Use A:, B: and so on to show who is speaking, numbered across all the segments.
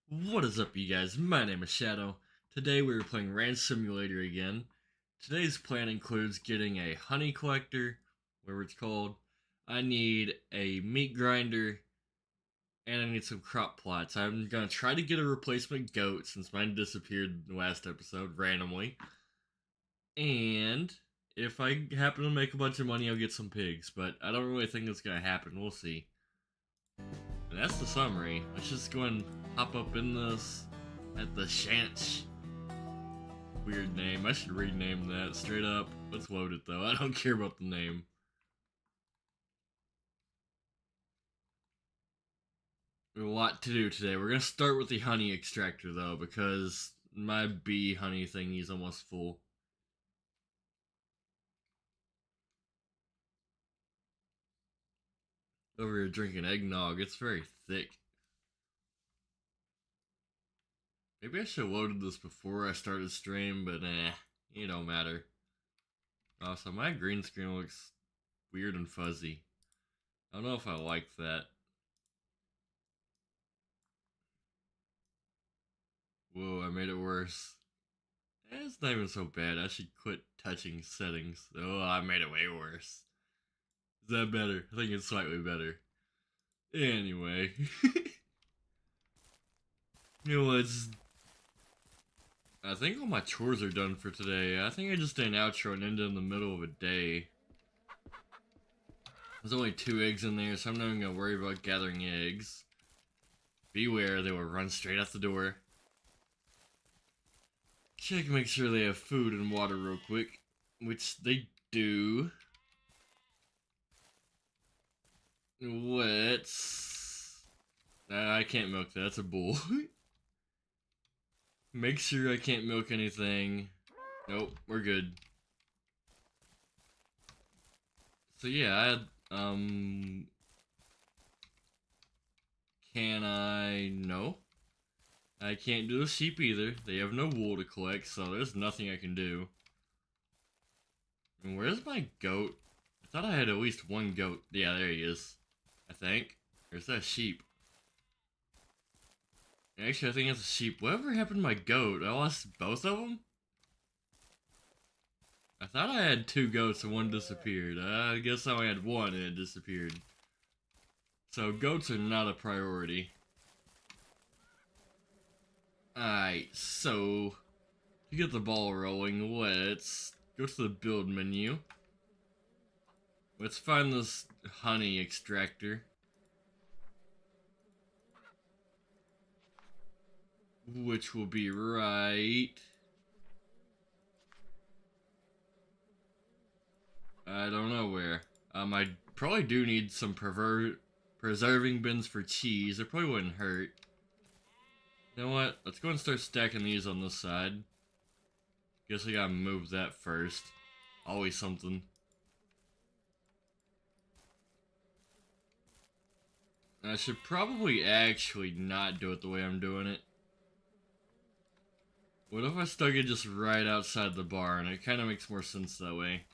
A: What is up, you guys? My name is Shadow. Today we are playing Ranch Simulator again. Today's plan includes getting a honey collector, whatever it's called. I need a meat grinder, and I need some crop plots. I'm gonna try to get a replacement goat since mine disappeared in the last episode randomly. And if I happen to make a bunch of money, I'll get some pigs, but I don't really think it's gonna happen. We'll see. And that's the summary. Let's just go and hop up in this at the Shanch. Weird name. I should rename that straight up. Let's load it though. I don't care about the name. We have a lot to do today. We're gonna start with the honey extractor though, because my bee honey thingy is almost full. Over here drinking eggnog. It's very thick. Maybe I should have loaded this before I started stream, but it don't matter. Also, my green screen looks weird and fuzzy. I don't know if I like that. Whoa, I made it worse. It's not even so bad. I should quit touching settings. Oh, I made it way worse. Is that better? I think it's slightly better. Anyway. Let's... I think all my chores are done for today. I think I just did an outro and ended in the middle of a day. There's only 2 eggs in there, so I'm not even gonna worry about gathering eggs. Beware, they will run straight out the door. Check, make sure they have food and water real quick, which they do. Let's... I can't milk that, that's a bull. Make sure I can't milk anything. Nope, we're good. So yeah, can I... No. I can't do the sheep either. They have no wool to collect, so there's nothing I can do. And where's my goat? I thought I had at least one goat. Yeah, there he is. I think. Or is that a sheep? Actually, I think it's a sheep. Whatever happened to my goat? I lost both of them? I thought I had 2 goats and one disappeared. I guess I only had one and it disappeared. So goats are not a priority. Alright, so to get the ball rolling, let's go to the build menu. Let's find this honey extractor. Which will be right... I don't know where. I probably do need some preserving bins for cheese. It probably wouldn't hurt. You know what? Let's go and start stacking these on this side. Guess I gotta move that first. Always something. I should probably actually not do it the way I'm doing it. What if I stuck it just right outside the barn? It kind of makes more sense that way.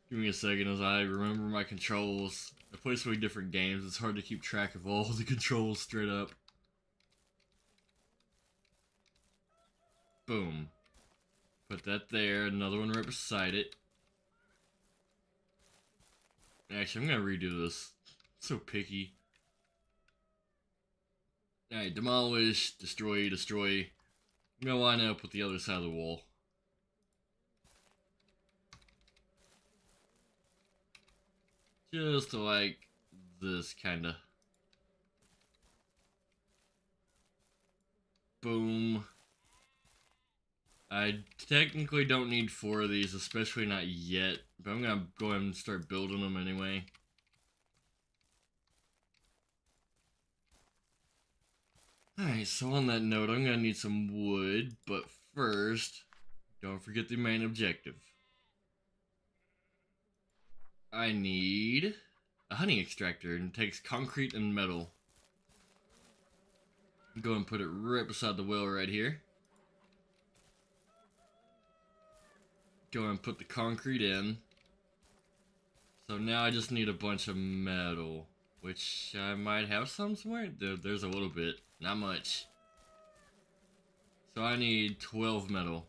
A: Give me a second as I remember my controls. I play so many different games, it's hard to keep track of all the controls straight up. Boom. Put that there, another one right beside it. Actually, I'm gonna redo this. It's so picky. Alright, demolish, destroy, destroy. I'm gonna line up with the other side of the wall. Just like this, kinda. Boom. I technically don't need 4 of these, especially not yet, but I'm gonna go ahead and start building them anyway. Alright, so on that note, I'm gonna need some wood, but first, don't forget the main objective. I need a honey extractor, and it takes concrete and metal. Go and put it right beside the well right here. Go and put the concrete in. So now I just need a bunch of metal. which I might have some somewhere. There's a little bit, not much. So I need 12 metal,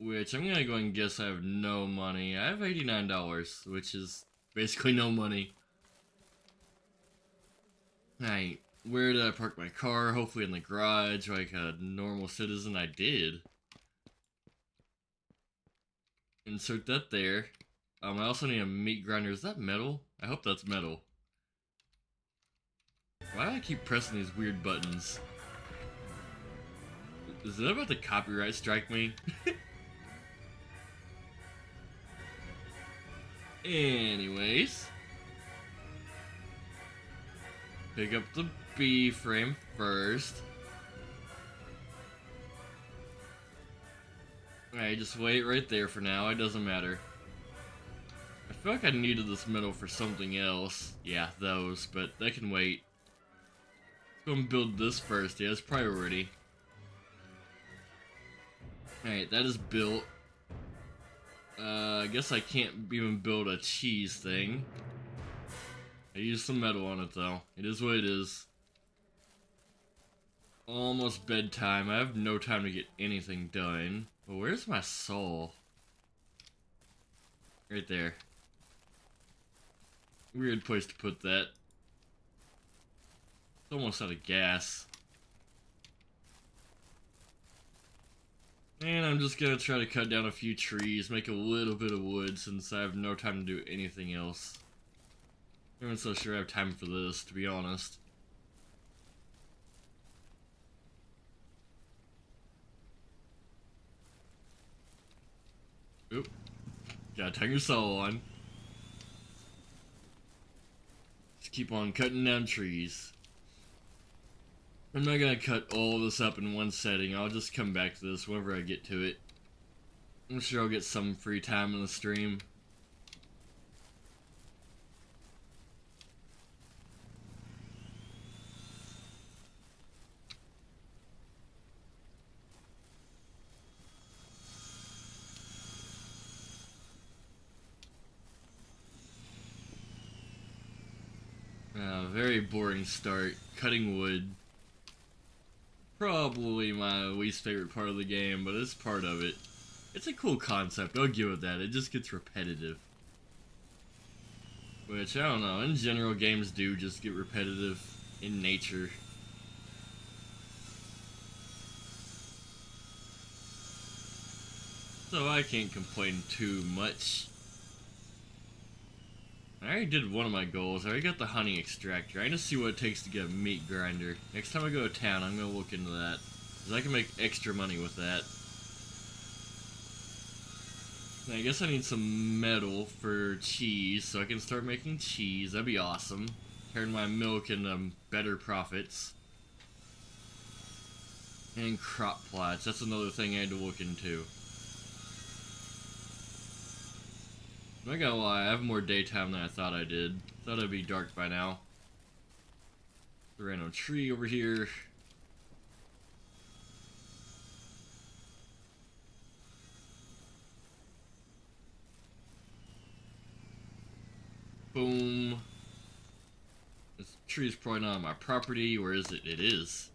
A: which I'm gonna go and guess I have no money. I have $89, which is basically no money. Alright, where did I park my car? Hopefully in the garage, like a normal citizen. I did. Insert that there. I also need a meat grinder. Is that metal? I hope that's metal. Why do I keep pressing these weird buttons? Is it about to copyright strike me? Anyways. Pick up the B frame first. Alright, just wait right there for now. It doesn't matter. I feel like I needed this metal for something else. Yeah, those, but they can wait. Let's go and build this first. Yeah, it's priority. Alright, that is built. I guess I can't even build a cheese thing. I used some metal on it though. It is what it is. Almost bedtime. I have no time to get anything done. But where's my soul? Right there. Weird place to put that. It's almost out of gas. And I'm just gonna try to cut down a few trees, make a little bit of wood since I have no time to do anything else. I'm not so sure I have time for this, to be honest. Oop. Gotta turn your soul on. Just keep on cutting down trees. I'm not gonna cut all this up in one setting. I'll just come back to this whenever I get to it. I'm sure I'll get some free time in the stream. Very boring start. Cutting wood. Probably my least favorite part of the game, but it's part of it. It's a cool concept, I'll give it that. It just gets repetitive. Which, I don't know, in general games do just get repetitive in nature. So I can't complain too much. I already did one of my goals. I already got the honey extractor. I need to see what it takes to get a meat grinder. Next time I go to town, I'm going to look into that. Because I can make extra money with that. I guess I need some metal for cheese, so I can start making cheese. That'd be awesome. Turn my milk into better profits. And crop plots. That's another thing I had to look into. I'm not gonna lie, I have more daytime than I thought I did. Thought it'd be dark by now. The random tree over here. Boom. This tree is probably not on my property, or is it? It is.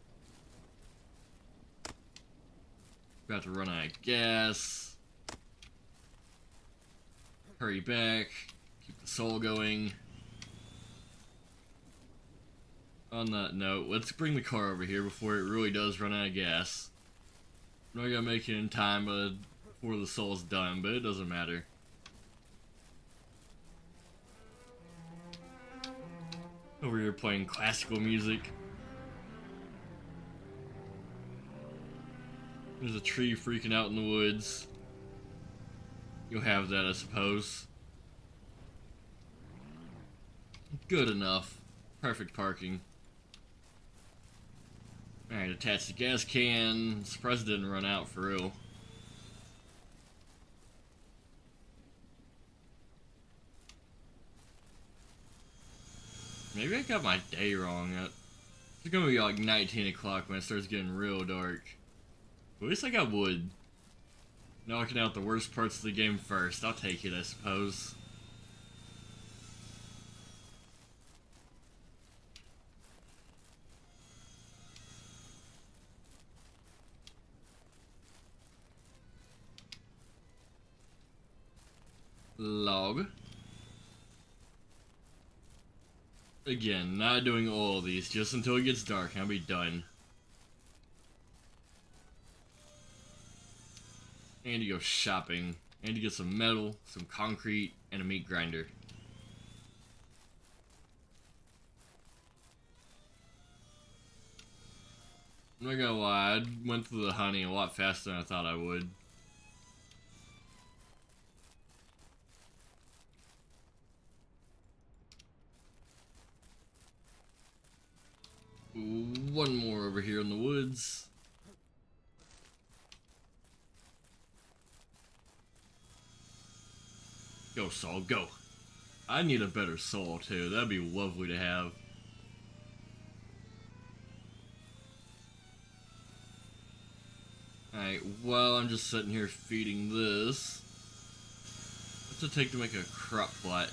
A: About to run out of gas. Hurry back. Keep the soul going. On that note, let's bring the car over here before it really does run out of gas. I'm not gonna make it in time before the soul's done, but it doesn't matter. Over here playing classical music. There's a tree freaking out in the woods. You'll have that, I suppose. Good enough. Perfect parking. Alright, attach the gas can. Surprised it didn't run out for real. Maybe I got my day wrong. It's gonna be like 19 o'clock when it starts getting real dark. But at least I got wood. Knocking out the worst parts of the game first. I'll take it, I suppose. Log. Again, not doing all of these, just until it gets dark and I'll be done. And to go shopping. And to get some metal, some concrete, and a meat grinder. I'm not gonna lie, I went through the honey a lot faster than I thought I would. One more over here in the woods. Go, saw, go. I need a better saw too. That'd be lovely to have. Alright, while I'm just sitting here feeding this, what's it take to make a crop plot?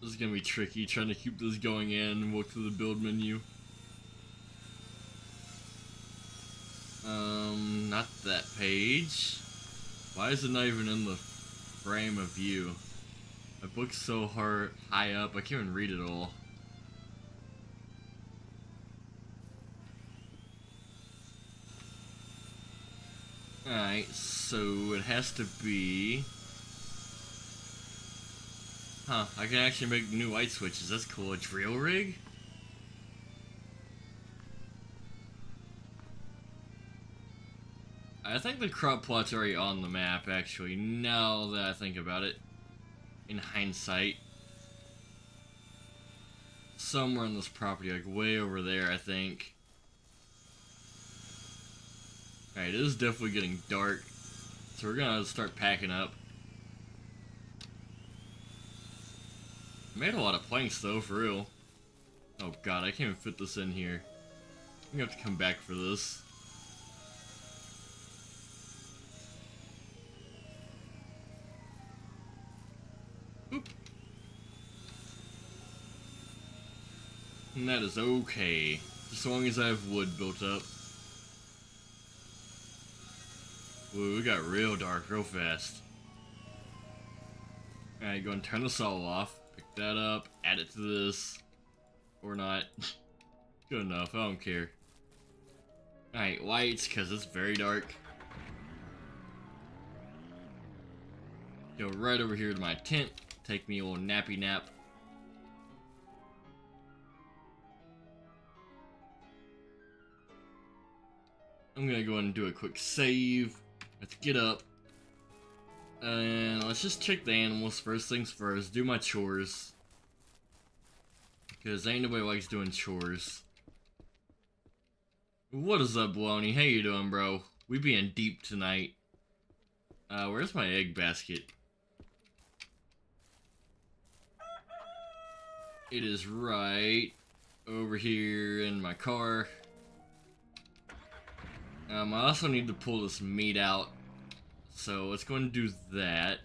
A: This is gonna be tricky, trying to keep this going in and walk through the build menu. Not that page. Why is it not even in the frame of view? My book's so high up, I can't even read it all. Alright, so it has to be... Huh, I can actually make new light switches, that's cool. A drill rig? I think the crop plot's already on the map, actually, now that I think about it. In hindsight. Somewhere on this property, like way over there, I think. Alright, it is definitely getting dark. So we're gonna start packing up. I made a lot of planks though, for real. Oh god, I can't even fit this in here. I'm gonna have to come back for this. Oop. And that is okay, as long as I have wood built up. Ooh, it got real dark real fast. Alright, go and turn the saw off. Pick that up, add it to this. Or not. Good enough, I don't care. Alright, lights, because it's very dark. Go right over here to my tent. Take me a little nappy nap. I'm gonna go ahead and do a quick save. Let's get up. And let's just check the animals first things first. Do my chores. Because ain't nobody likes doing chores. What is up, Baloney? How you doing, bro? We being deep tonight. Where's my egg basket? It is right over here in my car. I also need to pull this meat out. So let's go and do that.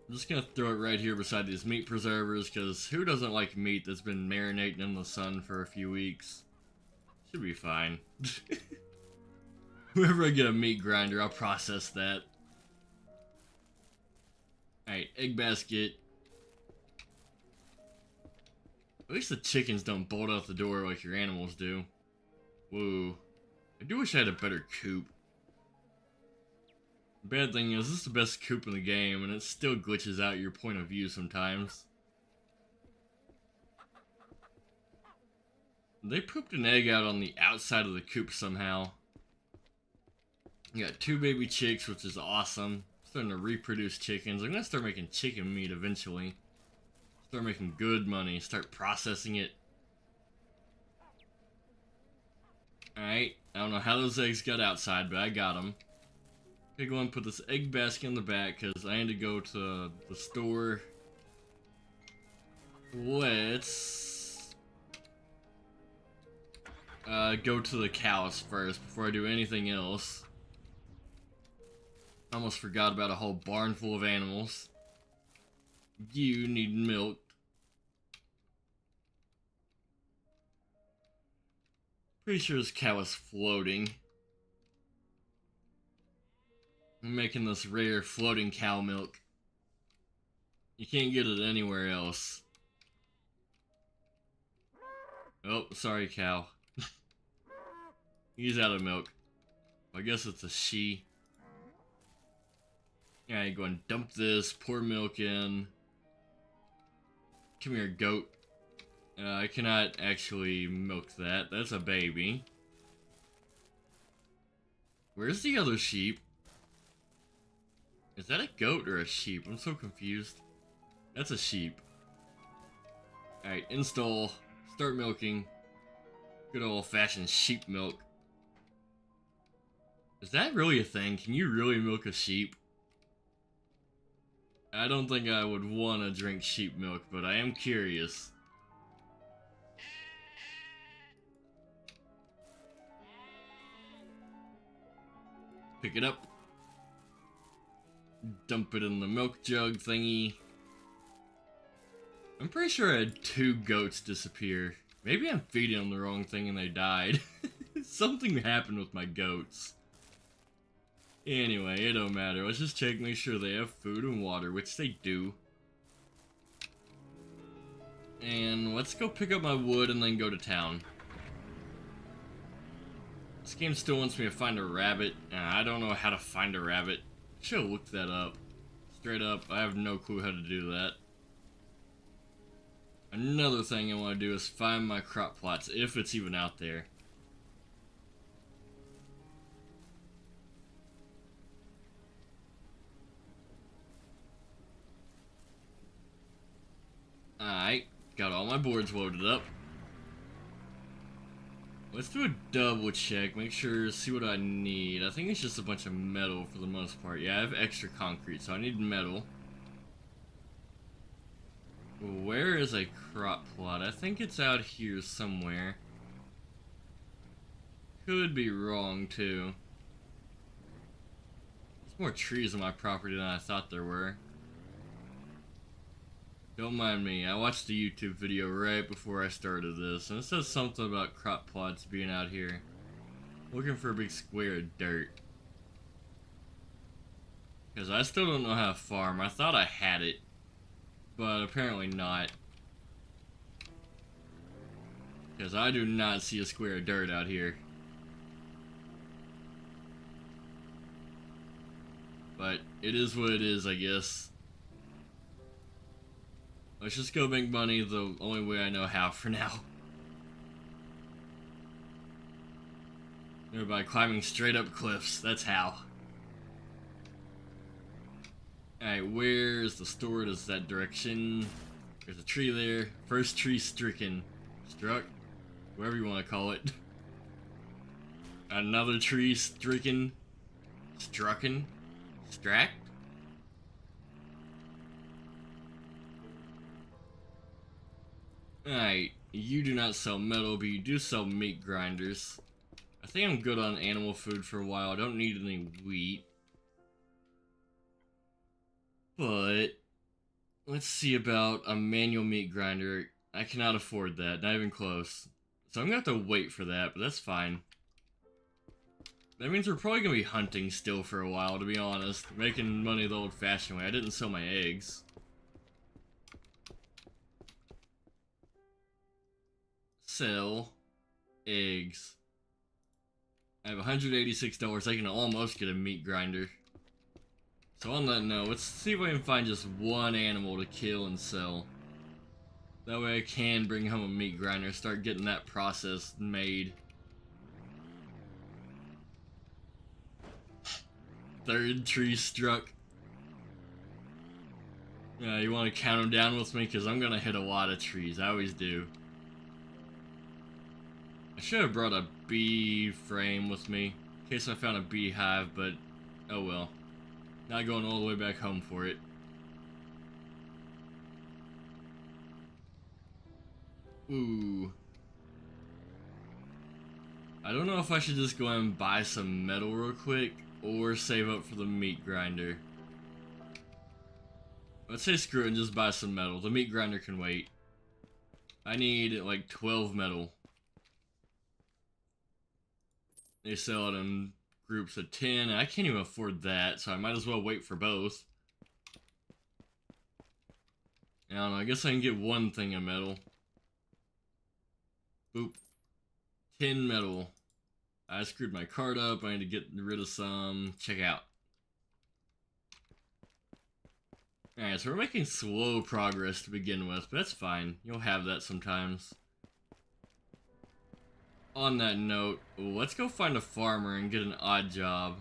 A: I'm just gonna throw it right here beside these meat preservers, because who doesn't like meat that's been marinating in the sun for a few weeks? Should be fine. Whenever I get a meat grinder, I'll process that. Alright, egg basket. At least the chickens don't bolt out the door like your animals do. Whoa. I do wish I had a better coop. The bad thing is, this is the best coop in the game, and it still glitches out your point of view sometimes. They pooped an egg out on the outside of the coop somehow. You got 2 baby chicks, which is awesome. Starting to reproduce chickens. I'm gonna start making chicken meat eventually. Start making good money. Start processing it. Alright. I don't know how those eggs got outside, but I got them. I'm gonna go and put this egg basket in the back because I need to go to the store. Let's go to the cows first before I do anything else. I almost forgot about a whole barn full of animals. You need milk. Pretty sure this cow is floating. I'm making this rare floating cow milk. You can't get it anywhere else. Oh, sorry, cow. He's out of milk. I guess it's a she. Yeah, you go and dump this, pour milk in. Come here, goat. I cannot actually milk that. That's a baby. Where's the other sheep? Is that a goat or a sheep? I'm so confused. That's a sheep. Alright, install. Start milking. Good old-fashioned sheep milk. Is that really a thing? Can you really milk a sheep? I don't think I would want to drink sheep milk, but I am curious. Pick it up. Dump it in the milk jug thingy. I'm pretty sure I had 2 goats disappear. Maybe I'm feeding them the wrong thing and they died. Something happened with my goats. Anyway, it don't matter. Let's just check, make sure they have food and water, which they do. And let's go pick up my wood and then go to town. This game still wants me to find a rabbit. I don't know how to find a rabbit. Should have looked that up. Straight up, I have no clue how to do that. Another thing I want to do is find my crop plots, if it's even out there. Alright, got all my boards loaded up. Let's do a double check, make sure, see what I need. I think it's just a bunch of metal for the most part. Yeah, I have extra concrete, so I need metal. Where is a crop plot? I think it's out here somewhere. Could be wrong, too. There's more trees on my property than I thought there were. Don't mind me, I watched the YouTube video right before I started this, and it says something about crop plots being out here. Looking for a big square of dirt. Because I still don't know how to farm. I thought I had it, but apparently not. Because I do not see a square of dirt out here. But it is what it is, I guess. Let's just go make money the only way I know how for now. By climbing straight up cliffs, that's how. Alright, where's the store? Is that direction? There's a tree there. First tree stricken. Struck? Whatever you want to call it. Another tree stricken. Strucken? Stracked? Alright, you do not sell metal, but you do sell meat grinders. I think I'm good on animal food for a while. I don't need any wheat. But let's see about a manual meat grinder. I cannot afford that, not even close. So I'm gonna have to wait for that, but that's fine. That means we're probably gonna be hunting still for a while, to be honest. Making money the old-fashioned way. I didn't sell my eggs. Sell eggs. I have $186. I can almost get a meat grinder. So on that note, let's see if I can find just one animal to kill and sell. That way I can bring home a meat grinder, start getting that process made. Third tree struck. You want to count them down with me? Because I'm going to hit a lot of trees. I always do. I should have brought a bee frame with me, in case I found a beehive, but oh well. Not going all the way back home for it. Ooh. I don't know if I should just go and buy some metal real quick, or save up for the meat grinder. Let's say screw it and just buy some metal. The meat grinder can wait. I need like 12 metal. They sell it in groups of 10. I can't even afford that, so I might as well wait for both. I don't know, I guess I can get one thing of metal. Boop. 10 metal. I screwed my card up. I need to get rid of some. Check out. Alright, so we're making slow progress to begin with, but that's fine. You'll have that sometimes. On that note, let's go find a farmer and get an odd job.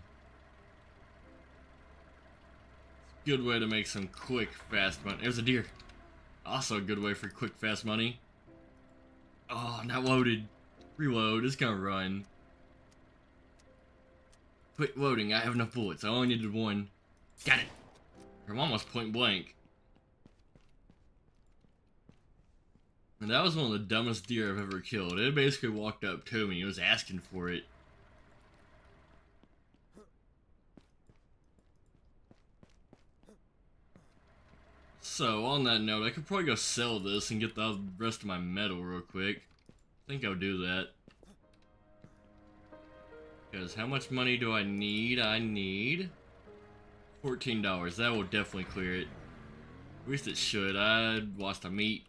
A: Good way to make some quick, fast money. There's a deer. Also a good way for quick, fast money. Oh, not loaded. Reload. It's gonna run. Quit loading. I have enough bullets. I only needed one. Got it. I'm almost point blank. And that was one of the dumbest deer I've ever killed. It basically walked up to me. It was asking for it. So, on that note, I could probably go sell this and get the rest of my metal real quick. I think I'll do that. Because how much money do I need? I need $14. That will definitely clear it. At least it should. I lost a meat.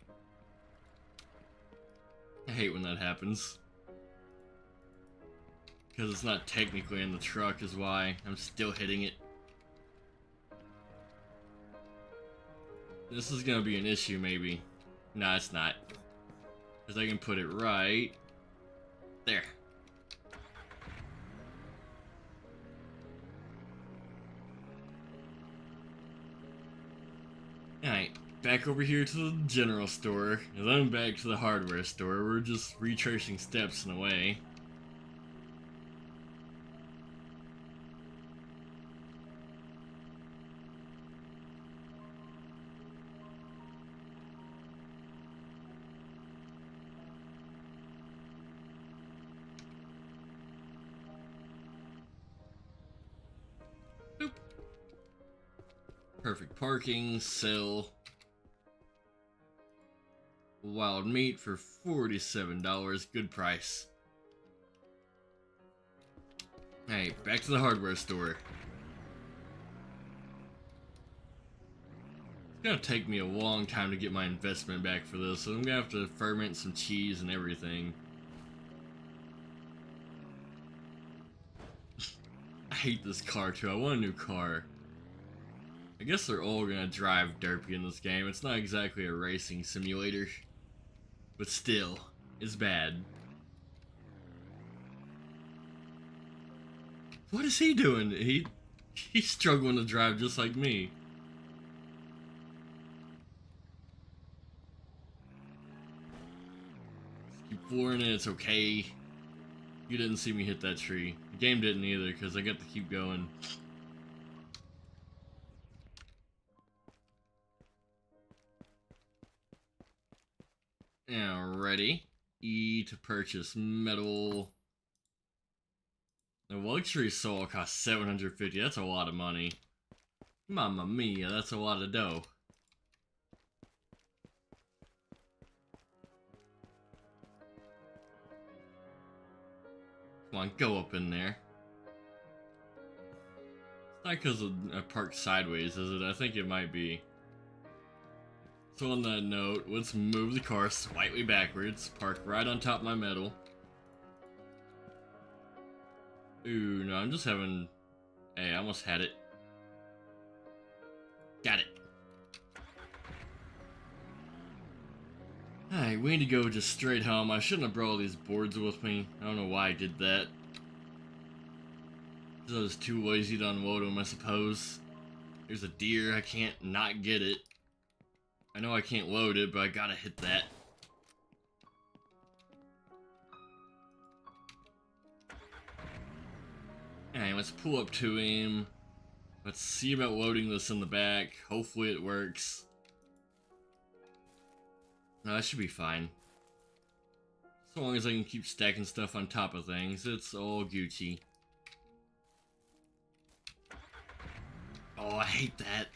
A: I hate when that happens. Because it's not technically in the truck is why I'm still hitting it. This is gonna be an issue maybe. Nah, it's not. Because I can put it right there. Alright, back over here to the general store, and then back to the hardware store. We're just retracing steps in a way. Boop. Perfect parking, sell. Wild meat for $47, good price. Hey, back to the hardware store. It's gonna take me a long time to get my investment back for this, so I'm gonna have to ferment some cheese and everything. I hate this car too, I want a new car. I guess they're all gonna drive derpy in this game. It's not exactly a racing simulator. But still, it's bad. What is he doing? He's struggling to drive just like me. Just keep flooring it, it's okay. You didn't see me hit that tree. The game didn't either, because I got to keep going. Now, ready. E to purchase metal. The luxury soul costs $750. That's a lot of money. Mamma mia, that's a lot of dough. Come on, go up in there. It's not because I parked sideways, is it? I think it might be. So on that note, let's move the car slightly backwards. Park right on top of my metal. Ooh, no, I'm just having... Hey, I almost had it. Got it. Alright, we need to go just straight home. I shouldn't have brought all these boards with me. I don't know why I did that. I was too lazy to unload them, I suppose. There's a deer, I can't not get it. I know I can't load it, but I gotta hit that. Alright, let's pull up to him. Let's see about loading this in the back. Hopefully it works. No, that should be fine. So long as I can keep stacking stuff on top of things, it's all Gucci. Oh, I hate that.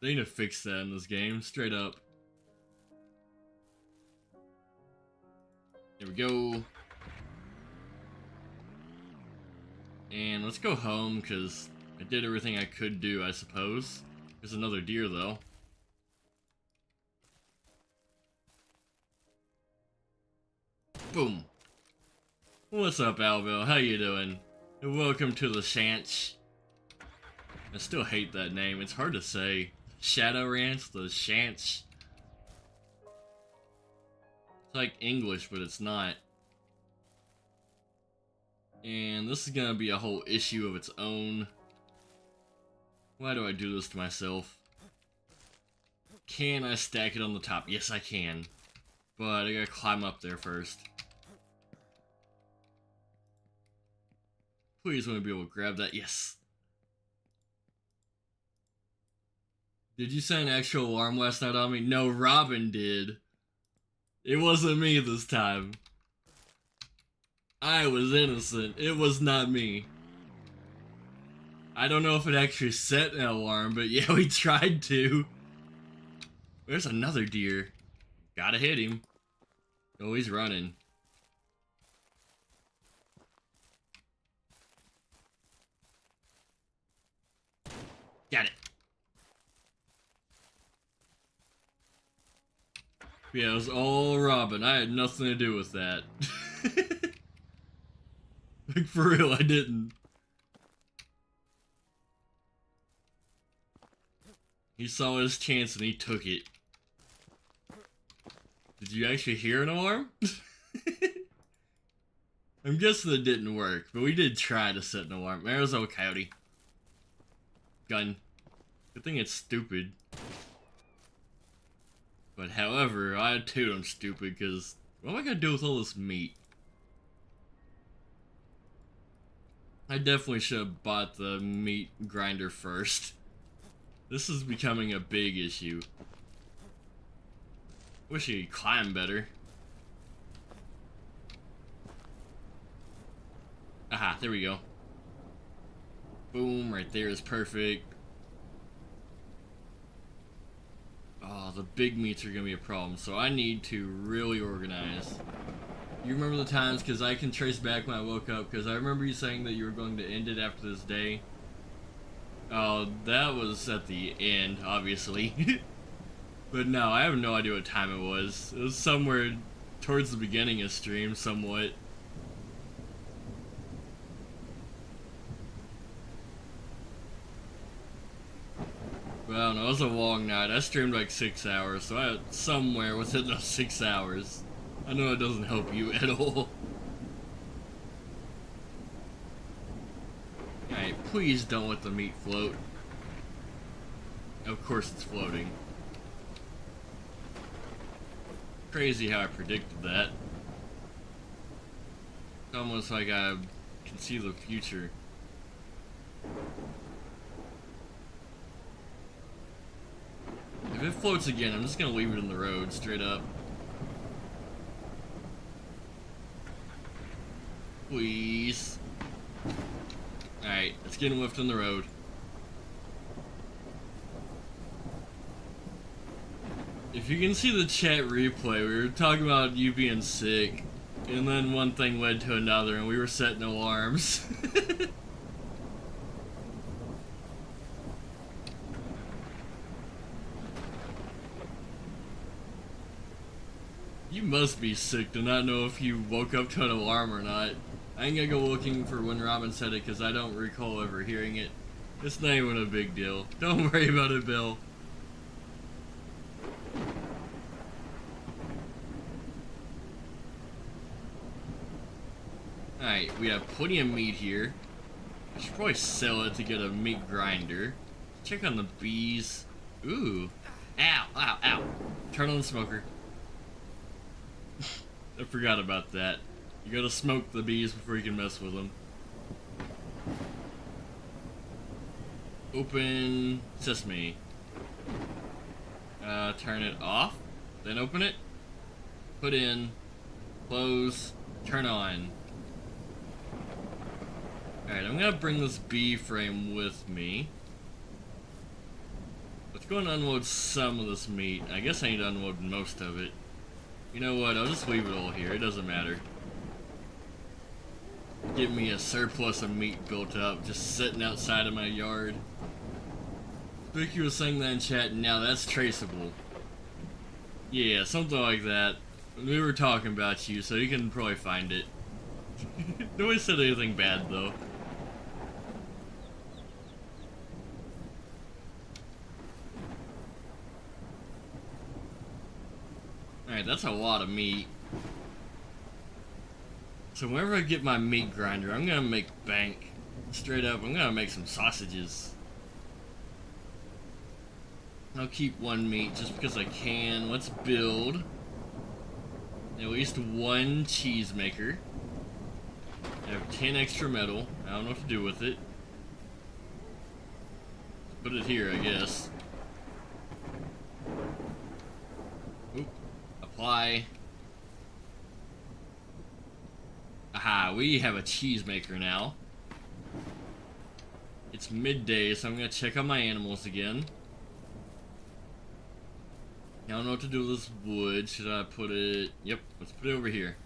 A: They need to fix that in this game, straight up. There we go. And let's go home, because I did everything I could do, I suppose. There's another deer, though. Boom. What's up, Alville? How you doing? And welcome to the Shanch. I still hate that name. It's hard to say. Shadow Ranch? The Shanch? It's like English, but it's not. And this is gonna be a whole issue of its own. Why do I do this to myself? Can I stack it on the top? Yes, I can. But I gotta climb up there first. Please want to be able to grab that. Yes. Did you set an actual alarm last night on me? No, Robin did. It wasn't me this time. I was innocent. It was not me. I don't know if it actually set an alarm, but yeah, we tried to. There's another deer. Gotta hit him. Oh, he's running. Got it. Yeah, it was all Robin. I had nothing to do with that. Like, for real, I didn't. He saw his chance and he took it. Did you actually hear an alarm? I'm guessing it didn't work, but we did try to set an alarm. There's a coyote. Gun. Good thing it's stupid. But however, I too am stupid, because what am I gonna do with all this meat? I definitely should have bought the meat grinder first. This is becoming a big issue. Wish you could climb better. Aha, there we go. Boom, right there is perfect. Oh, the big meats are gonna be a problem, so I need to really organize. You remember the times, because I can trace back when I woke up, because I remember you saying that you were going to end it after this day. Oh, that was at the end, obviously. But no, I have no idea what time it was. It was somewhere towards the beginning of stream, somewhat. But I don't know, it was a long night. I streamed like 6 hours, so I somewhere within those 6 hours. I know it doesn't help you at all. Alright, please don't let the meat float. Of course it's floating. Crazy how I predicted that. It's almost like I can see the future. If it floats again, I'm just gonna leave it in the road, straight up. Please. Alright, it's getting left on the road. If you can see the chat replay, we were talking about you being sick, and then one thing led to another, and we were setting alarms. You must be sick to not know if you woke up to an alarm or not. I ain't gonna go looking for when Robin said it, because I don't recall ever hearing it. It's not even a big deal. Don't worry about it, Bill. Alright, we have plenty of meat here. I should probably sell it to get a meat grinder. Check on the bees. Ooh. Ow, ow, ow. Turn on the smoker. I forgot about that. You gotta smoke the bees before you can mess with them. Open sesame. Turn it off. Then open it. Put in. Close. Turn on. Alright, I'm gonna bring this bee frame with me. Let's go and unload some of this meat. I guess I need to unload most of it. You know what, I'll just leave it all here, it doesn't matter. get me a surplus of meat built up, just sitting outside of my yard. Vicky was saying that in chat, now that's traceable. Yeah, something like that. We were talking about you, so you can probably find it. Nobody said anything bad, though. Alright, that's a lot of meat. So whenever I get my meat grinder, I'm gonna make bank. Straight up, I'm gonna make some sausages. I'll keep one meat just because I can. Let's build at least one cheese maker. I have 10 extra metal. I don't know what to do with it. Put it here, I guess. Oop. Apply. Aha, we have a cheese maker now. It's midday, so I'm gonna check on my animals again. I don't know what to do with this wood. Should I put it... Yep, let's put it over here.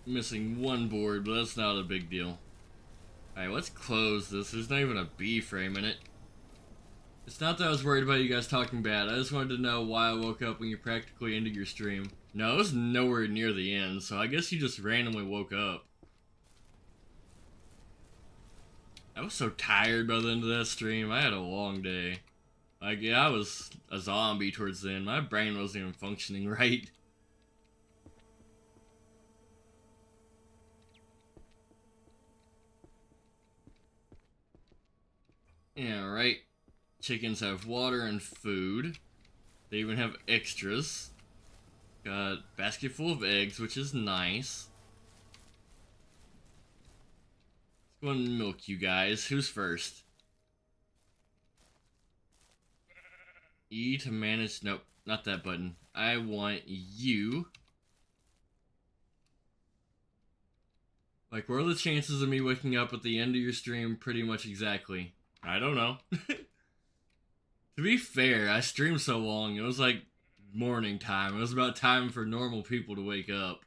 A: Missing one board, but that's not a big deal. Alright, let's close this. There's not even a B frame in it. It's not that I was worried about you guys talking bad. I just wanted to know why I woke up when you practically ended your stream. No, it was nowhere near the end, so I guess you just randomly woke up. I was so tired by the end of that stream. I had a long day. Like, yeah, I was a zombie towards the end. My brain wasn't even functioning right. Yeah, right. Chickens have water and food. They even have extras. Got a basket full of eggs, which is nice. Let's go and milk you guys. Who's first? E to manage... Nope, not that button. I want you. Like, what are the chances of me waking up at the end of your stream? Pretty much exactly. I don't know. To be fair, I streamed so long, it was like morning time. It was about time for normal people to wake up.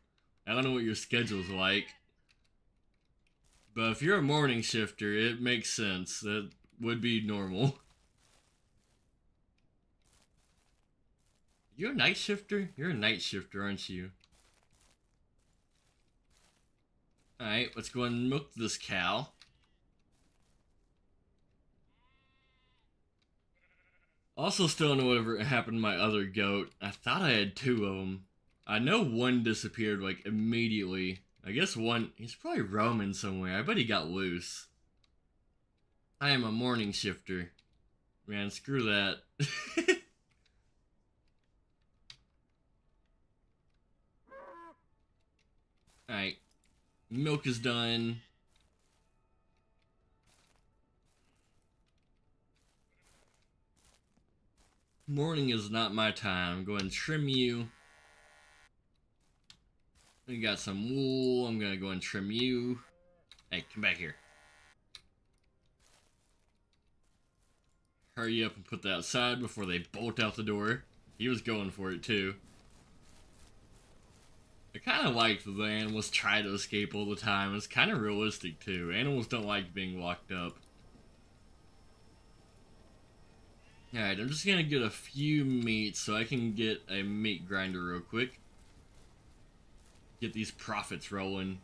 A: I don't know what your schedule's like. But if you're a morning shifter, it makes sense. That would be normal. You're a night shifter? You're a night shifter, aren't you? Alright, let's go and milk this cow. Also still don't know whatever happened to my other goat. I thought I had 2 of them. I know one disappeared, like, immediately. I guess one... He's probably roaming somewhere. I bet he got loose. I am a morning shifter. Man, screw that. Alright. Milk is done. Morning is not my time. I'm going to trim you. We got some wool. I'm going to go and trim you. Hey, come back here. Hurry up and put that outside before they bolt out the door. He was going for it too. I kind of like that the animals try to escape all the time. It's kind of realistic too. Animals don't like being locked up. Alright, I'm just gonna get a few meats so I can get a meat grinder real quick. Get these profits rolling.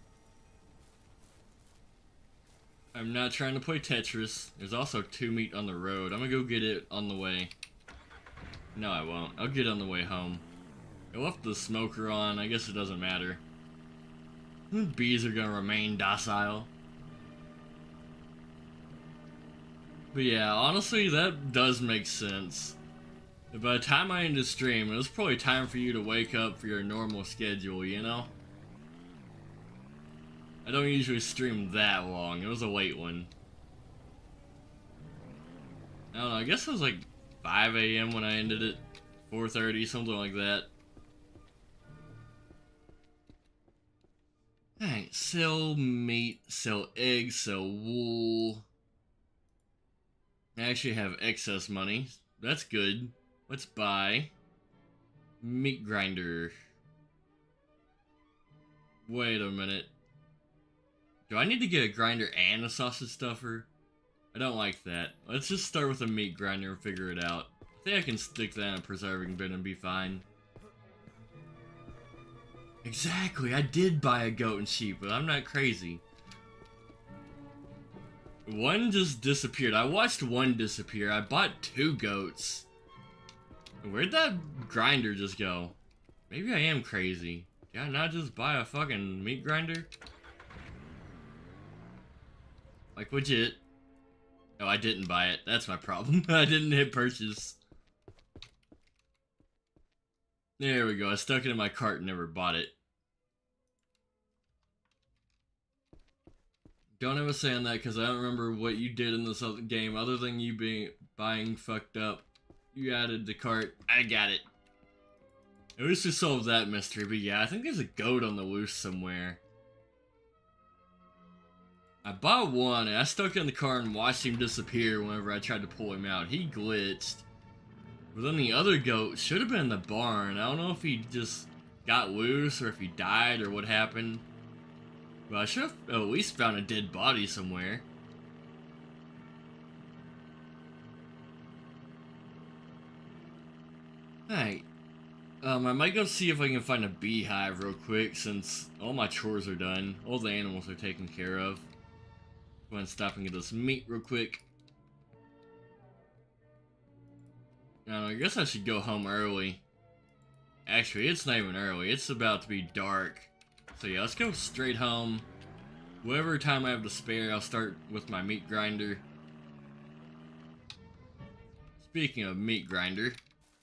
A: I'm not trying to play Tetris. There's also 2 meat on the road. I'm gonna go get it on the way. No, I won't. I'll get it on the way home. I left the smoker on. I guess it doesn't matter. Bees are gonna remain docile. But yeah, honestly, that does make sense. By the time I end the stream, it was probably time for you to wake up for your normal schedule, you know? I don't usually stream that long. It was a late one. I don't know, I guess it was like 5 a.m. when I ended it. 4:30, something like that. Alright, sell meat, sell eggs, sell wool. I actually have excess money. That's good. Let's buy. Meat grinder. Wait a minute. Do I need to get a grinder and a sausage stuffer? I don't like that. Let's just start with a meat grinder and figure it out. I think I can stick that in a preserving bin and be fine. Exactly, I did buy a goat and sheep, but I'm not crazy. One just disappeared. I watched one disappear. I bought 2 goats. Where'd that grinder just go? Maybe I am crazy. Did I not just buy a fucking meat grinder? Like, legit. Oh, I didn't buy it. That's my problem. I didn't hit purchase. There we go. I stuck it in my cart and never bought it. Don't ever say on that because I don't remember what you did in this other game other than you buying fucked up. You added the cart. I got it. At least we solved that mystery, but yeah, I think there's a goat on the loose somewhere. I bought one and I stuck it in the car and watched him disappear whenever I tried to pull him out. He glitched. But then the other goat should have been in the barn. I don't know if he just got loose or if he died or what happened. But I should have at least found a dead body somewhere. Alright. I might go see if I can find a beehive real quick since all my chores are done. All the animals are taken care of. Go ahead and stop and get this meat real quick. I guess I should go home early. Actually, it's not even early. It's about to be dark. So yeah, let's go straight home. Whatever time I have to spare, I'll start with my meat grinder. Speaking of meat grinder,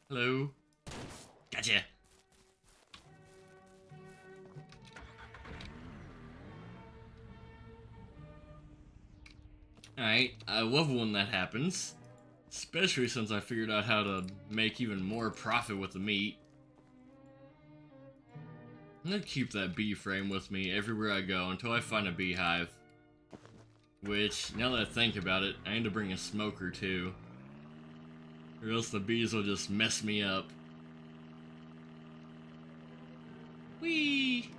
A: hello. Gotcha. Alright, I love when that happens. Especially since I figured out how to make even more profit with the meat. I'm gonna keep that bee frame with me everywhere I go until I find a beehive. Which, now that I think about it, I need to bring a smoker too. Or else the bees will just mess me up. Whee!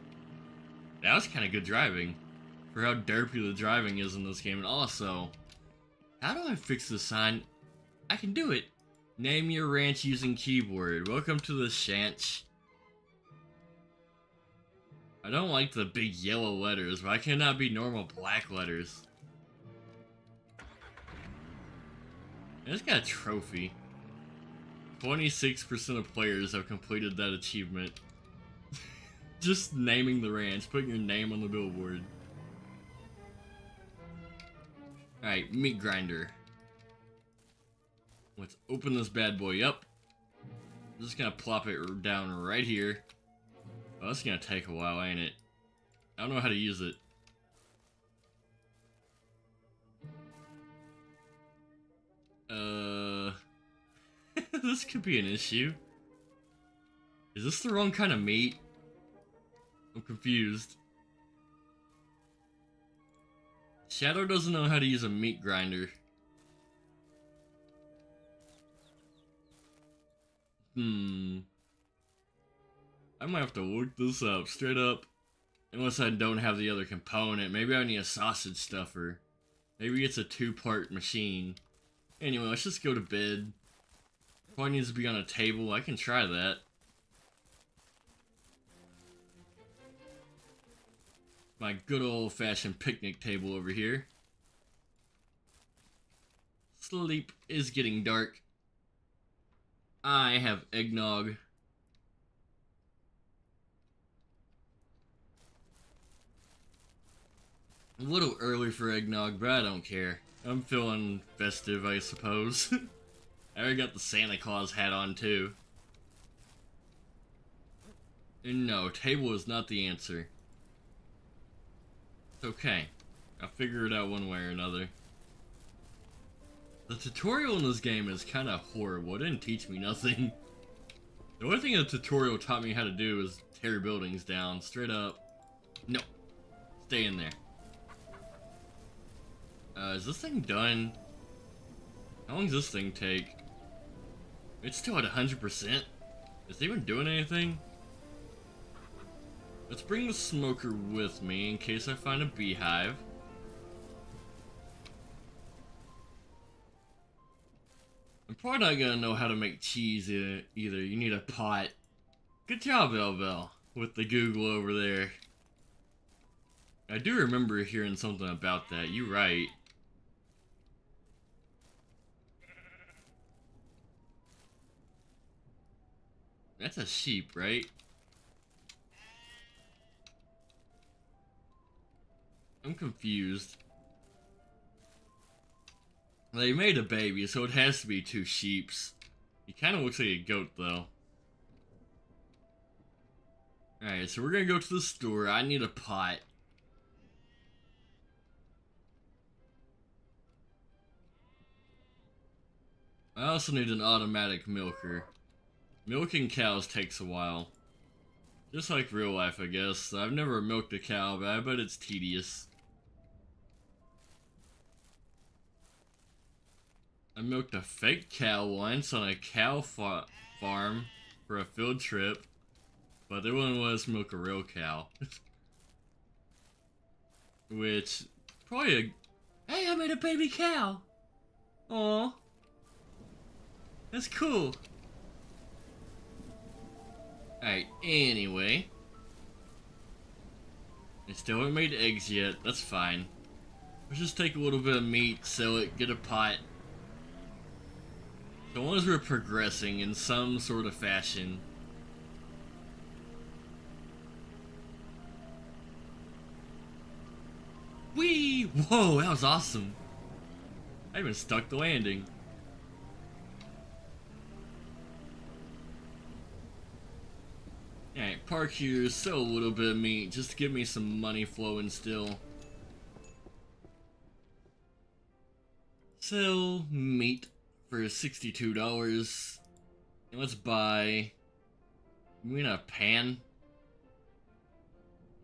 A: That was kind of good driving. For how derpy the driving is in this game. And also, how do I fix the sign? I can do it. Name your ranch using keyboard. Welcome to the shanch. I don't like the big yellow letters. Why can't that be normal black letters? I just got a trophy. 26% of players have completed that achievement. Just naming the ranch, putting your name on the billboard. Alright, meat grinder. Let's open this bad boy up. I'm just gonna plop it down right here. Oh, that's gonna take a while, ain't it? I don't know how to use it. This could be an issue. Is this the wrong kind of meat? I'm confused. Shadow doesn't know how to use a meat grinder. I might have to look this up, straight up. Unless I don't have the other component. Maybe I need a sausage stuffer. Maybe it's a 2-part machine. Anyway, let's just go to bed. Probably needs to be on a table. I can try that. My good old-fashioned picnic table over here. Sleep is getting dark. I have eggnog. A little early for eggnog, but I don't care. I'm feeling festive, I suppose. I already got the Santa Claus hat on, too. And no, table is not the answer. It's okay. I'll figure it out one way or another. The tutorial in this game is kind of horrible. It didn't teach me nothing. The only thing the tutorial taught me how to do is tear buildings down. Straight up. No. Stay in there. Is this thing done? How long does this thing take? It's still at 100%? Is it even doing anything? Let's bring the smoker with me in case I find a beehive. I'm probably not gonna know how to make cheese either. You need a pot. Good job, Bell, with the Google over there. I do remember hearing something about that. You're right. That's a sheep, right? I'm confused. They made a baby, so it has to be two sheeps. He kind of looks like a goat, though. Alright, so we're gonna go to the store. I need a pot. I also need an automatic milker. Milking cows takes a while. Just like real life, I guess. I've never milked a cow, but I bet it's tedious. I milked a fake cow once on a cow farm for a field trip, but the one was milk a real cow. Which, probably hey, I made a baby cow! Aww. That's cool. Alright, anyway. I still haven't made eggs yet, that's fine. Let's just take a little bit of meat, sell it, get a pot. So long as we're progressing in some sort of fashion. Whee! Whoa, that was awesome. I even stuck the landing. Alright, park here, sell a little bit of meat, just to get me some money flowing still. Sell meat for $62. And let's buy... You mean a pan?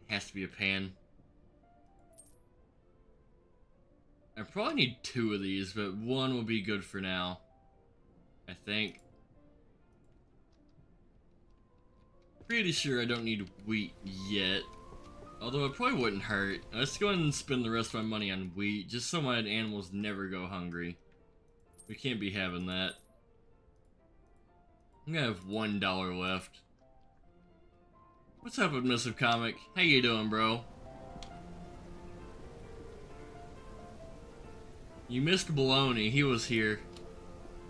A: It has to be a pan. I probably need two of these, but one will be good for now. I think. Pretty sure I don't need wheat yet. Although it probably wouldn't hurt. Let's go ahead and spend the rest of my money on wheat, just so my animals never go hungry. We can't be having that. I'm gonna have $1 left. What's up, Admissive Comic? How you doing, bro? You missed Baloney. He was here.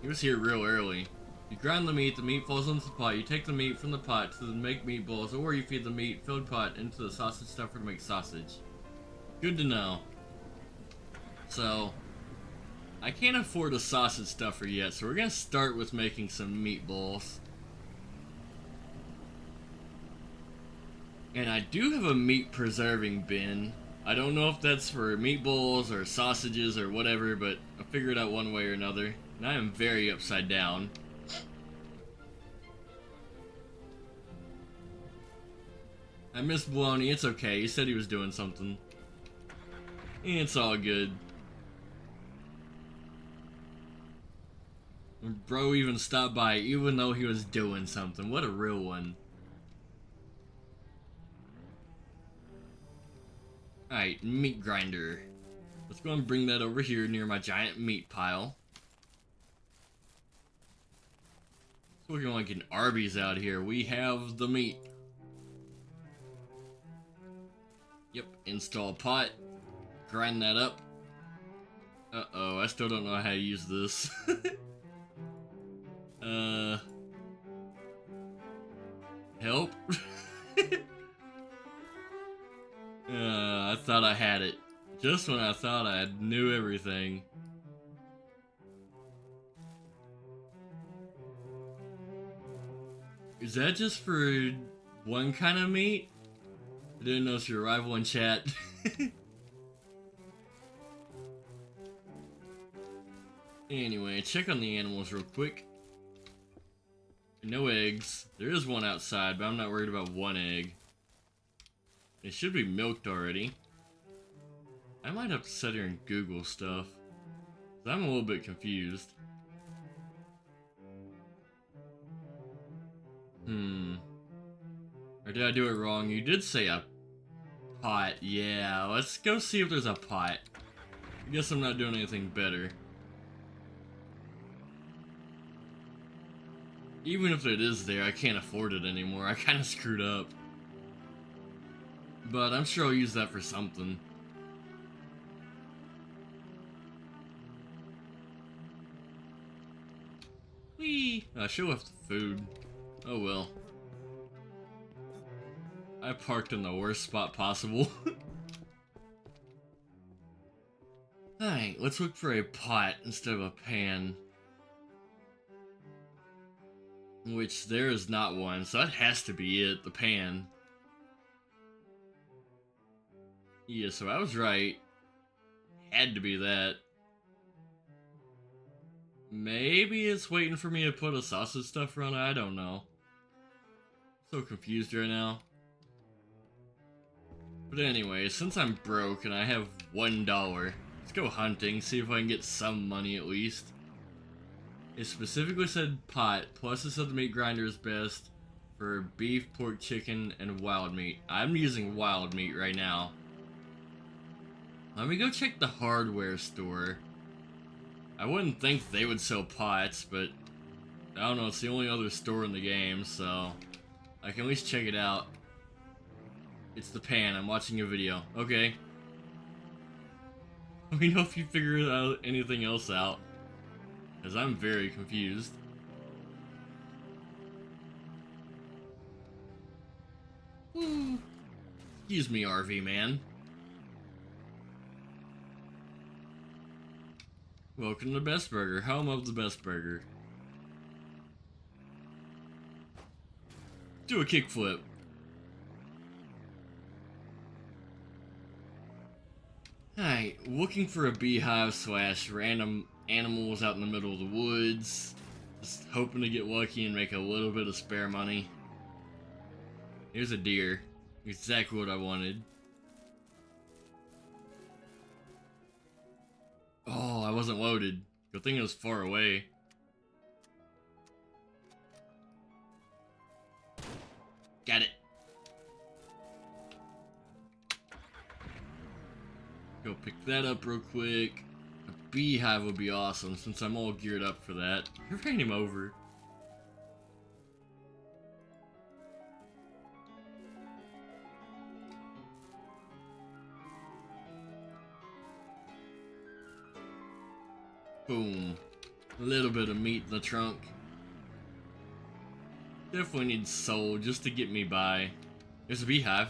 A: He was here real early. You grind the meat falls into the pot. You take the meat from the pot to make meatballs, or you feed the meat-filled pot into the sausage stuffer to make sausage. Good to know. So, I can't afford a sausage stuffer yet, so we're gonna start with making some meatballs. And I do have a meat preserving bin. I don't know if that's for meatballs or sausages or whatever, but I'll figure it out one way or another. And I am very upside down. I missed Baloney, it's okay, he said he was doing something. It's all good. Bro even stopped by even though he was doing something. What a real one. Alright, meat grinder. Let's go and bring that over here near my giant meat pile. It's looking like an Arby's out here. We have the meat. Yep, install pot. Grind that up. Uh-oh, I still don't know how to use this. Help? I thought I had it. Just when I thought I knew everything. Is that just for one kind of meat? I didn't notice your arrival in chat. Anyway, check on the animals real quick. No eggs. There is one outside, but I'm not worried about one egg. It should be milked already. I might have to sit here and Google stuff. I'm a little bit confused. Or did I do it wrong? You did say a pot. Yeah, let's go see if there's a pot. I guess I'm not doing anything better. Even if it is there, I can't afford it anymore. I kind of screwed up. But I'm sure I'll use that for something. Whee! I should have the food. Oh well. I parked in the worst spot possible. Alright, let's look for a pot instead of a pan. Which there is not one, so that has to be it, the pan. Yeah, so I was right. Had to be that. Maybe it's waiting for me to put a sausage stuffer on it, I don't know. So confused right now. But anyway, since I'm broke and I have $1, let's go hunting, see if I can get some money at least. It specifically said pot, plus it said the meat grinder is best for beef, pork, chicken, and wild meat. I'm using wild meat right now. Let me go check the hardware store. I wouldn't think they would sell pots, but I don't know, it's the only other store in the game, so I can at least check it out. It's the pan, I'm watching a video. Okay. Let me know if you figure out anything else out, because I'm very confused. Woo. Excuse me, RV man. Welcome to Best Burger, home of the best burger. Do a kickflip. Alright, looking for a beehive slash random animals out in the middle of the woods. Just hoping to get lucky and make a little bit of spare money. Here's a deer. Exactly what I wanted. Oh, I wasn't loaded. Good thing it was far away. Got it. Go pick that up real quick. A beehive would be awesome since I'm all geared up for that. I ran him over. Boom. A little bit of meat in the trunk. Definitely need soul just to get me by. There's a beehive.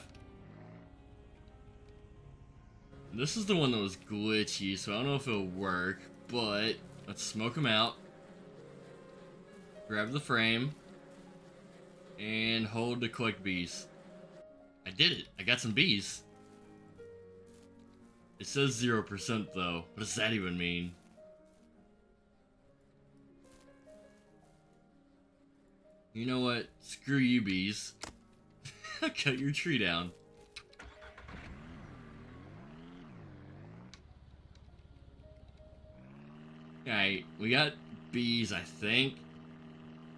A: This is the one that was glitchy, so I don't know if it'll work, but let's smoke them out. Grab the frame. And hold to collect bees. I did it. I got some bees. It says 0% though. What does that even mean? You know what? Screw you, bees. Cut your tree down. Alright, we got bees, I think.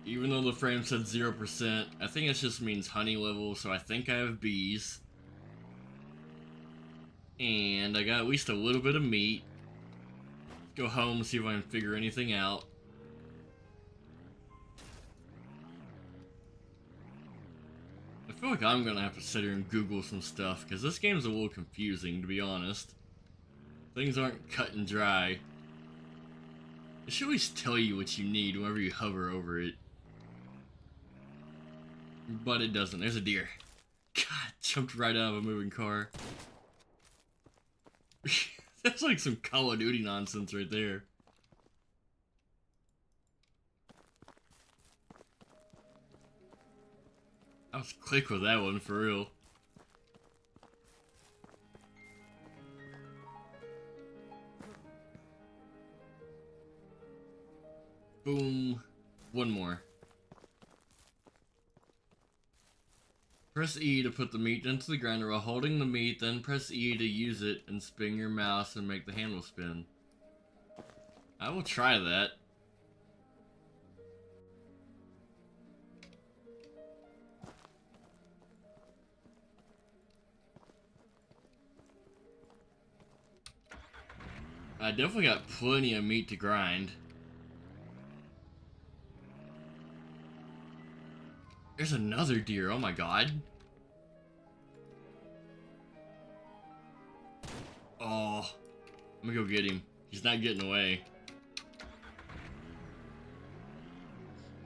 A: Even though the frame said 0%, I think it just means honey level, so I think I have bees. And I got at least a little bit of meat. Go home, see if I can figure anything out. I feel like I'm gonna have to sit here and Google some stuff, because this game's a little confusing, to be honest. Things aren't cut and dry. It should at least tell you what you need whenever you hover over it. But it doesn't. There's a deer. God, jumped right out of a moving car. That's like some Call of Duty nonsense right there. I was quick with that one, for real. Boom. One more. Press E to put the meat into the grinder while holding the meat, then press E to use it and spin your mouse and make the handle spin. I will try that. I definitely got plenty of meat to grind. There's another deer, oh my god. Oh, I'm gonna go get him. He's not getting away.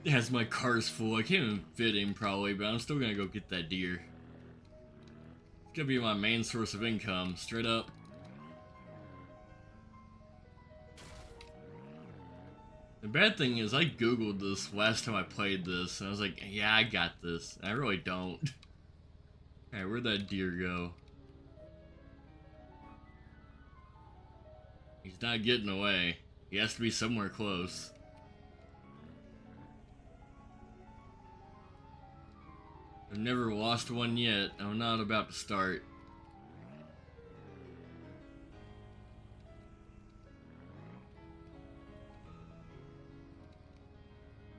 A: As my car's full, I can't even fit him probably, but I'm still gonna go get that deer. It's gonna be my main source of income, straight up. The bad thing is I googled this last time I played this, and I was like, yeah, I got this. And I really don't. Alright, where'd that deer go? He's not getting away. He has to be somewhere close. I've never lost one yet. I'm not about to start.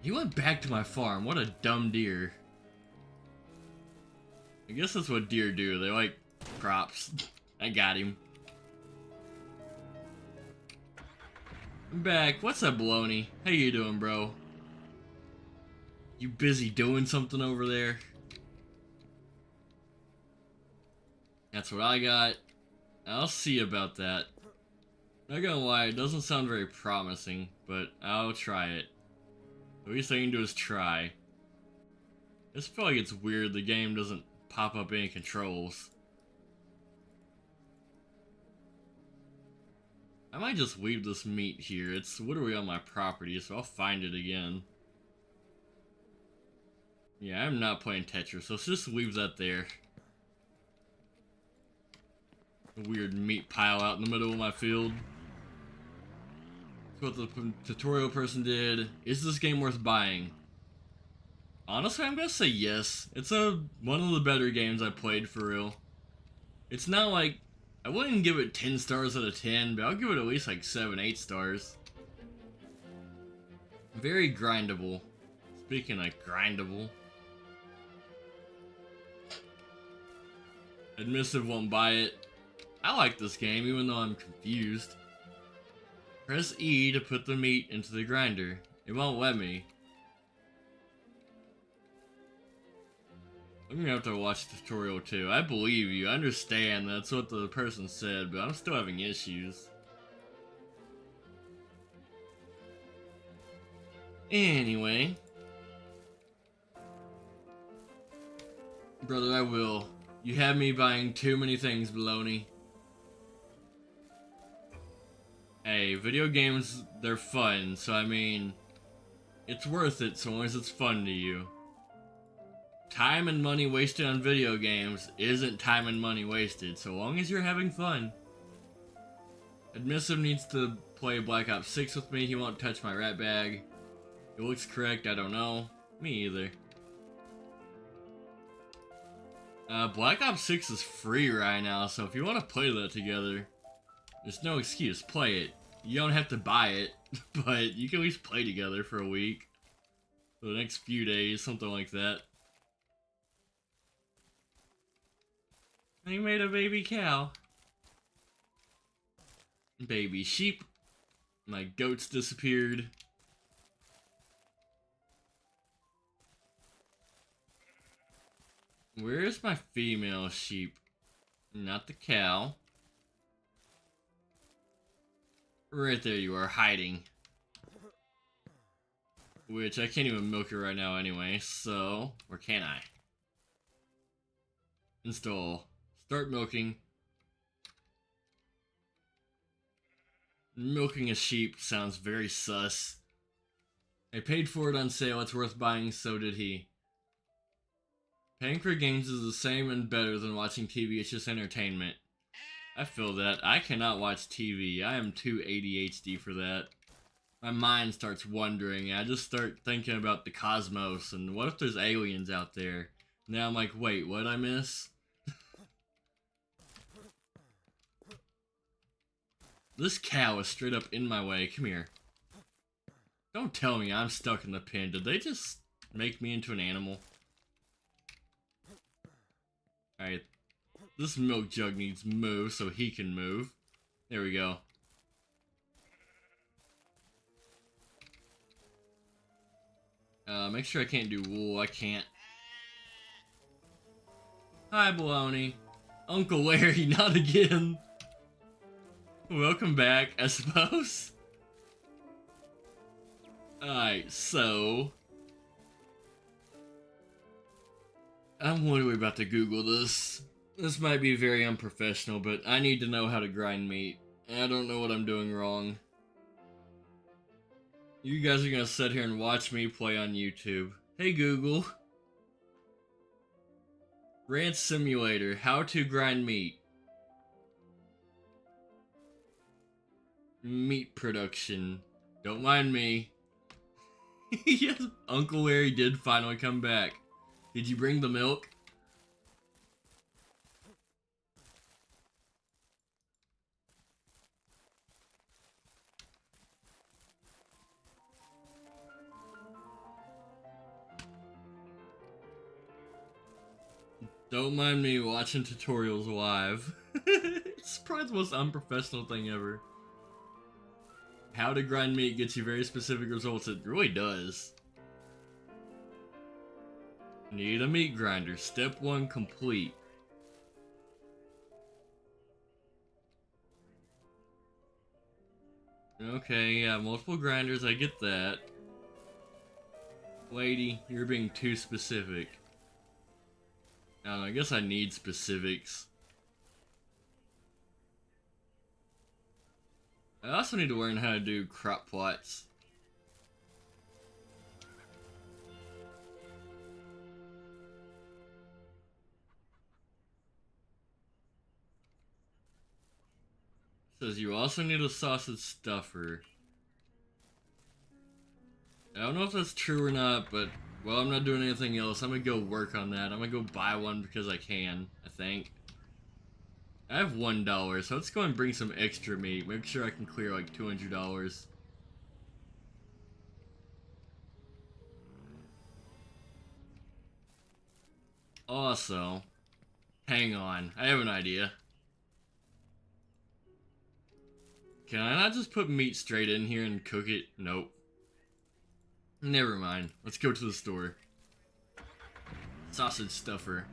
A: He went back to my farm. What a dumb deer. I guess that's what deer do. They like crops. I got him. I'm back. What's up, baloney? How you doing, bro? You busy doing something over there? That's what I got. I'll see about that. Not gonna lie, it doesn't sound very promising, but I'll try it. The least I can do is try. This feel like it's weird the game doesn't pop up any controls. I might just leave this meat here. It's literally on my property, so I'll find it again. Yeah, I'm not playing Tetris, so let's just leave that there. A weird meat pile out in the middle of my field. That's what the tutorial person did. Is this game worth buying? Honestly, I'm gonna say yes. It's one of the better games I played for real. It's not like, I wouldn't give it 10 stars out of 10, but I'll give it at least like 7, 8 stars. Very grindable. Speaking of grindable. Admissive won't buy it. I like this game, even though I'm confused. Press E to put the meat into the grinder. It won't let me. I'm gonna have to watch the tutorial too. I believe you. I understand that's what the person said, but I'm still having issues. Anyway. Brother, I will. You have me buying too many things, baloney. Hey, video games, they're fun, so I mean, it's worth it so long as it's fun to you. Time and money wasted on video games isn't time and money wasted, so long as you're having fun. Admissive needs to play Black Ops 6 with me, he won't touch my rat bag. It looks correct, I don't know. Me either. Black Ops 6 is free right now, so if you want to play that together, there's no excuse, play it. You don't have to buy it, but you can at least play together for a week. For the next few days, something like that. I made a baby cow. Baby sheep. My goats disappeared. Where's my female sheep? Not the cow. Right there you are, hiding. Which, I can't even milk it right now anyway, so... Or can I? Install. Start milking. Milking a sheep sounds very sus. I paid for it on sale, it's worth buying, so did he. Paying for games is the same and better than watching TV, it's just entertainment. I feel that. I cannot watch TV. I am too ADHD for that. My mind starts wandering. I just start thinking about the cosmos and what if there's aliens out there? Now I'm like, wait, what'd I miss? This cow is straight up in my way. Come here. Don't tell me I'm stuck in the pen. Did they just make me into an animal? Alright. This milk jug needs move so he can move. There we go. Make sure I can't do wool. I can't. Hi, Baloney. Uncle Larry, not again. Welcome back, I suppose. Alright, so... I'm literally about to Google this. This might be very unprofessional, but I need to know how to grind meat. I don't know what I'm doing wrong. You guys are gonna sit here and watch me play on YouTube. Hey Google. Ranch Simulator, how to grind meat. Meat production. Don't mind me. Yes, Uncle Larry did finally come back. Did you bring the milk? Don't mind me watching tutorials live. It's probably the most unprofessional thing ever. How to grind meat gets you very specific results. It really does. Need a meat grinder. Step 1 complete. Okay, yeah, multiple grinders, I get that. Lady, you're being too specific. I don't know, I guess I need specifics. I also need to learn how to do crop plots. Says you also need a sausage stuffer. I don't know if that's true or not, but, well, I'm not doing anything else. I'm gonna go work on that. I'm gonna go buy one because I can, I think. I have $1, so let's go and bring some extra meat. Make sure I can clear like $200. Also, hang on, I have an idea. Can I not just put meat straight in here and cook it? Nope. Never mind. Let's go to the store. Sausage stuffer.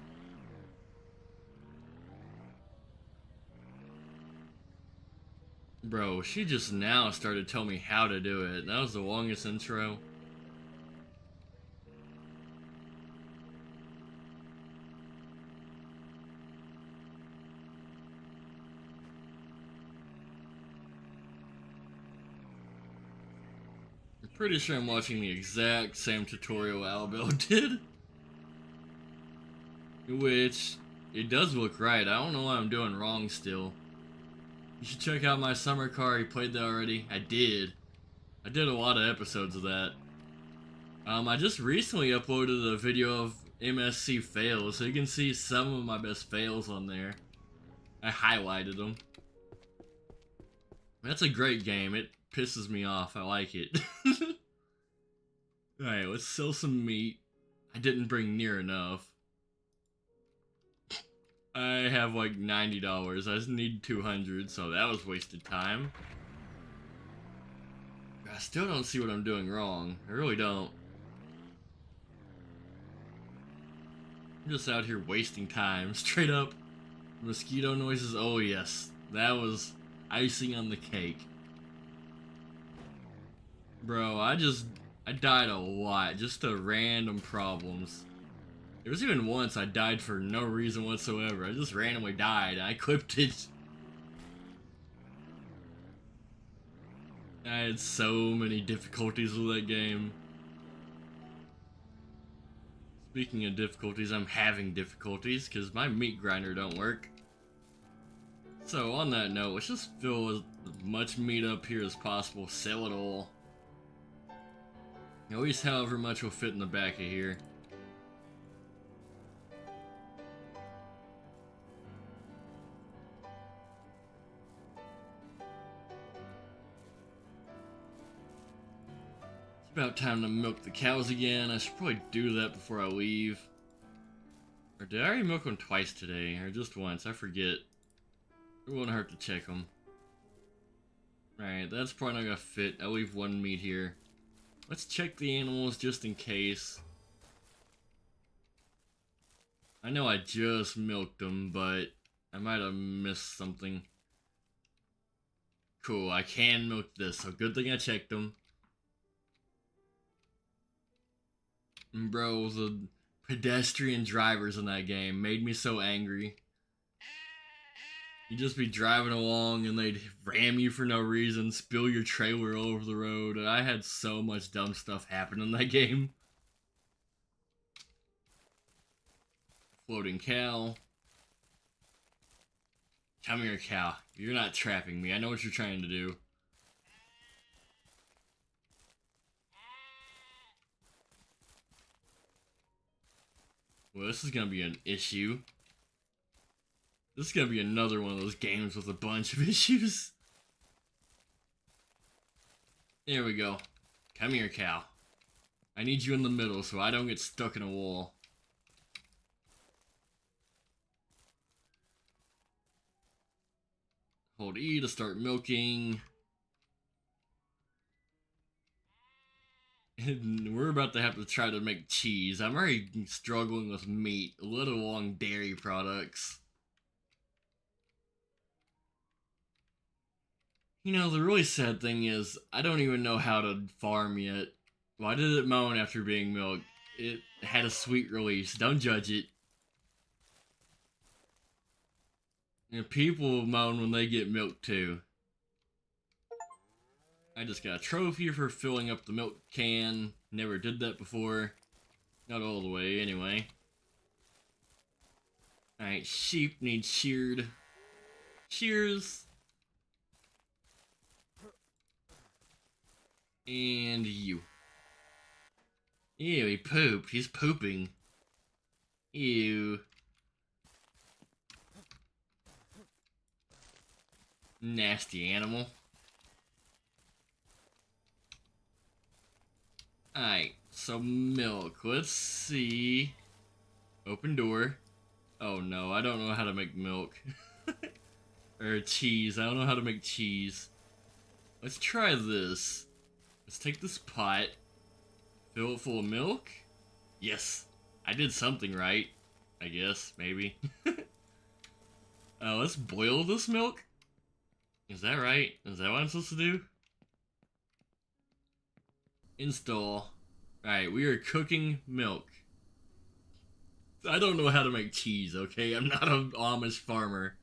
A: Bro, she just now started telling me how to do it. That was the longest intro. I'm pretty sure I'm watching the exact same tutorial Albel did. Which, it does look right. I don't know what I'm doing wrong still. You should check out my summer car. You played that already? I did. I did a lot of episodes of that. I just recently uploaded a video of MSC fails, so you can see some of my best fails on there. I highlighted them. That's a great game. It pisses me off. I like it. Alright, let's sell some meat. I didn't bring near enough. I have like $90. I just need 200, so that was wasted time. I still don't see what I'm doing wrong. I really don't. I'm just out here wasting time. Straight up. Mosquito noises. Oh yes. That was icing on the cake. Bro, I died a lot. Just to random problems. There was even once I died for no reason whatsoever. I just randomly died and I clipped it. I had so many difficulties with that game. Speaking of difficulties, I'm having difficulties because my meat grinder don't work. So on that note, let's just fill as much meat up here as possible, sell it all. At least however much will fit in the back of here. It's about time to milk the cows again. I should probably do that before I leave. Or did I already milk them twice today? Or just once? I forget. It won't hurt to check them. Alright, that's probably not gonna fit. I'll leave one meat here. Let's check the animals just in case. I know I just milked them, but I might have missed something. Cool, I can milk this, so good thing I checked them. And bro, the pedestrian drivers in that game made me so angry. You'd just be driving along and they'd ram you for no reason, spill your trailer all over the road, and I had so much dumb stuff happen in that game. Floating cow. Come here, cow. You're not trapping me. I know what you're trying to do. Well, this is gonna be an issue. This is gonna be another one of those games with a bunch of issues. There we go. Come here, cow. I need you in the middle so I don't get stuck in a wall. Hold E to start milking. And we're about to have to try to make cheese. I'm already struggling with meat, let alone dairy products. You know, the really sad thing is, I don't even know how to farm yet. Why did it moan after being milked? It had a sweet release. Don't judge it. And people moan when they get milked too. I just got a trophy for filling up the milk can. Never did that before. Not all the way, anyway. Alright, sheep need sheared. Shears. And you. Ew, he pooped. He's pooping. Ew. Nasty animal. Alright, so milk. Let's see. Open door. Oh no, I don't know how to make milk. Or cheese. I don't know how to make cheese. Let's try this. Let's take this pot. Fill it full of milk. Yes. I did something right. I guess, maybe. Let's boil this milk. Is that right? Is that what I'm supposed to do? Install. Alright, we are cooking milk. I don't know how to make cheese, okay? I'm not an Amish farmer.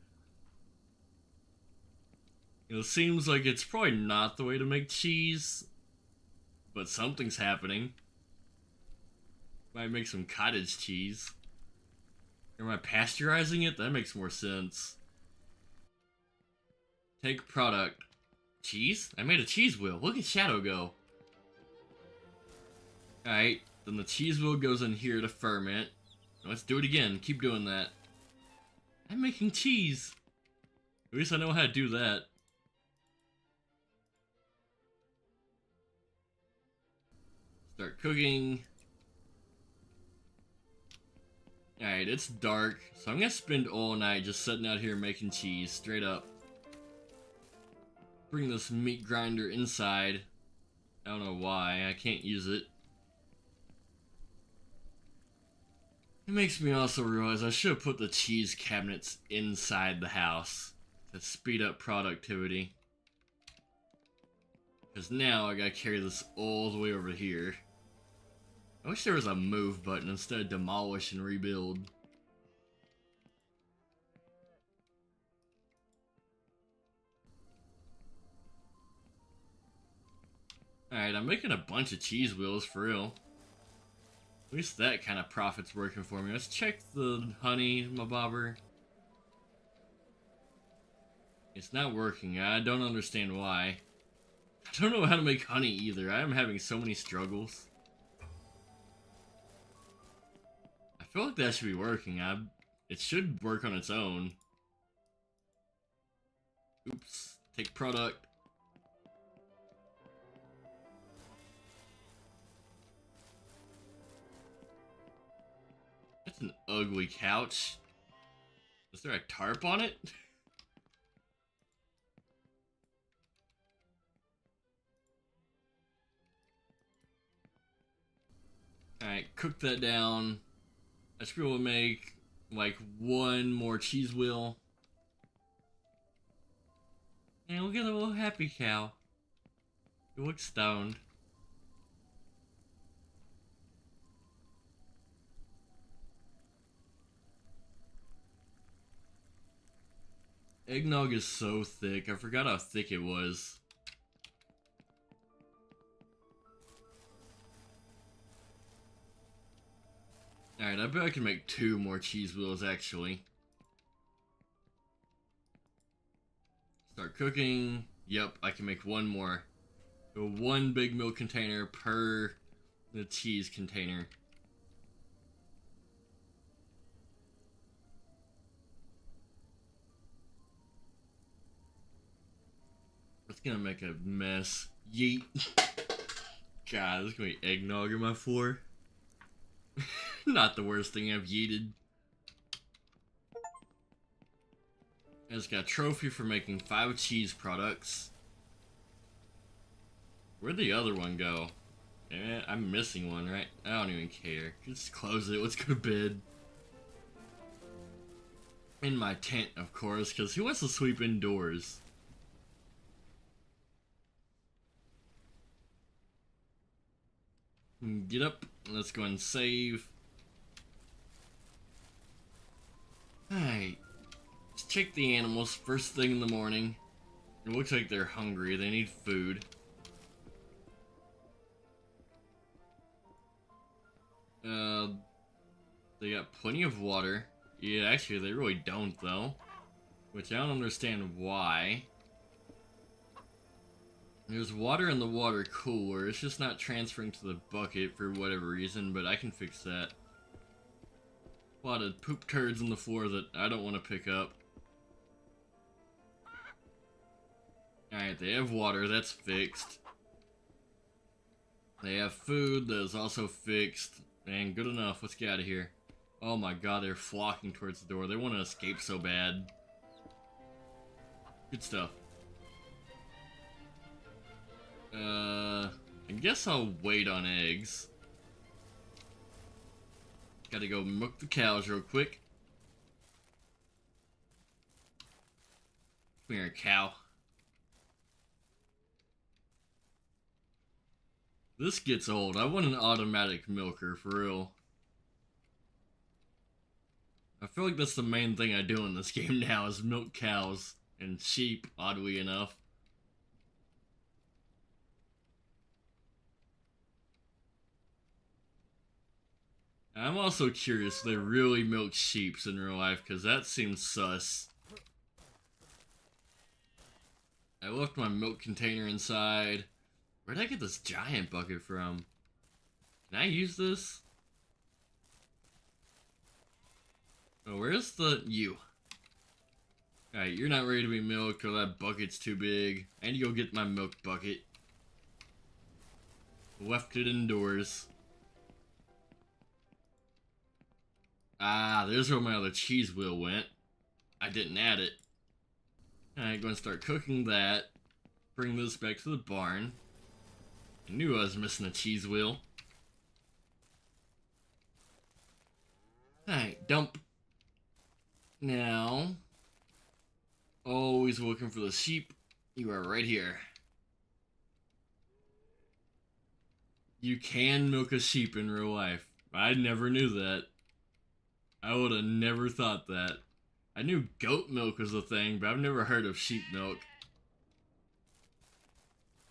A: It seems like it's probably not the way to make cheese, but something's happening. Might make some cottage cheese. Or am I pasteurizing it? That makes more sense. Take product. Cheese? I made a cheese wheel. Look at Shadow go. Alright, then the cheese wheel goes in here to ferment. Let's do it again. Keep doing that. I'm making cheese. At least I know how to do that. Start cooking. Alright, it's dark, so I'm gonna spend all night just sitting out here making cheese, straight up. Bring this meat grinder inside. I don't know why, I can't use it. It makes me also realize I should have put the cheese cabinets inside the house to speed up productivity. Because now I gotta carry this all the way over here. I wish there was a move button instead of demolish and rebuild. Alright, I'm making a bunch of cheese wheels for real. At least that kind of profit's working for me. Let's check the honey, my bobber. It's not working. I don't understand why. I don't know how to make honey either. I am having so many struggles. I feel like that should be working. It should work on its own. Oops. Take product. That's an ugly couch. Is there a tarp on it? Alright, cook that down. I should be able to make like one more cheese wheel. And we'll get a little happy cow. It looks stoned. Eggnog is so thick. I forgot how thick it was. Alright, I bet I can make 2 more cheese wheels actually. Start cooking. Yep, I can make 1 more. So 1 big milk container per the cheese container. It's gonna make a mess. Yeet. God, there's gonna be eggnog on my floor. Not the worst thing I've yeeted. I just got a trophy for making 5 cheese products. Where'd the other one go? I'm missing one, right? I don't even care. Just close it. Let's go to bed. In my tent, of course, because who wants to sleep indoors? Get up. Let's go and save. Alright. Let's check the animals first thing in the morning. It looks like they're hungry. They need food. They got plenty of water. Yeah, actually, they really don't, though. Which I don't understand why. There's water in the water cooler. It's just not transferring to the bucket for whatever reason, but I can fix that. A lot of poop turds on the floor that I don't want to pick up. Alright, they have water. That's fixed. They have food that is also fixed. And good enough. Let's get out of here. Oh my god, they're flocking towards the door. They want to escape so bad. Good stuff. I guess I'll wait on eggs. Gotta go milk the cows real quick. Come here, cow. This gets old. I want an automatic milker, for real. I feel like that's the main thing I do in this game now, is milk cows and sheep, oddly enough. I'm also curious if they really milk sheeps in real life, because that seems sus. I left my milk container inside. Where'd I get this giant bucket from? Can I use this? Oh, where's the... you? Alright, you're not ready to be milked, or that bucket's too big. I need to go get my milk bucket. Left it indoors. Ah, there's where my other cheese wheel went. I didn't add it. Alright, going to start cooking that. Bring this back to the barn. I knew I was missing a cheese wheel. Alright, dump. Now, always looking for the sheep. You are right here. You can milk a sheep in real life. I never knew that. I would have never thought that. I knew goat milk was a thing, but I've never heard of sheep milk.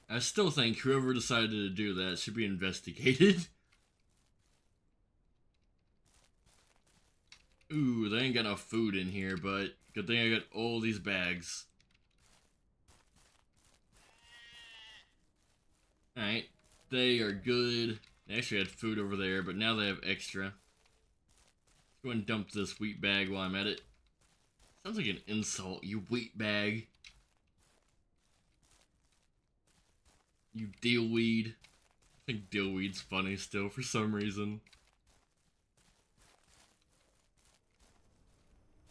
A: I still think whoever decided to do that should be investigated. Ooh, they ain't got no food in here, but good thing I got all these bags. Alright, they are good. They actually had food over there, but now they have extra. Let's go and dump this wheat bag while I'm at it. Sounds like an insult, you wheat bag. You dillweed. I think dillweed's funny still for some reason.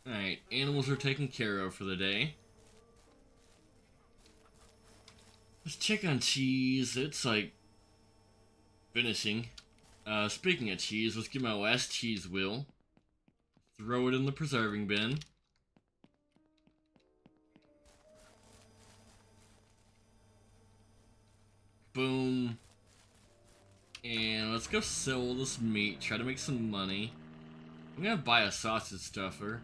A: Alright, animals are taken care of for the day. Let's check on cheese. It's like finishing. Speaking of cheese, let's get my last cheese wheel. Throw it in the preserving bin. Boom. And let's go sell this meat, try to make some money. I'm gonna buy a sausage stuffer.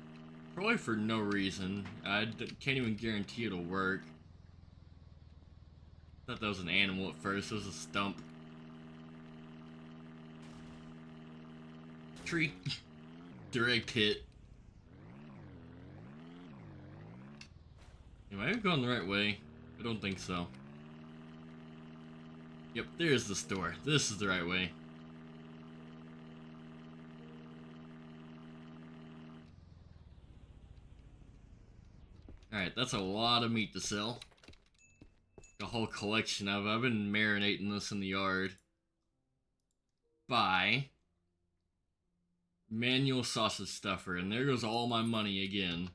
A: Probably for no reason. I can't even guarantee it'll work. Thought that was an animal at first, it was a stump. Tree. Direct hit. Am I going the right way? I don't think so. Yep, there's the store. This is the right way. Alright, that's a lot of meat to sell. A whole collection of it. I've been marinating this in the yard. Buy manual sausage stuffer, and there goes all my money again.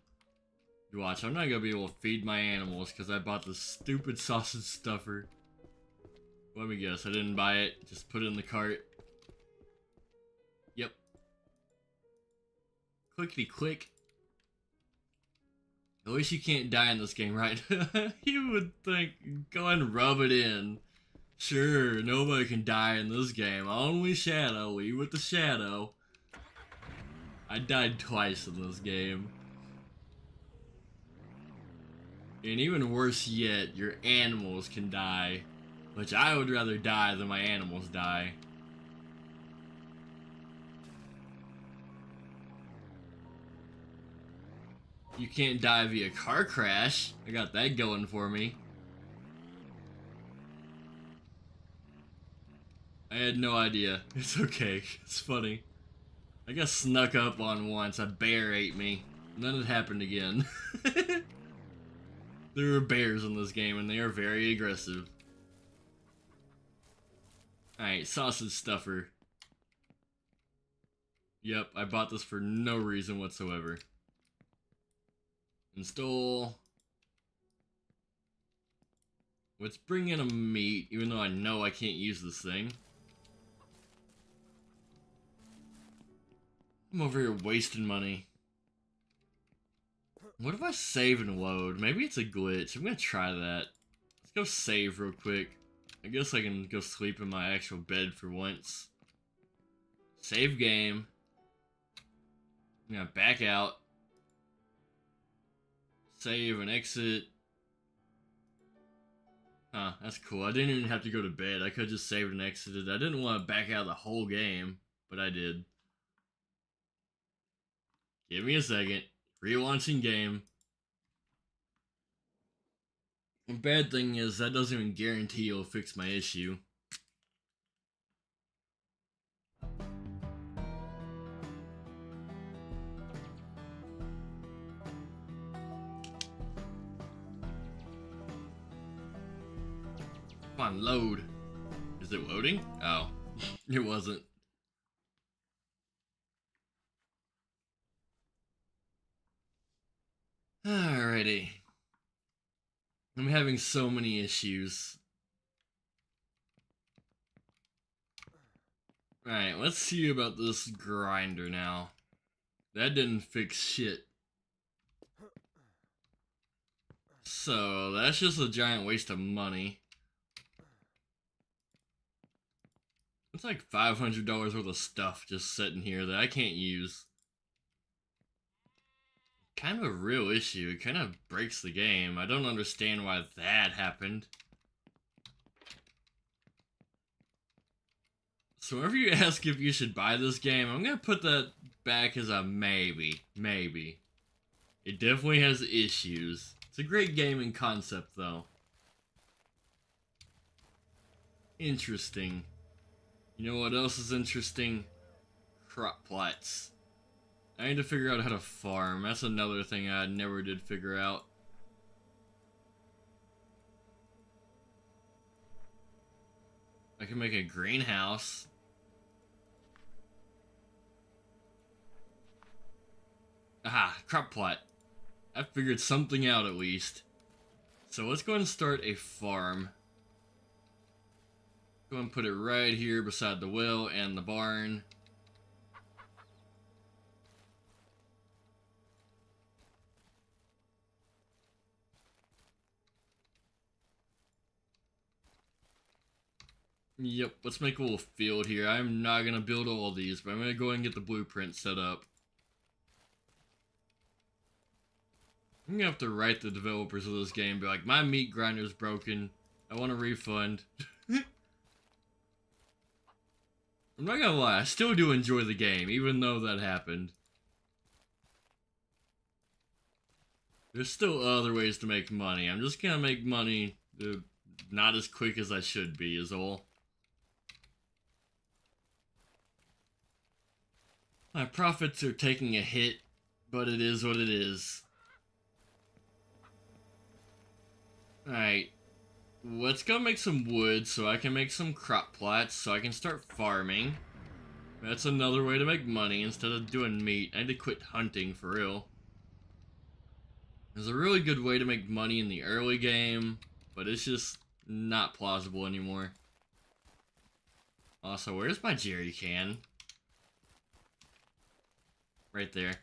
A: You watch, I'm not gonna be able to feed my animals because I bought this stupid sausage stuffer. Let me guess, I didn't buy it, just put it in the cart. Yep. Clickety click. At least you can't die in this game, right? You would think, go and rub it in. Sure, nobody can die in this game. Only Shadow, we with the Shadow. I died twice in this game. And even worse yet, your animals can die. Which I would rather die than my animals die. You can't die via car crash. I got that going for me. I had no idea. It's okay. It's funny. I got snuck up on once. A bear ate me. And then it happened again. There are bears in this game and they are very aggressive. Alright, sausage stuffer. Yep, I bought this for no reason whatsoever. Install. Let's bring in a meat, even though I know I can't use this thing. I'm over here wasting money. What if I save and load? Maybe it's a glitch. I'm gonna try that. Let's go save real quick. I guess I can go sleep in my actual bed for once. Save game. I'm gonna back out. Save and exit. Huh, that's cool. I didn't even have to go to bed. I could just saved and exited. I didn't want to back out of the whole game, but I did. Give me a second. Relaunching game. The bad thing is that doesn't even guarantee it'll fix my issue. Come on, load. Is it loading? Oh, it wasn't. Alrighty. I'm having so many issues. Alright, let's see about this grinder now. That didn't fix shit. So, that's just a giant waste of money. It's like $500 worth of stuff just sitting here that I can't use. Kind of a real issue. It kind of breaks the game. I don't understand why that happened. So whenever you ask if you should buy this game, I'm gonna put that back as a maybe. Maybe. It definitely has issues. It's a great gaming concept, though. Interesting. You know what else is interesting? Crop plots. I need to figure out how to farm. That's another thing I never did figure out. I can make a greenhouse. Aha, crop plot. I figured something out at least. So let's go ahead and start a farm. Go and put it right here beside the well and the barn. Yep, let's make a little field here. I'm not going to build all these, but I'm going to go ahead and get the blueprint set up. I'm going to have to write the developers of this game, be like, my meat grinder's broken. I want a refund. I'm not going to lie, I still do enjoy the game, even though that happened. There's still other ways to make money. I'm just going to make money not as quick as I should be, is all. My profits are taking a hit, but it is what it is. Alright, let's go make some wood so I can make some crop plots so I can start farming. That's another way to make money instead of doing meat. I need to quit hunting for real. There's a really good way to make money in the early game, but it's just not plausible anymore. Also, where's my jerry can? Right there.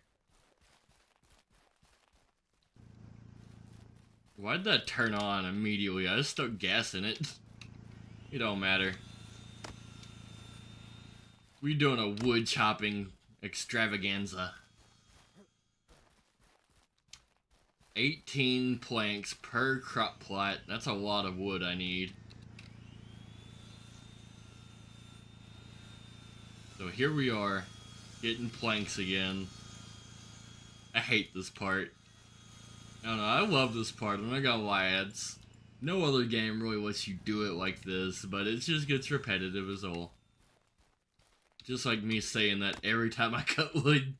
A: Why'd that turn on immediately? I just stuck gas in it. It don't matter. We doing a wood chopping extravaganza. 18 planks per crop plot. That's a lot of wood I need. So here we are, getting planks again. I hate this part. I don't know, I love this part, I'm not gonna lie, no other game really lets you do it like this, but it just gets repetitive as all. Just like me saying that every time I cut wood.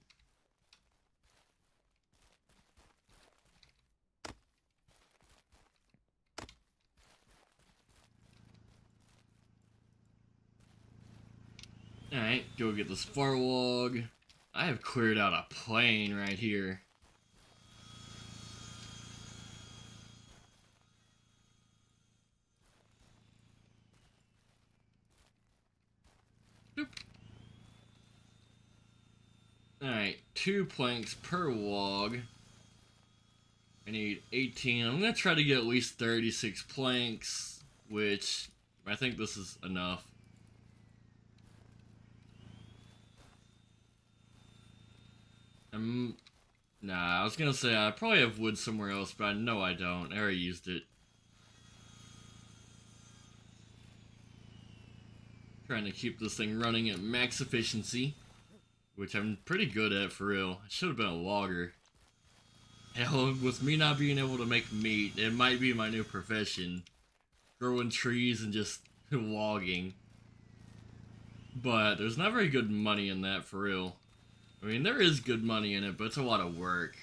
A: Alright, go get this far log. I have cleared out a plain right here. Boop. Alright, 2 planks per log. I need 18. I'm gonna try to get at least 36 planks, which I think this is enough. Nah, I was gonna say I probably have wood somewhere else, but I know I don't. I already used it. Trying to keep this thing running at max efficiency, which I'm pretty good at for real. I should have been a logger. Hell, with me not being able to make meat, it might be my new profession. Growing trees and just logging. But there's not very good money in that for real. I mean, there is good money in it, but it's a lot of work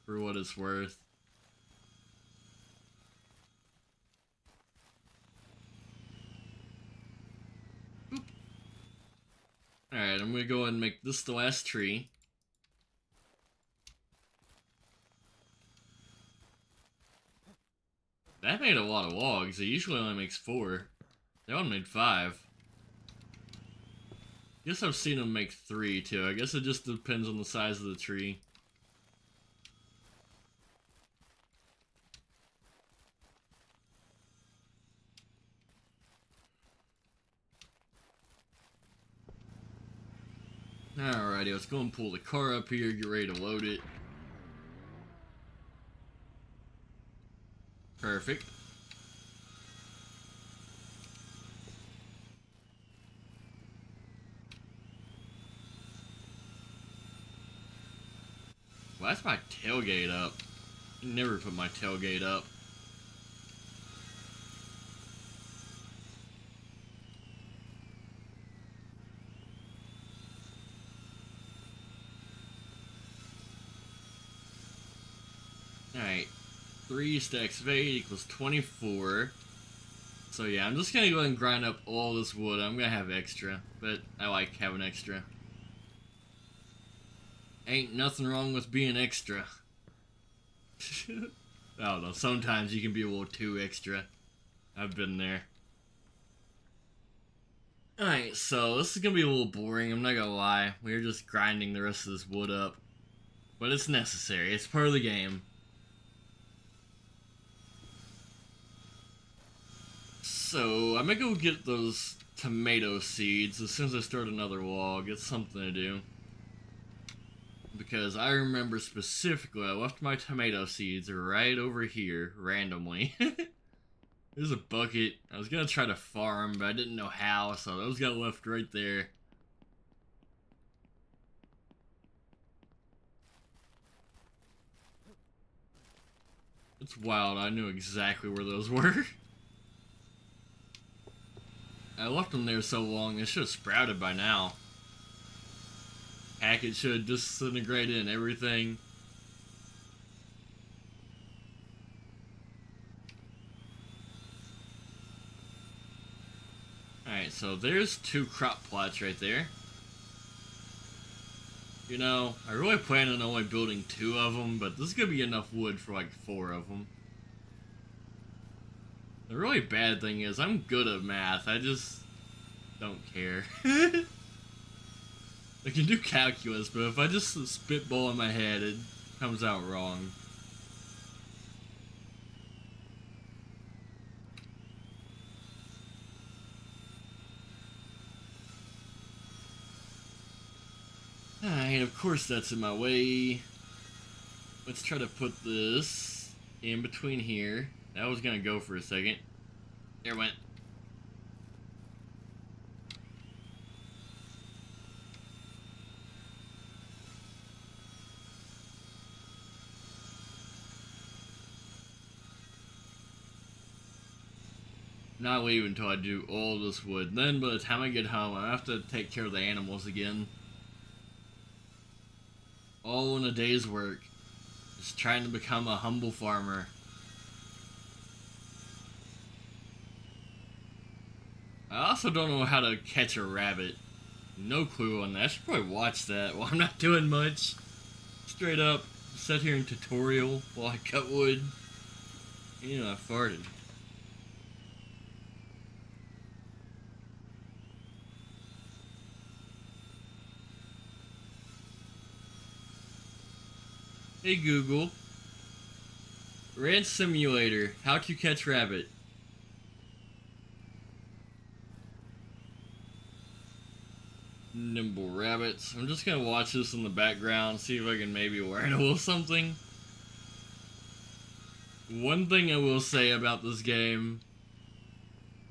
A: for what it's worth. Alright, I'm gonna go ahead and make this the last tree. That made a lot of logs. It usually only makes 4. That one made 5. Guess I've seen them make 3 too. I guess it just depends on the size of the tree. Alrighty, let's go and pull the car up here, get ready to load it. Perfect. Why is my tailgate up? I never put my tailgate up. Alright. 3 stacks of 8 equals 24. So yeah, I'm just gonna go ahead and grind up all this wood. I'm gonna have extra, but I like having extra. Ain't nothing wrong with being extra. I don't know, sometimes you can be a little too extra. I've been there. Alright, so this is gonna be a little boring, I'm not gonna lie. We're just grinding the rest of this wood up. But it's necessary, it's part of the game. So, I'm gonna go get those tomato seeds as soon as I start another log. It's something to do. Because I remember specifically, I left my tomato seeds right over here, randomly. There's a bucket. I was gonna try to farm, but I didn't know how, so those got left right there. It's wild, I knew exactly where those were. I left them there so long, they should have sprouted by now. Heck, it should have disintegrated and everything. Alright, so there's 2 crop plots right there. You know, I really plan on only building 2 of them, but this is gonna be enough wood for like 4 of them. The really bad thing is, I'm good at math, I just don't care. I can do calculus, but if I just spitball in my head, it comes out wrong. Alright, of course that's in my way. Let's try to put this in between here. That was gonna go for a second. There it went. Not leaving until I do all this wood. Then by the time I get home, I have to take care of the animals again. All in a day's work. Just trying to become a humble farmer. I also don't know how to catch a rabbit. No clue on that. I should probably watch that while I'm not doing much. Straight up, sit here in tutorial while I cut wood. You know, I farted. Hey Google, Ranch Simulator, how to catch rabbit. Nimble rabbits. I'm just gonna watch this in the background, see if I can maybe learn a little something. One thing I will say about this game,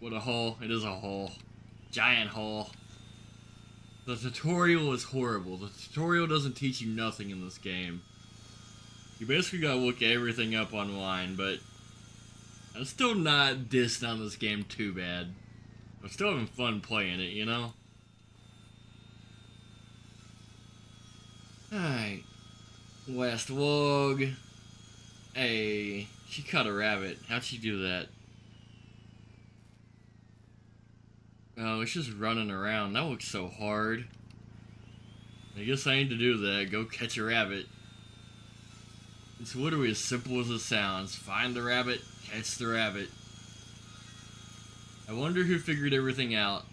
A: what a hole, it is a hole. Giant hole. The tutorial is horrible. The tutorial doesn't teach you nothing in this game. You basically gotta look everything up online, but I'm still not dissing on this game too bad. I'm still having fun playing it, you know? Alright. Last log. Hey, she caught a rabbit. How'd she do that? Oh, it's just running around. That looks so hard. I guess I need to do that. Go catch a rabbit. It's literally as simple as it sounds. Find the rabbit, catch the rabbit. I wonder who figured everything out.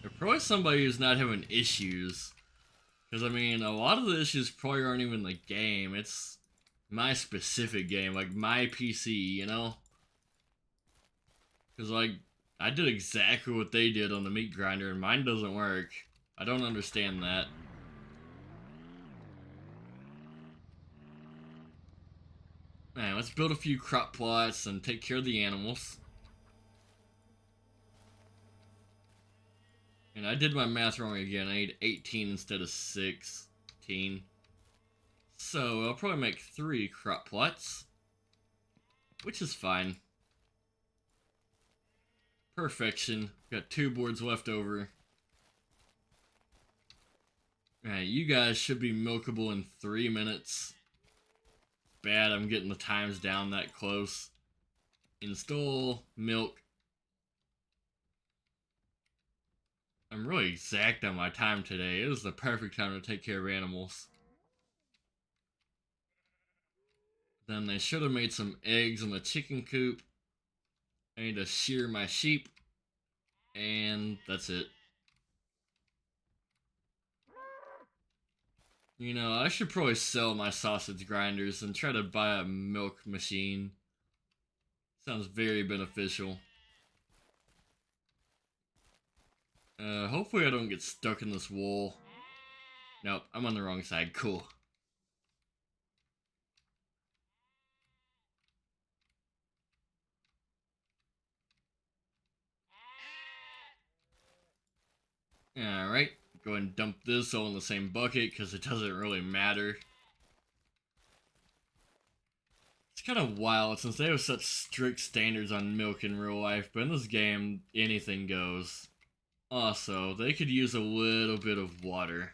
A: There's probably somebody who's not having issues. Because, I mean, a lot of the issues probably aren't even the game. It's my specific game, like my PC, you know? Because, like, I did exactly what they did on the meat grinder, and mine doesn't work. I don't understand that. Man, let's build a few crop plots and take care of the animals. And I did my math wrong again. I need 18 instead of 16. So I'll probably make 3 crop plots, which is fine. Perfection. Got 2 boards left over. Alright, you guys should be milkable in 3 minutes. Bad, I'm getting the times down that close. Install milk. I'm really exact on my time today. It is the perfect time to take care of animals. Then they should have made some eggs in the chicken coop. I need to shear my sheep. And that's it. You know, I should probably sell my sausage grinders and try to buy a milk machine. Sounds very beneficial. Hopefully I don't get stuck in this wall. Nope, I'm on the wrong side. Cool. Alright, go ahead and dump this all in the same bucket because it doesn't really matter. It's kind of wild since they have such strict standards on milk in real life, but in this game, anything goes. Also, they could use a little bit of water.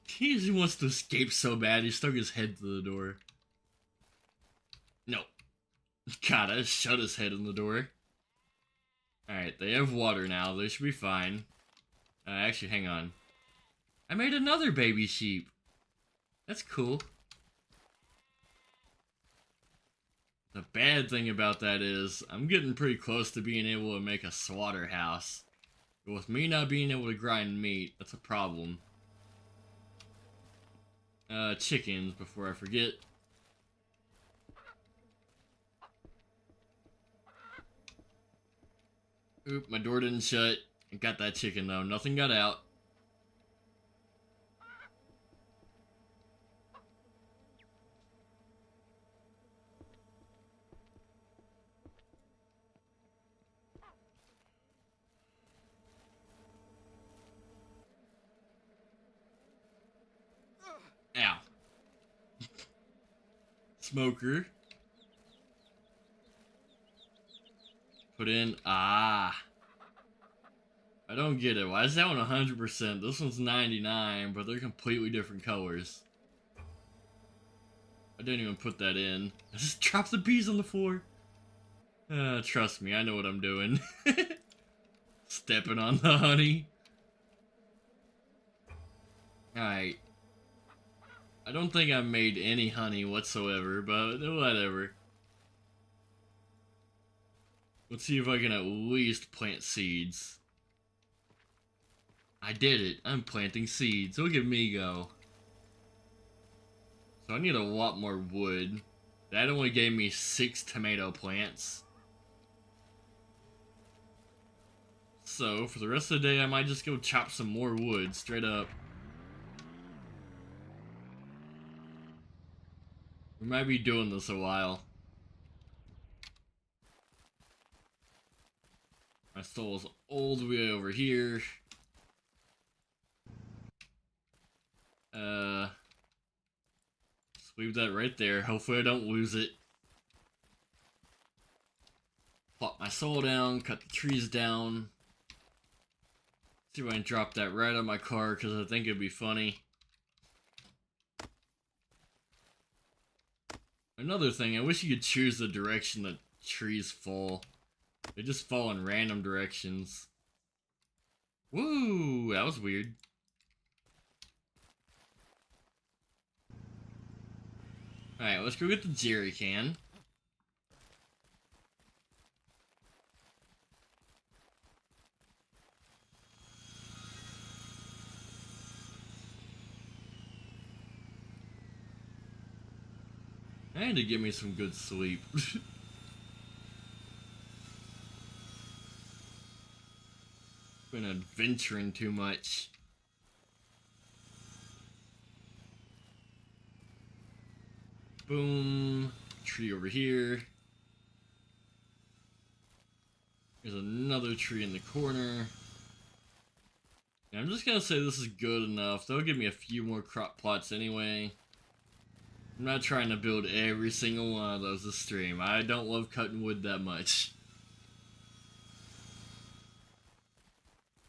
A: He just wants to escape so bad, he stuck his head to the door. No. God, I just shut his head in the door. Alright, they have water now, they should be fine. Actually, hang on. I made another baby sheep. That's cool. The bad thing about that is, I'm getting pretty close to being able to make a slaughterhouse. But with me not being able to grind meat, that's a problem. Chickens, before I forget. Oop, my door didn't shut. I got that chicken though, nothing got out. Ow. Smoker. Put in, I don't get it. Why is that one 100%? This one's 99, but they're completely different colors. I didn't even put that in. I just dropped the bees on the floor. Trust me, I know what I'm doing. Stepping on the honey. Alright. I don't think I made any honey whatsoever, but whatever. Let's see if I can at least plant seeds. I did it. I'm planting seeds. Look at me go. So I need a lot more wood. That only gave me 6 tomato plants. So, for the rest of the day, I might just go chop some more wood, straight up. We might be doing this a while. My stole's all the way over here. Just leave that right there. Hopefully I don't lose it. Plop my soul down, cut the trees down. See if I can drop that right on my car, because I think it'd be funny. Another thing, I wish you could choose the direction that trees fall. They just fall in random directions. Woo, that was weird. Alright, let's go get the jerry can. I had to give me some good sleep. Been adventuring too much. Boom. Tree over here. There's another tree in the corner. And I'm just gonna say this is good enough. They'll give me a few more crop plots anyway. I'm not trying to build every single one of those this stream. I don't love cutting wood that much.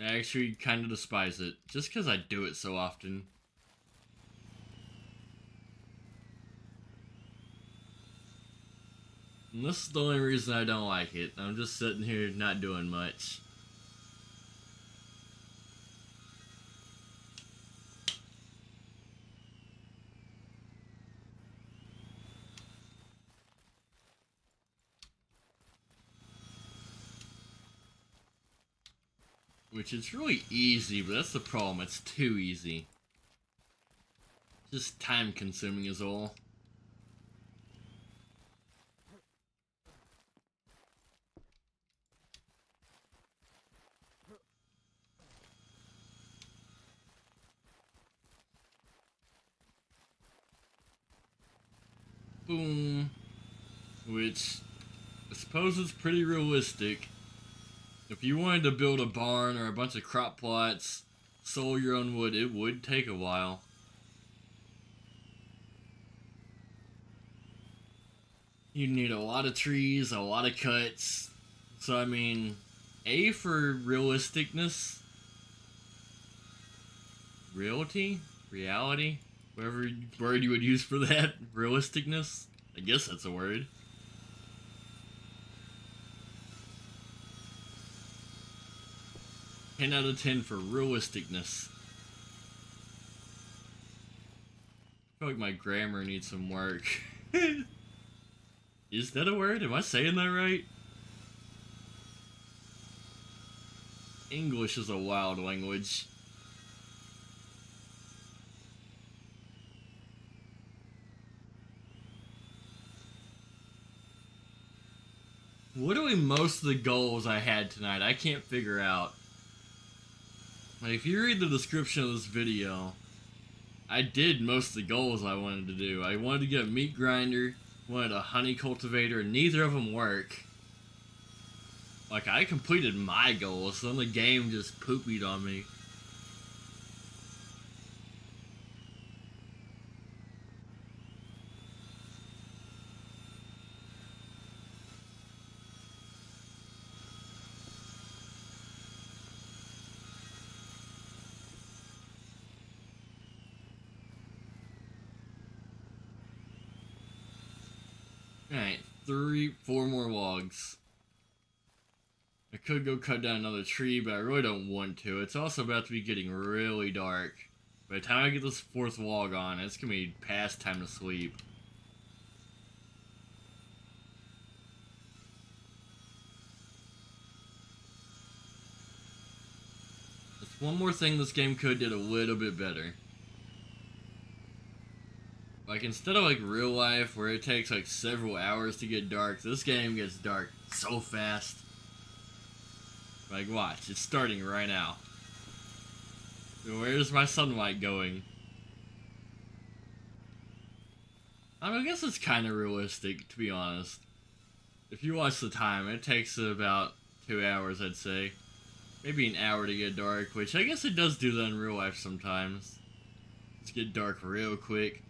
A: I actually kind of despise it, just because I do it so often. And this is the only reason I don't like it. I'm just sitting here not doing much. which is really easy, but that's the problem. It's too easy. Just time consuming is all. Boom. Which I suppose is pretty realistic. If you wanted to build a barn or a bunch of crop plots, sow your own wood, it would take a while. You need a lot of trees, a lot of cuts. So I mean, A for realisticness. Reality? Whatever word you would use for that. Realisticness? I guess that's a word. Ten out of 10 for realisticness. I feel like my grammar needs some work. Is that a word? Am I saying that right? English is a wild language. Literally most of the goals I had tonight, I can't figure out. Like, if you read the description of this video, I did most of the goals I wanted to do. I wanted to get a meat grinder, wanted a honey cultivator, and neither of them work. Like, I completed my goals, so then the game just poopied on me. Alright, 4 more logs. I could go cut down another tree, but I really don't want to. It's also about to be getting really dark. By the time I get this 4th log on, it's gonna be past time to sleep. There's one more thing this game could did a little bit better. Like, instead of like real life where it takes like several hours to get dark, this game gets dark so fast. Like, watch, it's starting right now. Where's my sunlight going? I mean, I guess it's kind of realistic, to be honest. If you watch the time, it takes about 2 hours, I'd say. Maybe an hour to get dark, which I guess it does do that in real life sometimes. Let's get dark real quick.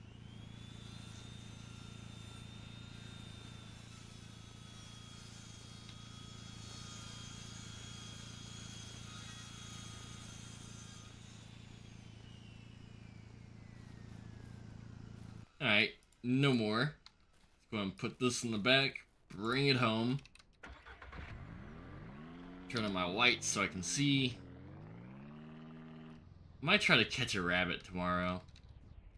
A: Alright, no more. Let's go ahead and put this in the back, bring it home. Turn on my lights so I can see. Might try to catch a rabbit tomorrow.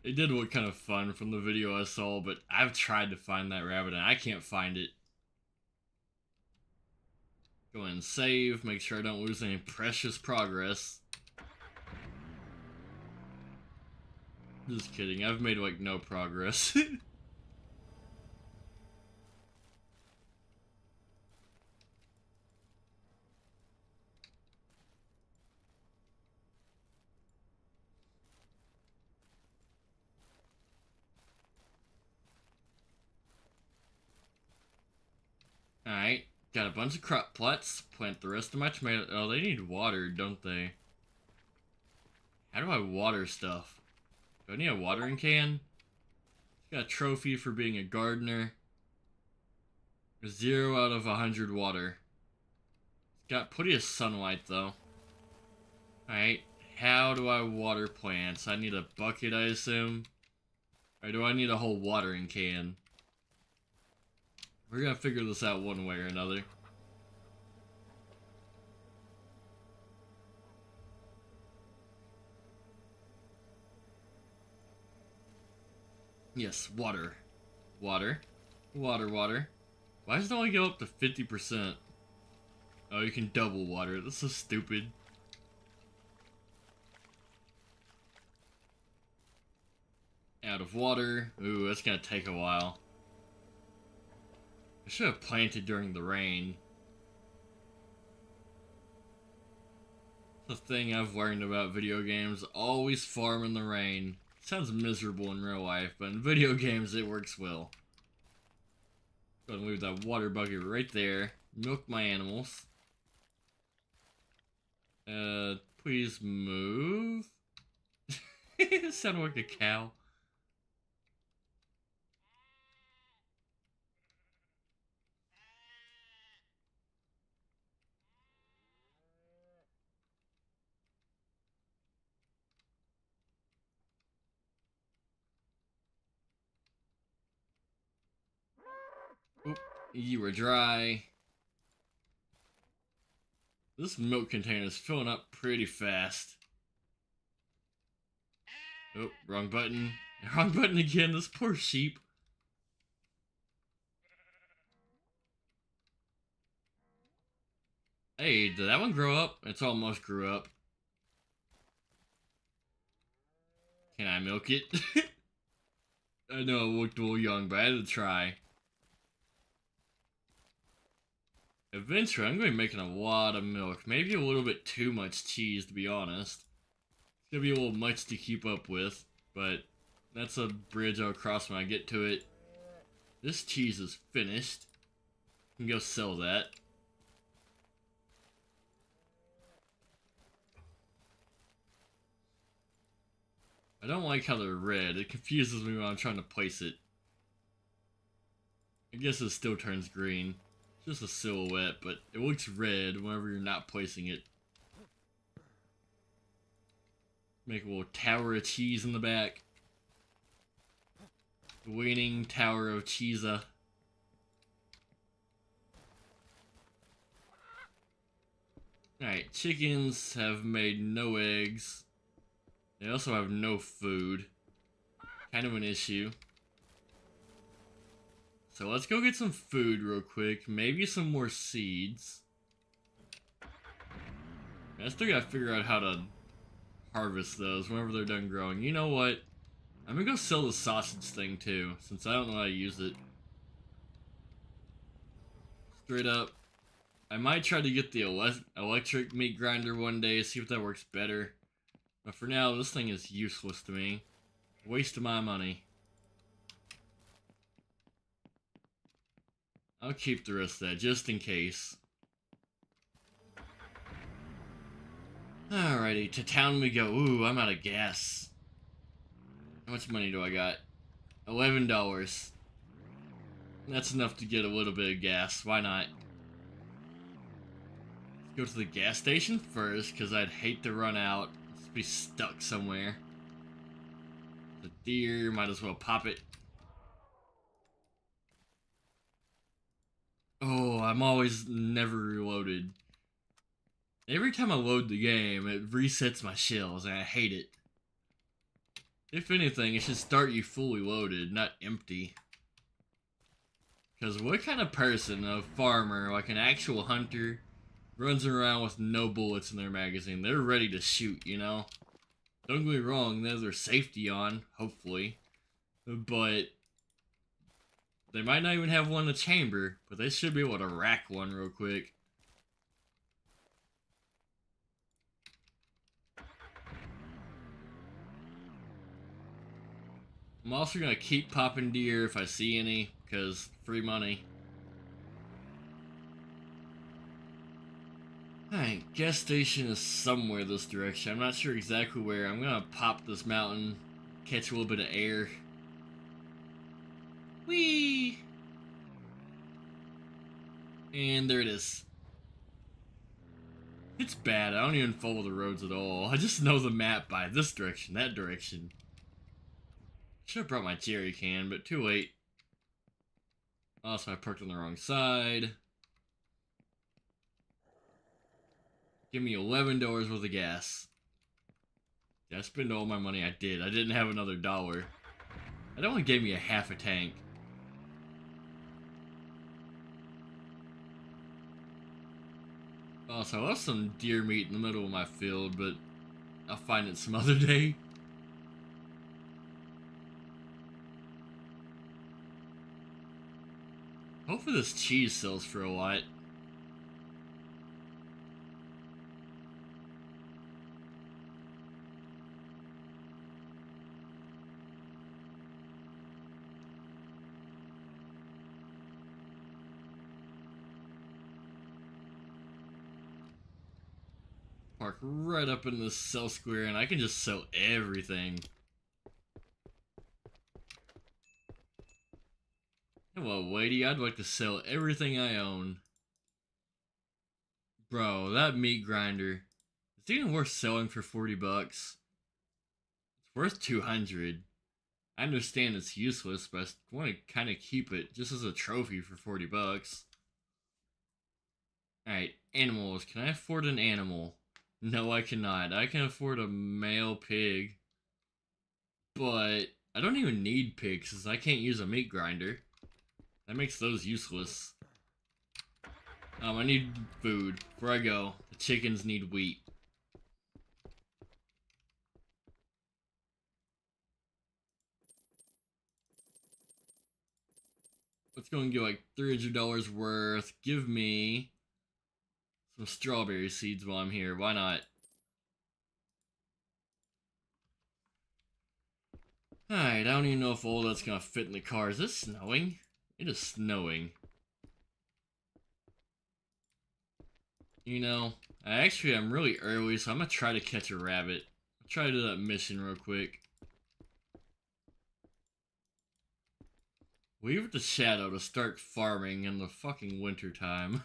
A: It did look kind of fun from the video I saw, but I've tried to find that rabbit and I can't find it. Go ahead and save, make sure I don't lose any precious progress. Just kidding, I've made like no progress. Alright, got a bunch of crop plots. Plant the rest of my tomato. Oh, they need water, don't they? How do I water stuff? Do I need a watering can? Got a trophy for being a gardener. 0 out of 100 water. It's got plenty of sunlight though. Alright, how do I water plants? I need a bucket, I assume. Or do I need a whole watering can? We're gonna figure this out one way or another. Yes, water. Water. Water. Why does it only go up to 50%? Oh, you can double water. That's so stupid. Out of water. Ooh, that's gonna take a while. I should have planted during the rain. The thing I've learned about video games, always farm in the rain. Sounds miserable in real life, but in video games it works well. Go ahead and leave that water bucket right there. Milk my animals. Please move. It sounded like a cow. Oop, you were dry. This milk container is filling up pretty fast. Oh, wrong button. Wrong button again, this poor sheep. Hey, did that one grow up? It's almost grew up. Can I milk it? I know it looked a little young, but I had to try. Eventually, I'm going to be making a lot of milk. Maybe a little bit too much cheese, to be honest. It's going to be a little much to keep up with, but that's a bridge I'll cross when I get to it. This cheese is finished. I can go sell that. I don't like how they're red. It confuses me when I'm trying to place it. I guess it still turns green. It's just a silhouette, but it looks red whenever you're not placing it. Make a little tower of cheese in the back. The Waning Tower of Cheesa. Alright, chickens have made no eggs. They also have no food. Kind of an issue. So let's go get some food real quick. Maybe some more seeds. I still gotta figure out how to harvest those whenever they're done growing. You know what? I'm gonna go sell the sausage thing too, since I don't know how to use it. Straight up. I might try to get the electric meat grinder one day, see if that works better. But for now, this thing is useless to me. Waste of my money. I'll keep the rest of that, just in case. Alrighty, to town we go. Ooh, I'm out of gas. How much money do I got? $11. That's enough to get a little bit of gas. Why not? Let's go to the gas station first, because I'd hate to run out. Just be stuck somewhere. The deer, might as well pop it. Oh, I'm always never reloaded. Every time I load the game, it resets my shells, and I hate it. If anything, it should start you fully loaded, not empty. Because what kind of person, a farmer, like an actual hunter, runs around with no bullets in their magazine? They're ready to shoot, you know? Don't get me wrong, they have their safety on, hopefully. But they might not even have one in the chamber, but they should be able to rack one real quick. I'm also going to keep popping deer if I see any, because free money. Alright, gas station is somewhere this direction. I'm not sure exactly where. I'm going to pop this mountain, catch a little bit of air. Whee! And there it is. It's bad. I don't even follow the roads at all. I just know the map by this direction, that direction. Should have brought my jerry can, but too late. Also, I parked on the wrong side. Give me $11 worth of gas. Did I spend all my money? I did. I didn't have another dollar. That only gave me a half a tank. Also, I left some deer meat in the middle of my field, but I'll find it some other day. Hopefully this cheese sells for a lot. Park right up in this sell square and I can just sell everything. Hello, lady. I'd like to sell everything I own. Bro, that meat grinder. It's even worth selling for 40 bucks. It's worth 200. I understand it's useless, but I want to kind of keep it just as a trophy for 40 bucks. Alright, animals. Can I afford an animal? No, I cannot. I can afford a male pig. But I don't even need pigs since I can't use a meat grinder. That makes those useless. I need food. Before I go, the chickens need wheat. Let's go and get like $300 worth. Give me some strawberry seeds while I'm here. Why not? Alright, I don't even know if all that's gonna fit in the car. Is it snowing? It is snowing. You know, I'm really early, so I'm gonna try to catch a rabbit. I'll try to do that mission real quick. Leave it to Shadow to start farming in the fucking winter time.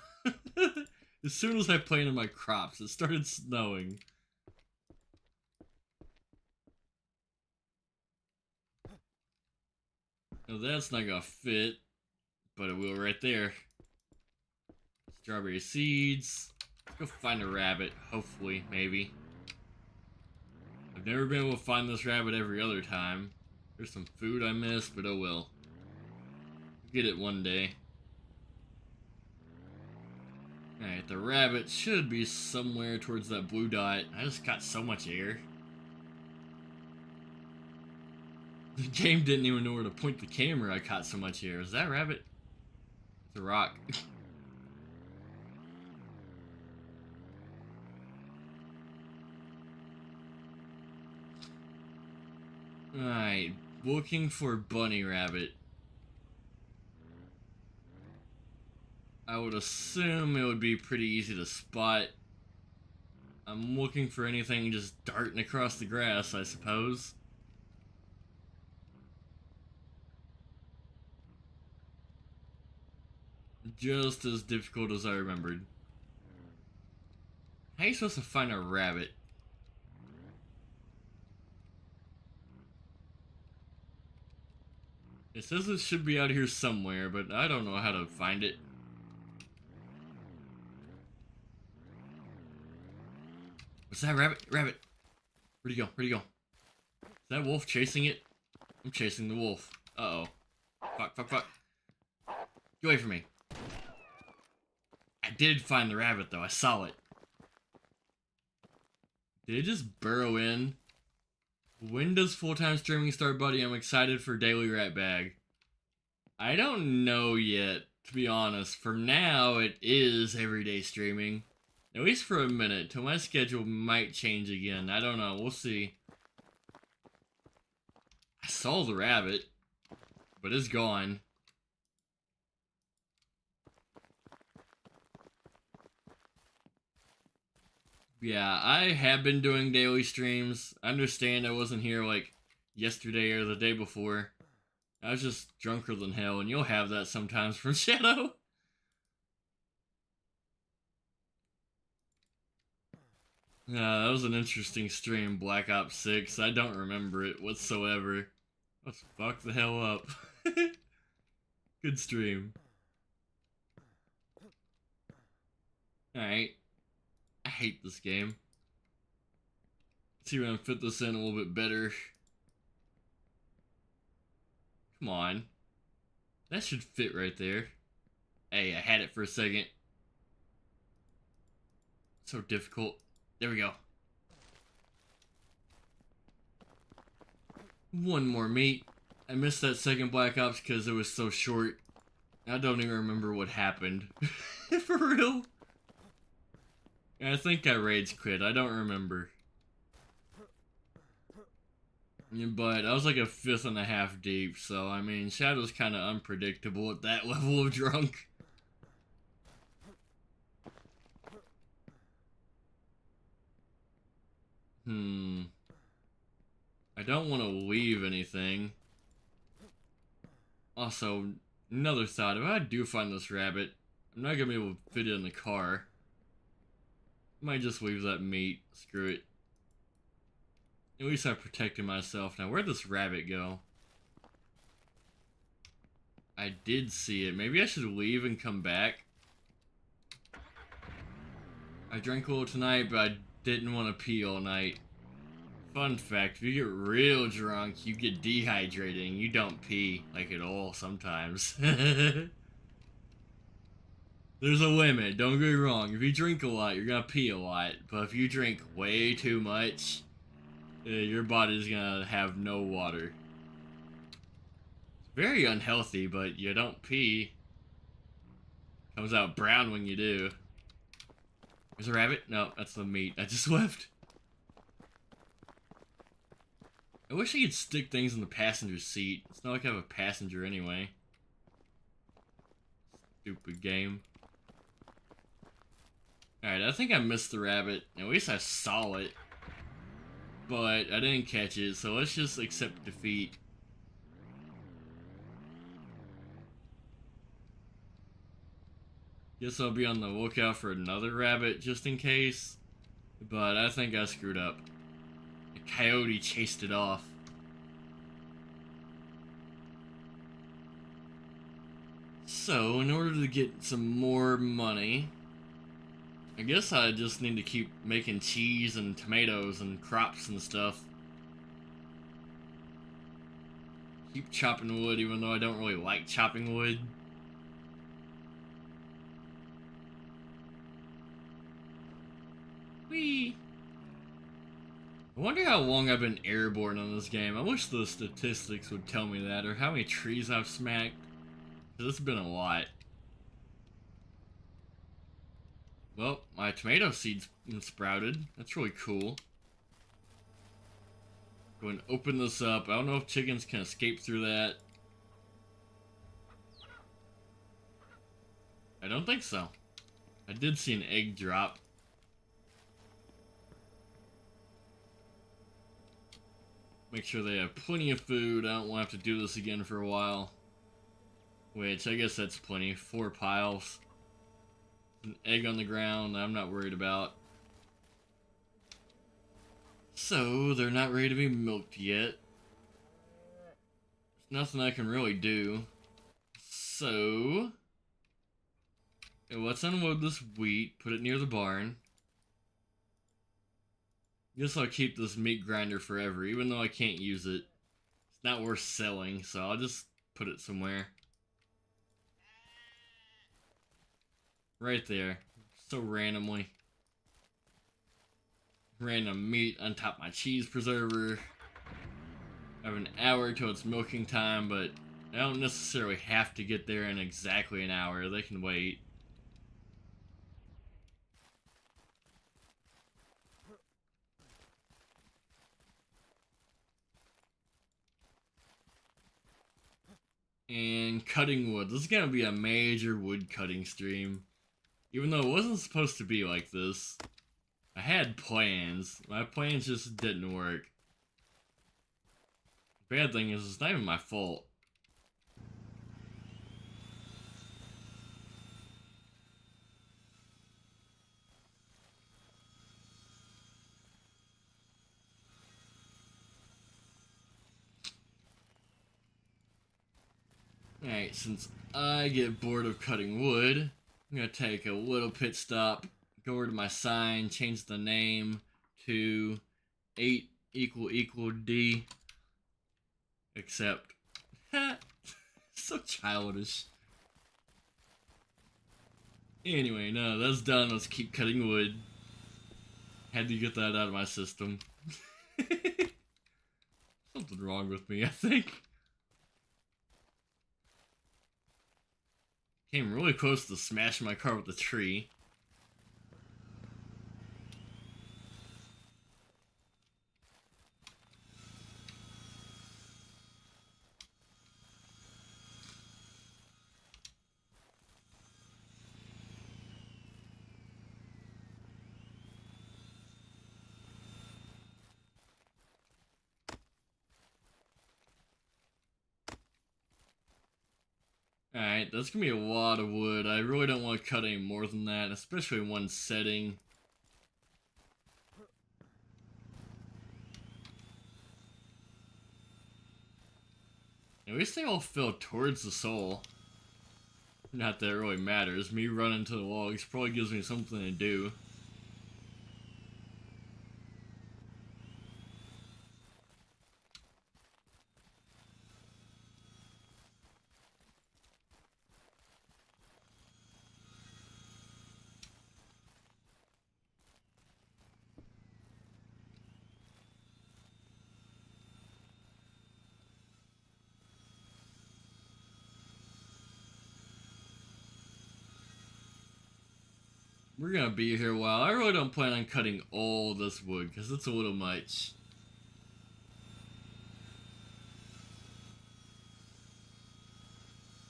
A: As soon as I planted my crops, it started snowing. Now that's not gonna fit, but it will right there. Strawberry seeds. Let's go find a rabbit, hopefully, maybe. I've never been able to find this rabbit every other time. There's some food I missed, but oh well. Get it one day. Alright, the rabbit should be somewhere towards that blue dot. I just got so much air. The game didn't even know where to point the camera. I caught so much air. Is that rabbit? It's a rock. Alright, looking for bunny rabbit. I would assume it would be pretty easy to spot. I'm looking for anything just darting across the grass, I suppose. Just as difficult as I remembered. How are you supposed to find a rabbit? It says it should be out here somewhere, but I don't know how to find it. What's that rabbit? Rabbit! Where'd he go? Where'd he go? Is that wolf chasing it? I'm chasing the wolf. Uh-oh. Fuck, fuck, fuck. Get away from me. I did find the rabbit, though. I saw it. Did it just burrow in? When does full-time streaming start, buddy? I'm excited for Daily Rat Bag. I don't know yet, to be honest. For now, it is everyday streaming. At least for a minute, till my schedule might change again. I don't know. We'll see. I saw the rabbit, but it's gone. Yeah, I have been doing daily streams. I understand I wasn't here like yesterday or the day before. I was just drunker than hell, and you'll have that sometimes from Shadow. That was an interesting stream, Black Ops 6. I don't remember it whatsoever. Let's fuck the hell up. Good stream. Alright. I hate this game. Let's see if I can fit this in a little bit better. Come on. That should fit right there. Hey, I had it for a second. So difficult. There we go. One more meat. I missed that second Black Ops because it was so short. I don't even remember what happened. For real. I think I rage quit. I don't remember. But I was like a fifth and a half deep, so I mean, Shadow's kind of unpredictable at that level of drunk. I don't want to leave anything. Also, another thought, if I do find this rabbit, I'm not gonna be able to fit it in the car. Might just leave that meat. Screw it. At least I protected myself. Now, where'd this rabbit go? I did see it. Maybe I should leave and come back. I drank a little tonight, but I didn't want to pee all night. Fun fact, if you get real drunk, you get dehydrated and you don't pee, like at all sometimes. There's a limit, don't get me wrong. If you drink a lot, you're gonna pee a lot. But if you drink way too much, your body's gonna have no water. It's very unhealthy, but you don't pee. Comes out brown when you do. There's a rabbit? No, that's the meat I just left. I wish I could stick things in the passenger seat. It's not like I have a passenger anyway. Stupid game. Alright, I think I missed the rabbit. At least I saw it. But I didn't catch it, so let's just accept defeat. Guess I'll be on the lookout for another rabbit just in case. But I think I screwed up. A coyote chased it off. So, in order to get some more money, I guess I just need to keep making cheese and tomatoes and crops and stuff. Keep chopping wood even though I don't really like chopping wood. Whee! I wonder how long I've been airborne on this game. I wish the statistics would tell me that, or how many trees I've smacked. Because it's been a lot. Well, my tomato seeds sprouted. That's really cool. Go and open this up. I don't know if chickens can escape through that. I don't think so. I did see an egg drop. Make sure they have plenty of food. I don't want to have to do this again for a while. Which, I guess that's plenty. 4 piles. An egg on the ground, I'm not worried about. So, they're not ready to be milked yet. There's nothing I can really do. So, let's unload this wheat, put it near the barn. Guess I'll keep this meat grinder forever, even though I can't use it. It's not worth selling, so I'll just put it somewhere. Right there. So randomly. Random meat on top of my cheese preserver. I have an hour till it's milking time, but I don't necessarily have to get there in exactly an hour. They can wait. And cutting wood. This is gonna be a major wood cutting stream. Even though it wasn't supposed to be like this. I had plans. My plans just didn't work. The bad thing is, it's not even my fault. Alright, since I get bored of cutting wood, I'm gonna take a little pit stop, go over to my sign, change the name to 8 == D. Except, so childish. Anyway, no, that's done. Let's keep cutting wood. Had to get that out of my system. Something wrong with me, I think. Came really close to smashing my car with the tree. Alright, that's gonna be a lot of wood. I really don't want to cut any more than that, especially in one setting. At least they all fell towards the soul. Not that it really matters. Me running to the logs probably gives me something to do. We're gonna be here a while. I really don't plan on cutting all this wood because it's a little much.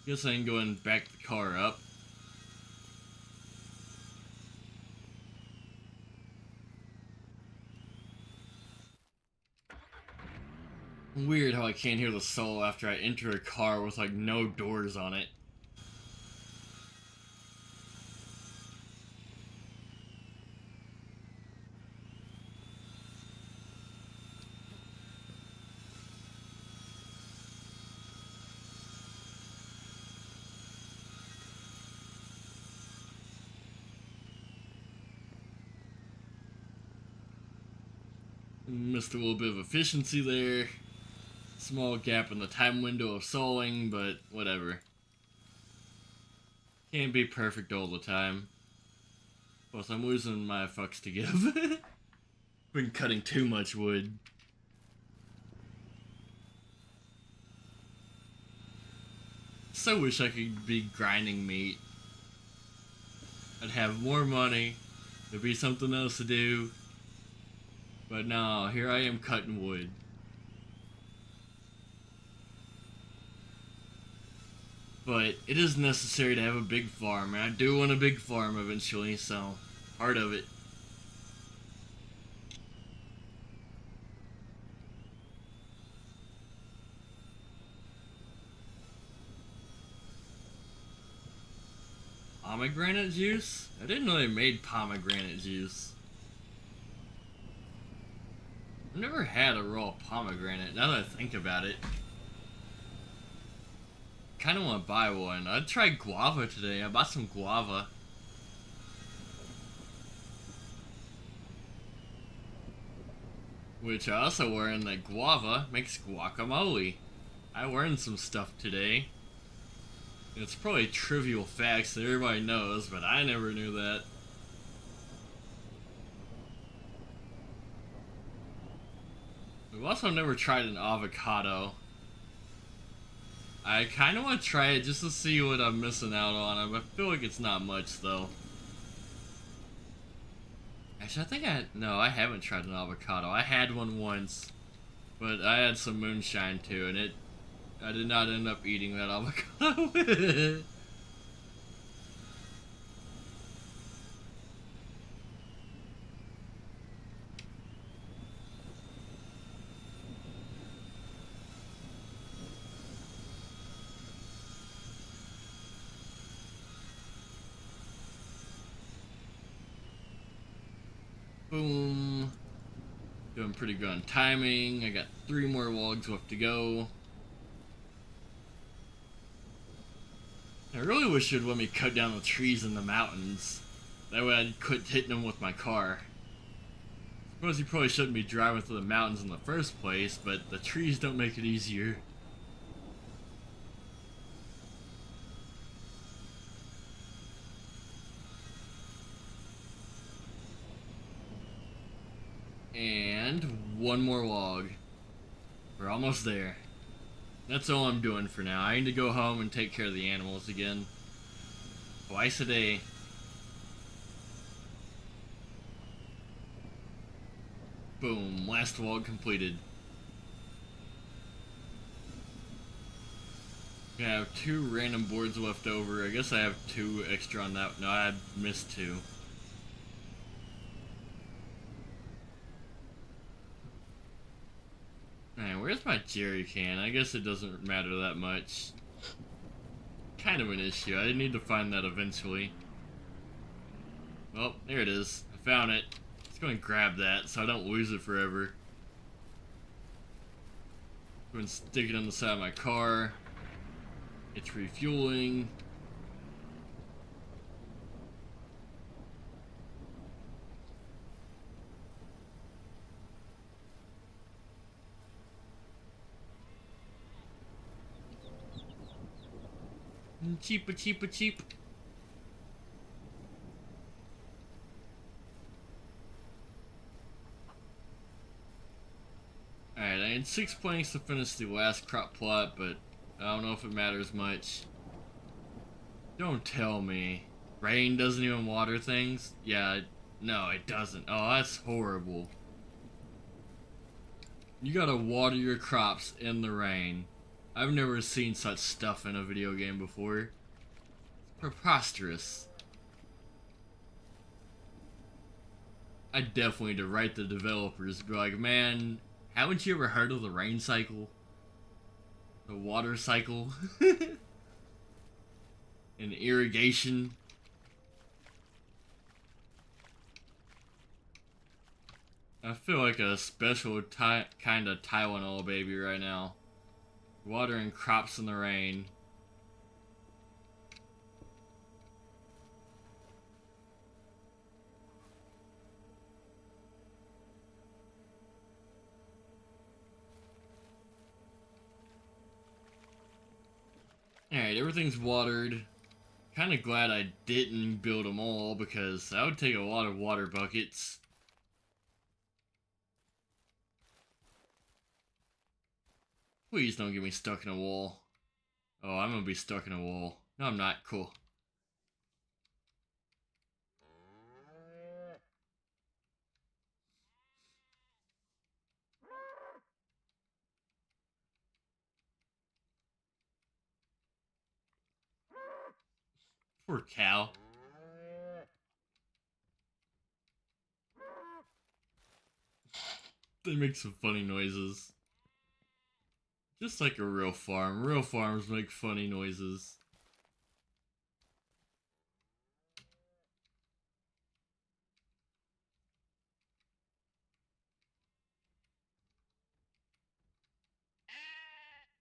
A: Guess I can go and back the car up. Weird how I can't hear the soul after I enter a car with like no doors on it. Missed a little bit of efficiency there. Small gap in the time window of sawing, but whatever. Can't be perfect all the time. Plus, I'm losing my fucks to give. Been cutting too much wood. So wish I could be grinding meat. I'd have more money. There'd be something else to do. But no, here I am cutting wood. But it is necessary to have a big farm, and I do want a big farm eventually, so part of it. Pomegranate juice? I didn't know they made pomegranate juice. I've never had a raw pomegranate, now that I think about it. Kinda wanna buy one. I tried guava today, I bought some guava. Which I also learned that guava makes guacamole. I learned some stuff today. It's probably trivial facts that everybody knows, but I never knew that. We've also never tried an avocado. I kind of want to try it just to see what I'm missing out on. I feel like it's not much, though. Actually, no, I haven't tried an avocado. I had one once, but I had some moonshine too, and I did not end up eating that avocado. Boom. Doing pretty good on timing. I got 3 more logs left to go. I really wish you'd let me cut down the trees in the mountains. That way I'd quit hitting them with my car. I suppose you probably shouldn't be driving through the mountains in the first place, but the trees don't make it easier. And 1 more log. We're almost there. That's all I'm doing for now. I need to go home and take care of the animals again. Twice a day. Boom, last log completed. I have 2 random boards left over. I guess I have 2 extra on that. No, I missed 2. Man, where's my jerry can? I guess it doesn't matter that much. Kind of an issue. I need to find that eventually. Well, there it is. I found it. Let's go and grab that so I don't lose it forever. Go and stick it on the side of my car. It's refueling. Cheaper, cheaper, cheap. Alright, I had 6 planks to finish the last crop plot, but I don't know if it matters much. Don't tell me. Rain doesn't even water things? Yeah, no, it doesn't. Oh, that's horrible. You gotta water your crops in the rain. I've never seen such stuff in a video game before. It's preposterous. I definitely need to write the developers, be like, man, haven't you ever heard of the rain cycle? The water cycle? And irrigation? I feel like a special kind of Tylenol baby right now. Watering crops in the rain. Alright, everything's watered. Kind of glad I didn't build them all because that would take a lot of water buckets. Please don't get me stuck in a wall. Oh, I'm gonna be stuck in a wall. No, I'm not. Cool. Poor cow. They make some funny noises. Just like a real farm. Real farms make funny noises.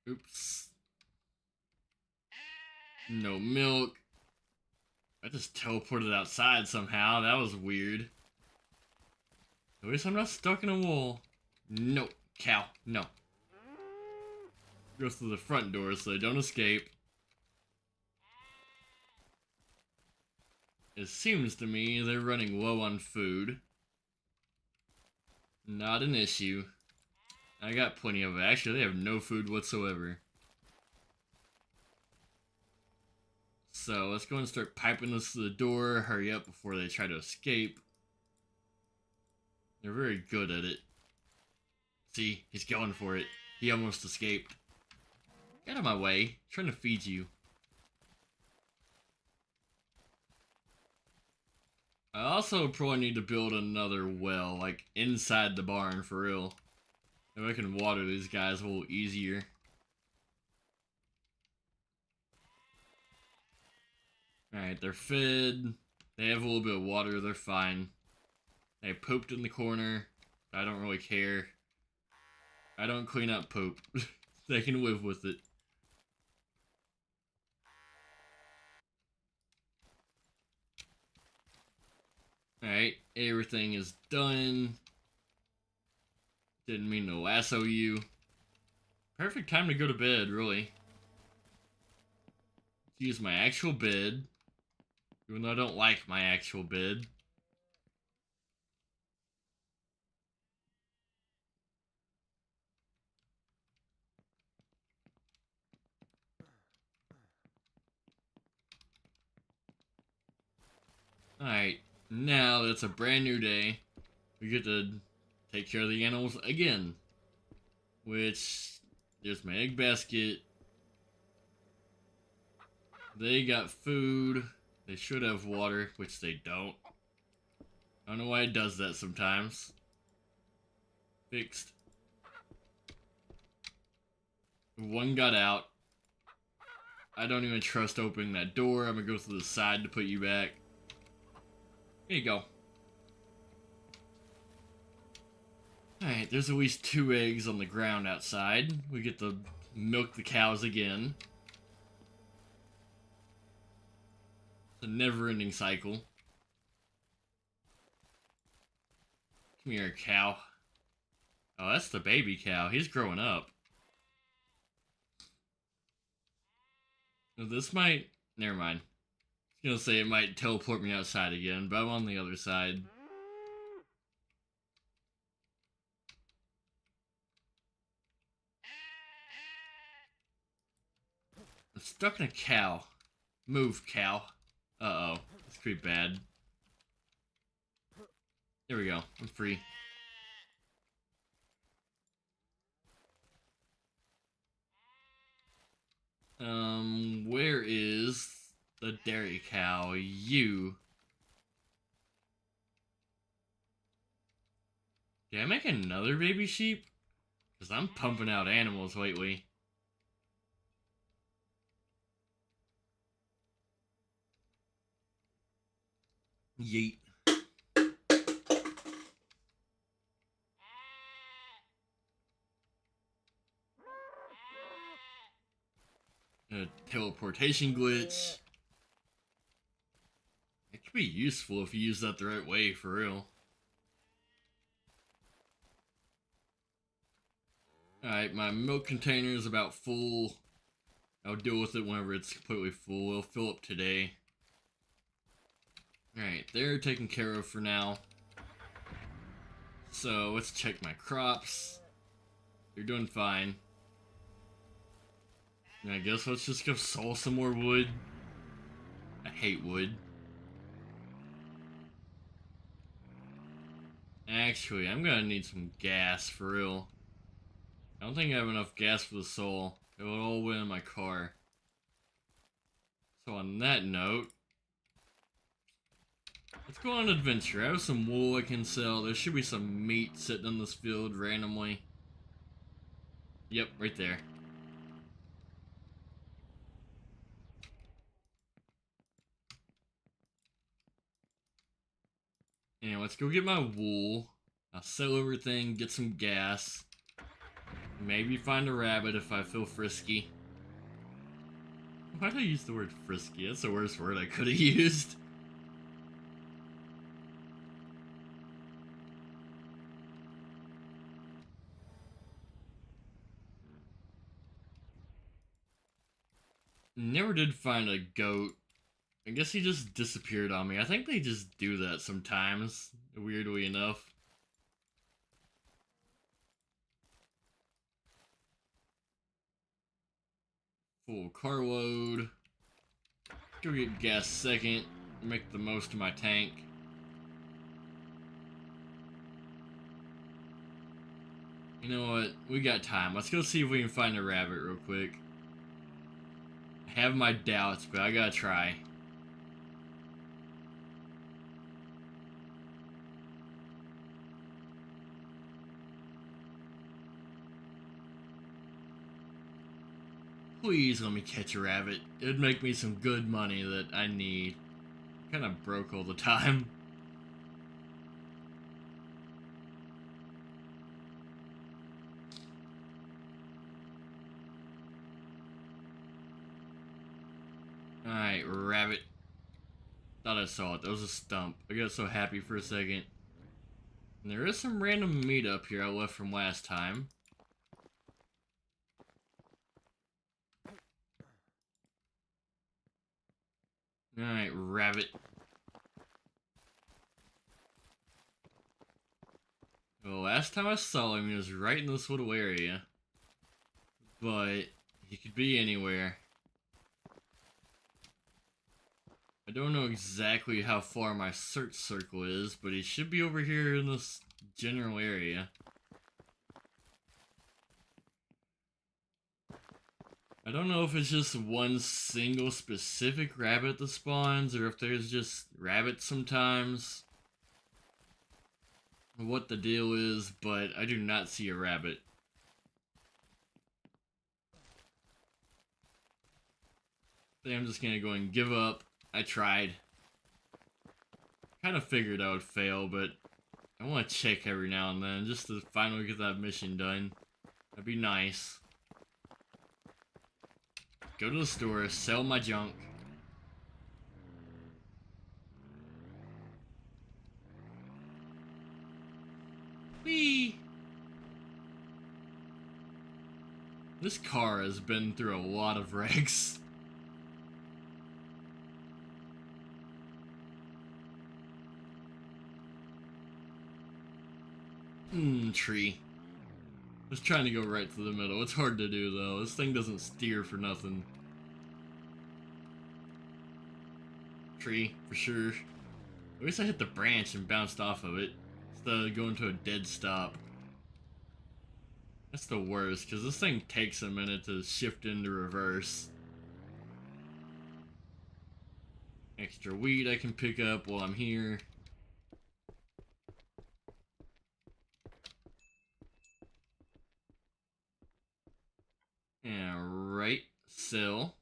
A: Oops. No milk. I just teleported outside somehow. That was weird. At least I'm not stuck in a wall. No, cow, no. Go through the front door so they don't escape. It seems to me they're running low on food. Not an issue. I got plenty of it. Actually, they have no food whatsoever. So let's go and start piping this to the door. Hurry up before they try to escape. They're very good at it. See, he's going for it. He almost escaped. Get out of my way. I'm trying to feed you. I also probably need to build another well, like inside the barn for real. If I can water these guys a little easier. Alright, they're fed. They have a little bit of water, they're fine. They pooped in the corner. I don't really care. I don't clean up poop. They can live with it. Alright, everything is done. Didn't mean to lasso you. Perfect time to go to bed, really. Use my actual bed. Even though I don't like my actual bed. Alright, now that it's a brand new day, we get to take care of the animals again. Which, there's my egg basket. They got food. They should have water, which they don't. I don't know why it does that sometimes. Fixed. One got out. I don't even trust opening that door. I'm gonna go to the side to put you back. Here you go. Alright, there's at least 2 eggs on the ground outside. We get to milk the cows again. It's a never-ending cycle. Come here, cow. Oh, that's the baby cow. He's growing up. This might... Never mind. I was gonna say it might teleport me outside again, but I'm on the other side. I'm stuck in a cow. Move, cow. Uh-oh. This could be bad. There we go. I'm free. Where is the dairy cow? You. Did I make another baby sheep? Because I'm pumping out animals lately. Yeet. A teleportation glitch. It could be useful if you use that the right way, for real. Alright, my milk container is about full. I'll deal with it whenever it's completely full. It'll fill up today. Alright, they're taken care of for now. So, let's check my crops. They're doing fine. And I guess let's just go saw some more wood. I hate wood. Actually, I'm gonna need some gas for real. I don't think I have enough gas for the saw. It will all went in my car. So on that note, let's go on an adventure. I have some wool I can sell. There should be some meat sitting in this field randomly. Yep, right there. Anyway, let's go get my wool. I'll sell everything, get some gas. Maybe find a rabbit if I feel frisky. Why did I use the word frisky? That's the worst word I could have used. Never did find a goat. I guess he just disappeared on me. I think they just do that sometimes, weirdly enough. Full carload. Go get gas second. Make the most of my tank. You know what? We got time. Let's go see if we can find a rabbit real quick. I have my doubts, but I gotta try. Please let me catch a rabbit. It'd make me some good money that I need. I'm kinda broke all the time. Alright, rabbit. Thought I saw it. That was a stump. I got so happy for a second. And there is some random meat up here I left from last time. Alright, rabbit. Well, last time I saw him, he was right in this little area. But he could be anywhere. I don't know exactly how far my search circle is, but he should be over here in this general area. I don't know if it's just one single specific rabbit that spawns, or if there's just rabbits sometimes. What the deal is, but I do not see a rabbit. I think I'm just gonna go and give up. I tried. Kind of figured I would fail, but I want to check every now and then just to finally get that mission done. That'd be nice. Go to the store, sell my junk. Whee! This car has been through a lot of wrecks. Tree. I was trying to go right to the middle. It's hard to do though. This thing doesn't steer for nothing. Tree, for sure. At least I hit the branch and bounced off of it instead of going to a dead stop. That's the worst, because this thing takes a minute to shift into reverse. Extra weed I can pick up while I'm here. Alright, sell.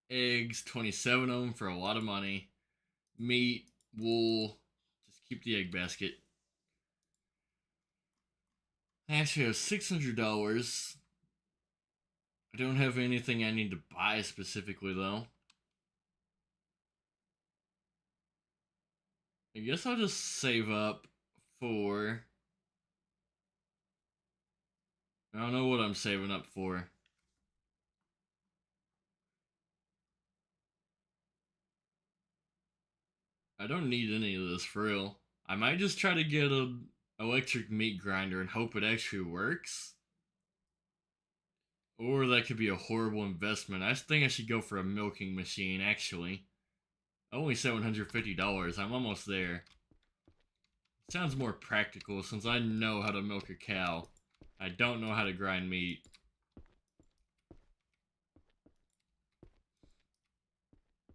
A: Eggs, 27 of them for a lot of money. Meat, wool, just keep the egg basket. I actually have $600. I don't have anything I need to buy specifically though. I guess I'll just save up for... I don't know what I'm saving up for. I don't need any of this for real. I might just try to get an electric meat grinder and hope it actually works. Or that could be a horrible investment. I think I should go for a milking machine, actually. Only $750. I'm almost there. Sounds more practical since I know how to milk a cow. I don't know how to grind meat.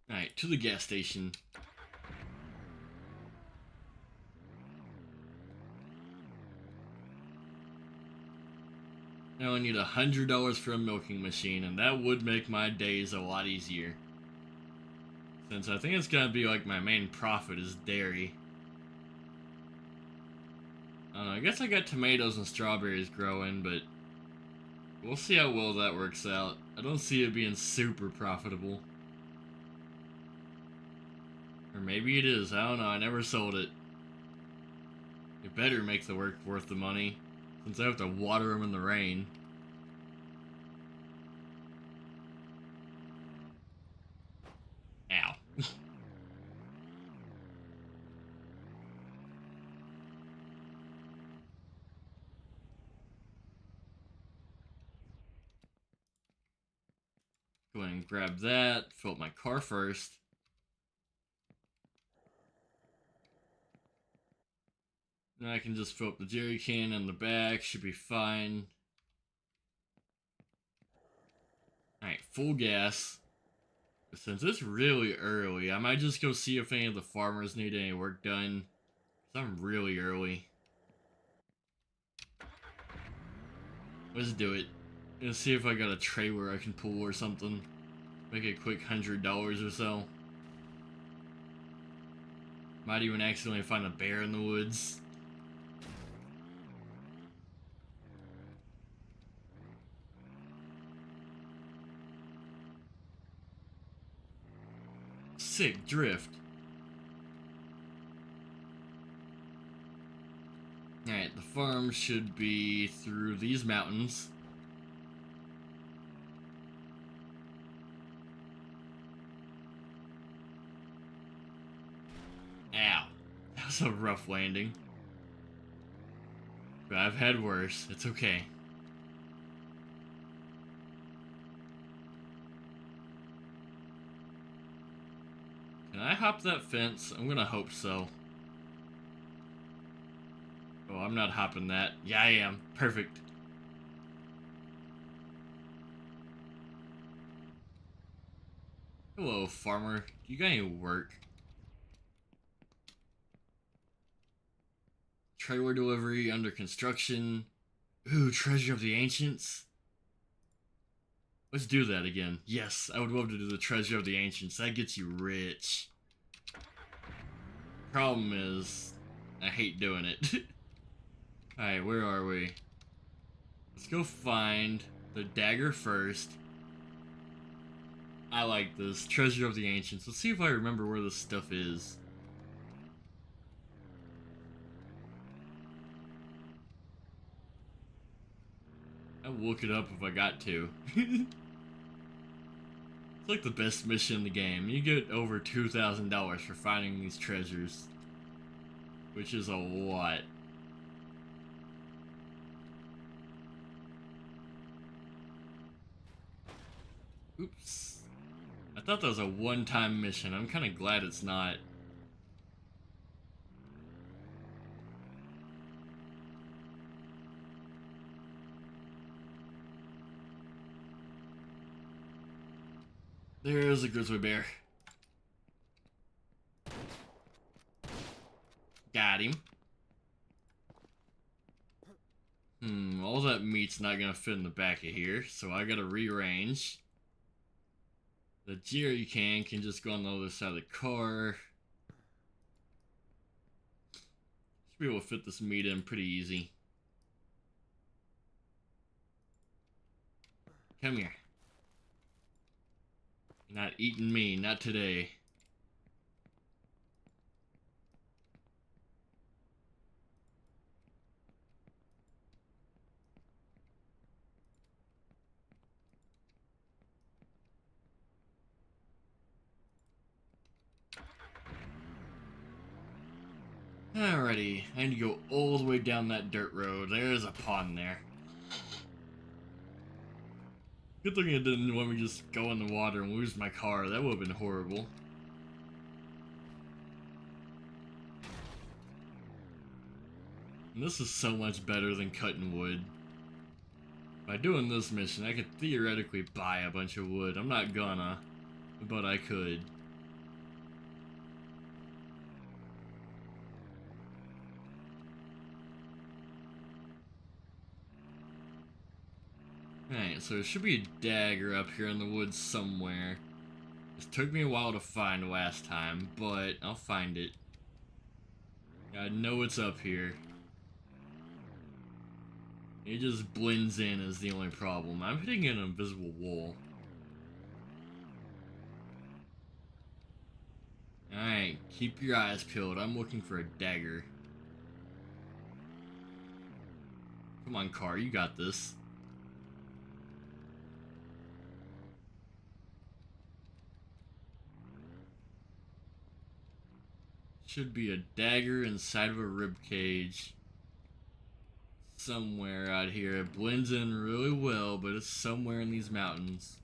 A: Alright, to the gas station. I only need $100 for a milking machine, and that would make my days a lot easier. Since I think it's gonna be like my main profit is dairy. I don't know, I guess I got tomatoes and strawberries growing, but we'll see how well that works out. I don't see it being super profitable. Or maybe it is, I don't know, I never sold it. It better make the work worth the money, since I have to water them in the rain. Ow. Go ahead and grab that, fill up my car first. Now I can just fill up the jerry can in the back, should be fine. Alright, full gas. Since it's really early, I might just go see if any of the farmers need any work done. Because I'm really early. Let's do it. Let's see if I got a trailer I can pull or something. Make a quick $100 or so. Might even accidentally find a bear in the woods. Sick drift. Alright, the farm should be through these mountains. Ow. That was a rough landing. But I've had worse. It's okay. I hop that fence? I'm gonna hope so. Oh, I'm not hopping that. Yeah, I am. Perfect. Hello, farmer. You got any work? Trailer delivery under construction. Ooh, treasure of the ancients. Let's do that again. Yes, I would love to do the treasure of the ancients. That gets you rich. Problem is, I hate doing it. Alright, where are we? Let's go find the dagger first. I like this. Treasure of the ancients. Let's see if I remember where this stuff is. I'll look it up if I got to. It's like the best mission in the game. You get over $2,000 for finding these treasures, which is a lot. Oops. I thought that was a one-time mission. I'm kind of glad it's not. There's a grizzly bear. Got him. All that meat's not gonna fit in the back of here, so I gotta rearrange. The jerry can just go on the other side of the car. Should be able to fit this meat in pretty easy. Come here. You're not eating me, not today. Alrighty, I need to go all the way down that dirt road. There's a pond there. Good thing it didn't let me just go in the water and lose my car. That would have been horrible. And this is so much better than cutting wood. By doing this mission, I could theoretically buy a bunch of wood. I'm not gonna, but I could. Alright, so there should be a dagger up here in the woods somewhere. This took me a while to find last time, but I'll find it. I know it's up here. It just blends in is the only problem. I'm hitting an invisible wall. Alright, keep your eyes peeled. I'm looking for a dagger. Come on, car, you got this. Should be a dagger inside of a rib cage. Somewhere out here. It blends in really well, but it's somewhere in these mountains.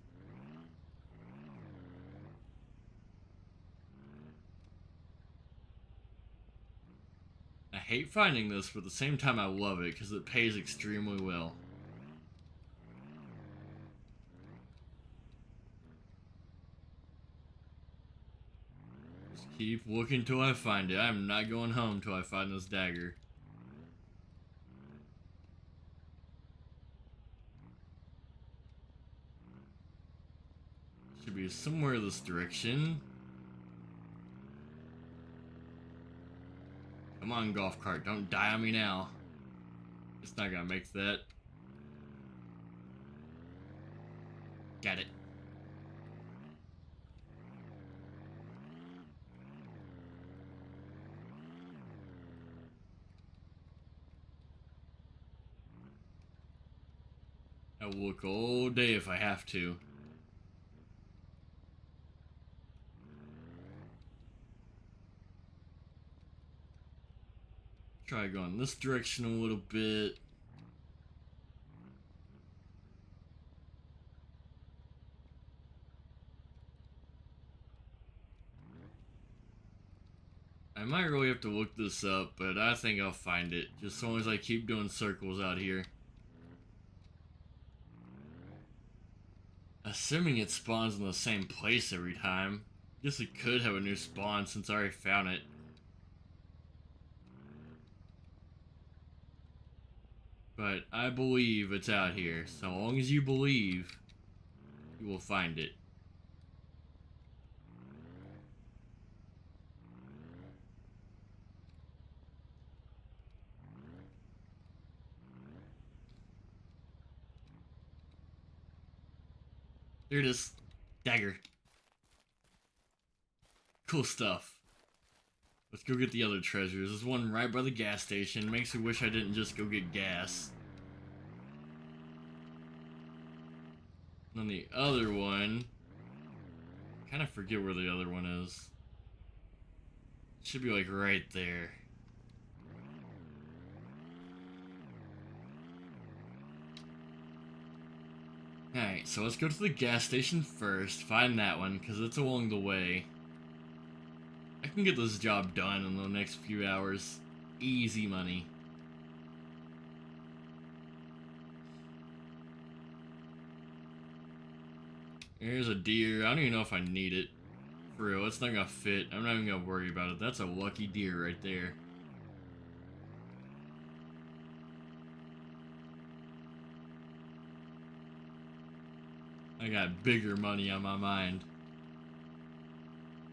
A: I hate finding this, but at the same time I love it because it pays extremely well. Just keep looking till I find it. I'm not going home till I find this dagger. Should be somewhere this direction. Come on, golf cart, don't die on me now. It's not gonna make that. Got it. I'll look all day if I have to. Try going this direction a little bit. I might really have to look this up, but I think I'll find it, just as long as I keep doing circles out here. Assuming it spawns in the same place every time. Guess it could have a new spawn since I already found it. But I believe it's out here. So long as you believe, you will find it. There it is. Dagger. Cool stuff. Let's go get the other treasures. There's one right by the gas station. Makes me wish I didn't just go get gas. And then the other one... I kind of forget where the other one is. It should be like right there. Alright, so let's go to the gas station first. Find that one, because it's along the way. I can get this job done in the next few hours. Easy money. There's a deer. I don't even know if I need it. For real, it's not gonna fit. I'm not even gonna worry about it. That's a lucky deer right there. I got bigger money on my mind.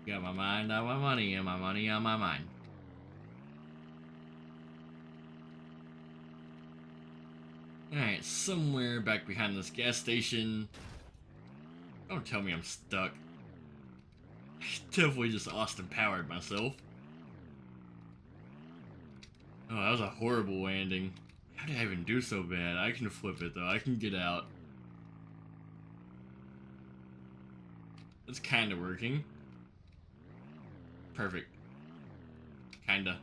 A: Got my mind on my money and my money on my mind. Alright, somewhere back behind this gas station. Don't tell me I'm stuck. I definitely just Austin powered myself. Oh, that was a horrible landing. How did I even do so bad? I can flip it though. I can get out. It's kinda working. Perfect. Kinda.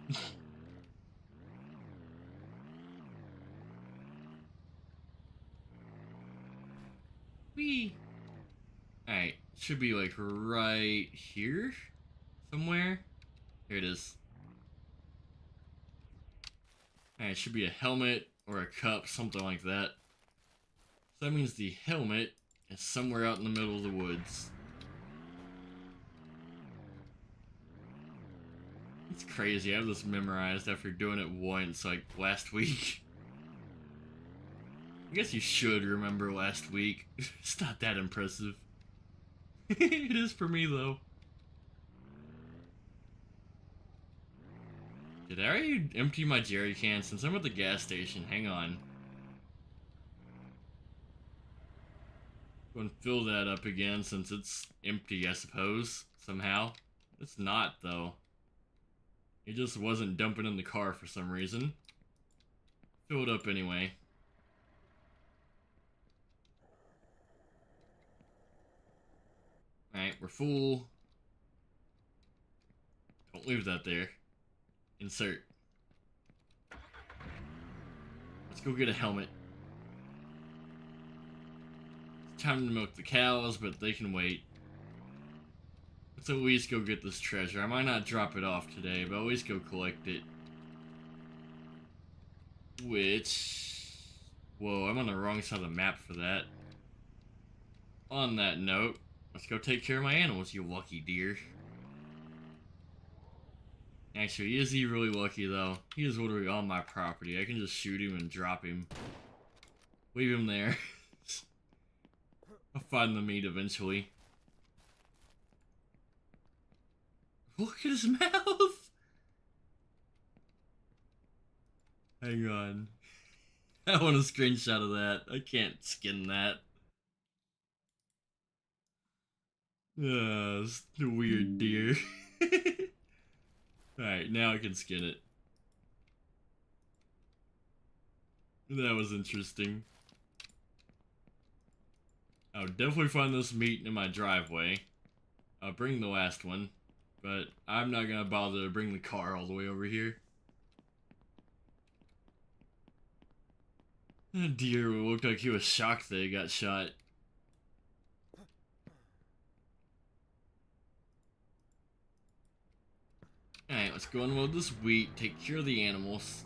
A: Whee! Alright, should be like right here? Somewhere? Here it is. Alright, should be a helmet or a cup, something like that. So that means the helmet is somewhere out in the middle of the woods. It's crazy, I have this memorized after doing it once, like, last week. I guess you should remember last week. It's not that impressive. It is for me, though. Did I already empty my jerry can? Since I'm at the gas station, hang on. Go and fill that up again since it's empty, I suppose, somehow. It's not, though. It just wasn't dumping in the car for some reason. Fill it up anyway. Alright, we're full. Don't leave that there. Insert. Let's go get a helmet. It's time to milk the cows, but they can wait. Let's at least go get this treasure. I might not drop it off today, but at least go collect it. Which... Whoa, I'm on the wrong side of the map for that. On that note, let's go take care of my animals, you lucky deer. Actually, is he really lucky, though? He is literally on my property. I can just shoot him and drop him. Leave him there. I'll find the meat eventually. Look at his mouth! Hang on. I want a screenshot of that. I can't skin that. It's a weird deer. Alright, now I can skin it. That was interesting. I'll definitely find this meat in my driveway. I'll bring the last one, but I'm not gonna bother to bring the car all the way over here. That deer looked like he was shocked that he got shot. Alright, let's go unload this wheat, take care of the animals.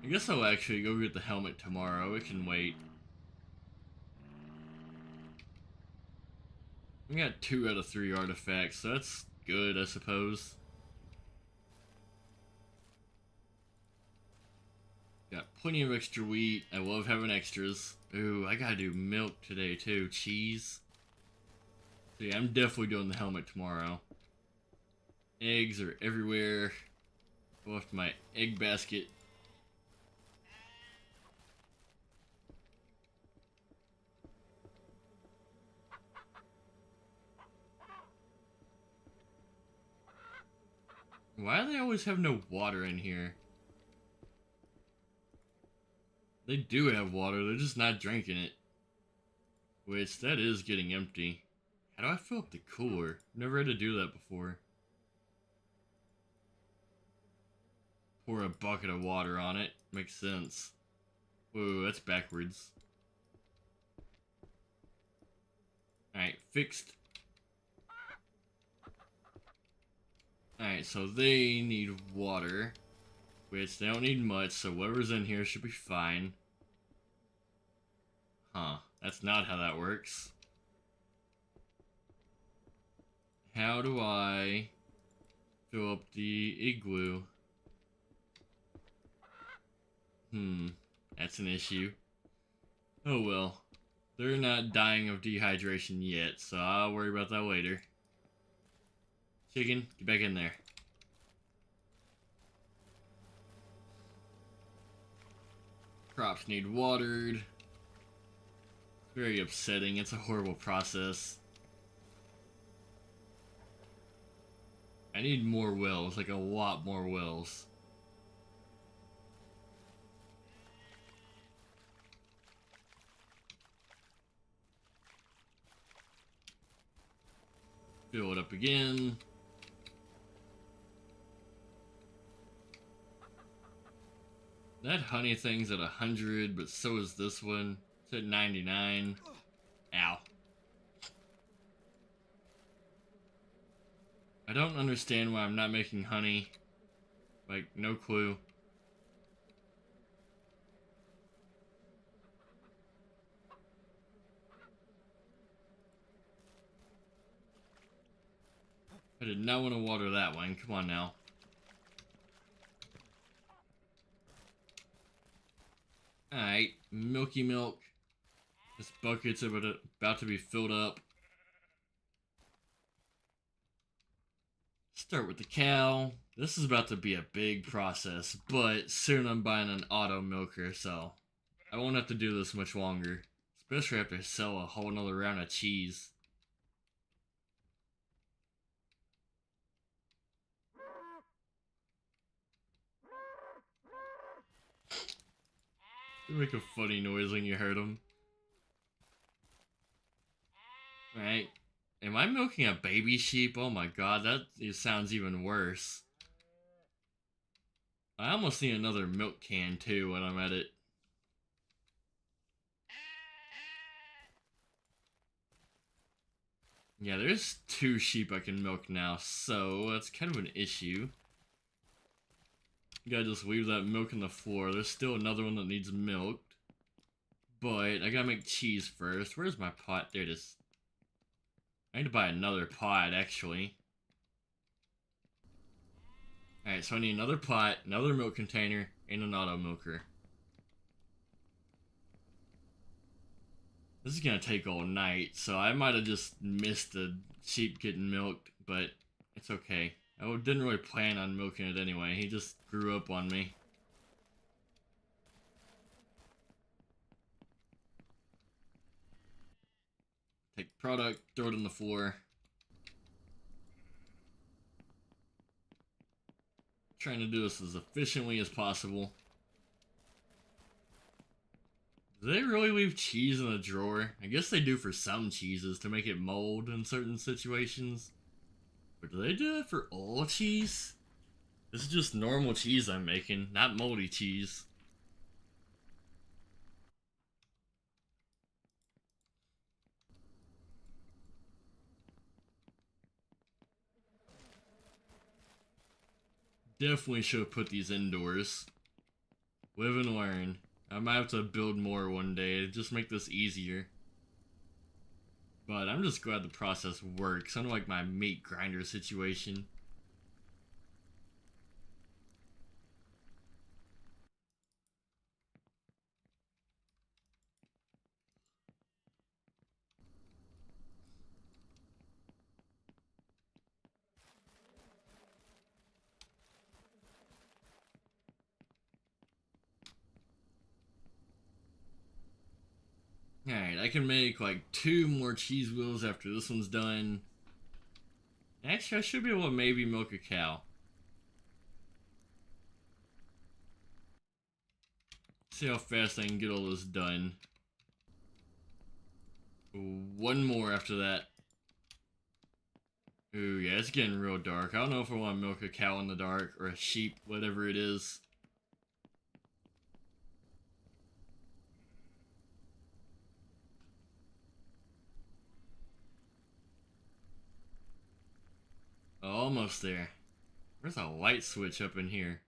A: I guess I'll actually go get the helmet tomorrow. It can wait. We got 2 out of 3 artifacts, so that's good, I suppose. Got plenty of extra wheat. I love having extras. Ooh, I gotta do milk today too. Cheese. So yeah, I'm definitely doing the helmet tomorrow. Eggs are everywhere. Go off to my egg basket. Why do they always have no water in here? They do have water, they're just not drinking it. Which, that is getting empty. How do I fill up the cooler? Never had to do that before. Pour a bucket of water on it. Makes sense. Whoa, that's backwards. Alright, fixed. Alright, so they need water. Which, they don't need much, so whatever's in here should be fine. Huh, that's not how that works. How do I fill up the igloo? That's an issue. Oh well. They're not dying of dehydration yet, so I'll worry about that later. Chicken, get back in there. Crops need watered. Very upsetting. It's a horrible process. I need more wells, like a lot more wells. Fill it up again. That honey thing's at 100, but so is this one. It's at 99. Ow. I don't understand why I'm not making honey. Like, no clue. I did not want to water that one. Come on now. Alright, milky milk. This bucket's about to be filled up. Start with the cow. This is about to be a big process, but soon I'm buying an auto milker, so I won't have to do this much longer. Especially after I sell a whole nother round of cheese. They make a funny noise when you heard them. Alright. Am I milking a baby sheep? Oh my god, that sounds even worse. I almost need another milk can too when I'm at it. Yeah, there's 2 sheep I can milk now, so that's kind of an issue. You gotta just leave that milk on the floor. There's still another one that needs milked. But I gotta make cheese first. Where's my pot? There it is. I need to buy another pot, actually. Alright, so I need another pot, another milk container, and an auto milker. This is gonna take all night, so I might have just missed the sheep getting milked, but it's okay. I didn't really plan on milking it anyway. He just grew up on me. Take product, throw it on the floor. Trying to do this as efficiently as possible. Do they really leave cheese in a drawer? I guess they do for some cheeses to make it mold in certain situations. But do they do it for all cheese? This is just normal cheese I'm making, not moldy cheese. Definitely should have put these indoors. Live and learn. I might have to build more one day to just make this easier. But I'm just glad the process works, unlike my meat grinder situation. Alright, I can make like 2 more cheese wheels after this one's done. Actually, I should be able to maybe milk a cow. See how fast I can get all this done. One more after that. Ooh, yeah, it's getting real dark. I don't know if I want to milk a cow in the dark or a sheep, whatever it is. Almost there. There's a light switch up in here.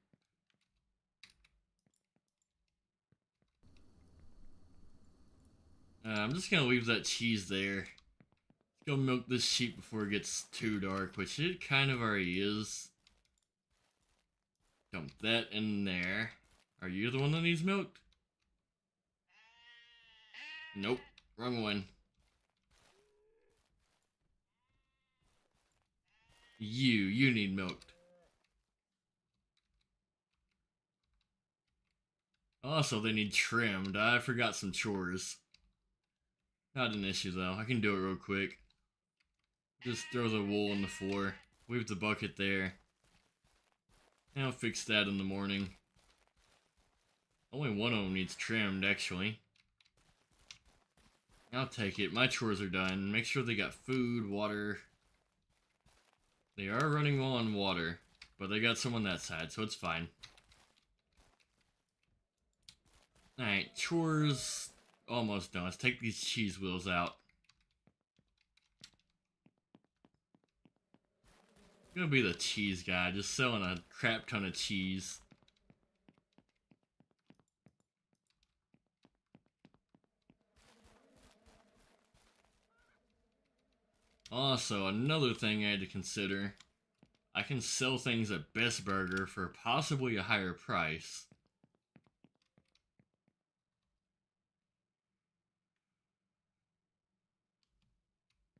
A: I'm just gonna leave that cheese there. Let's go milk this sheep before it gets too dark, which it kind of already is. Dump that in there. Are you the one that needs milked? Nope, wrong one. You need milked. Also, they need trimmed. I forgot some chores. Not an issue though, I can do it real quick. Just throw the wool on the floor. Leave the bucket there. And I'll fix that in the morning. Only one of them needs trimmed, actually. I'll take it. My chores are done. Make sure they got food, water. They are running low on water, but they got some on that side, so it's fine. Alright, chores almost done. Let's take these cheese wheels out. I'm gonna be the cheese guy, just selling a crap ton of cheese. Also, another thing I had to consider, I can sell things at Best Burger for possibly a higher price.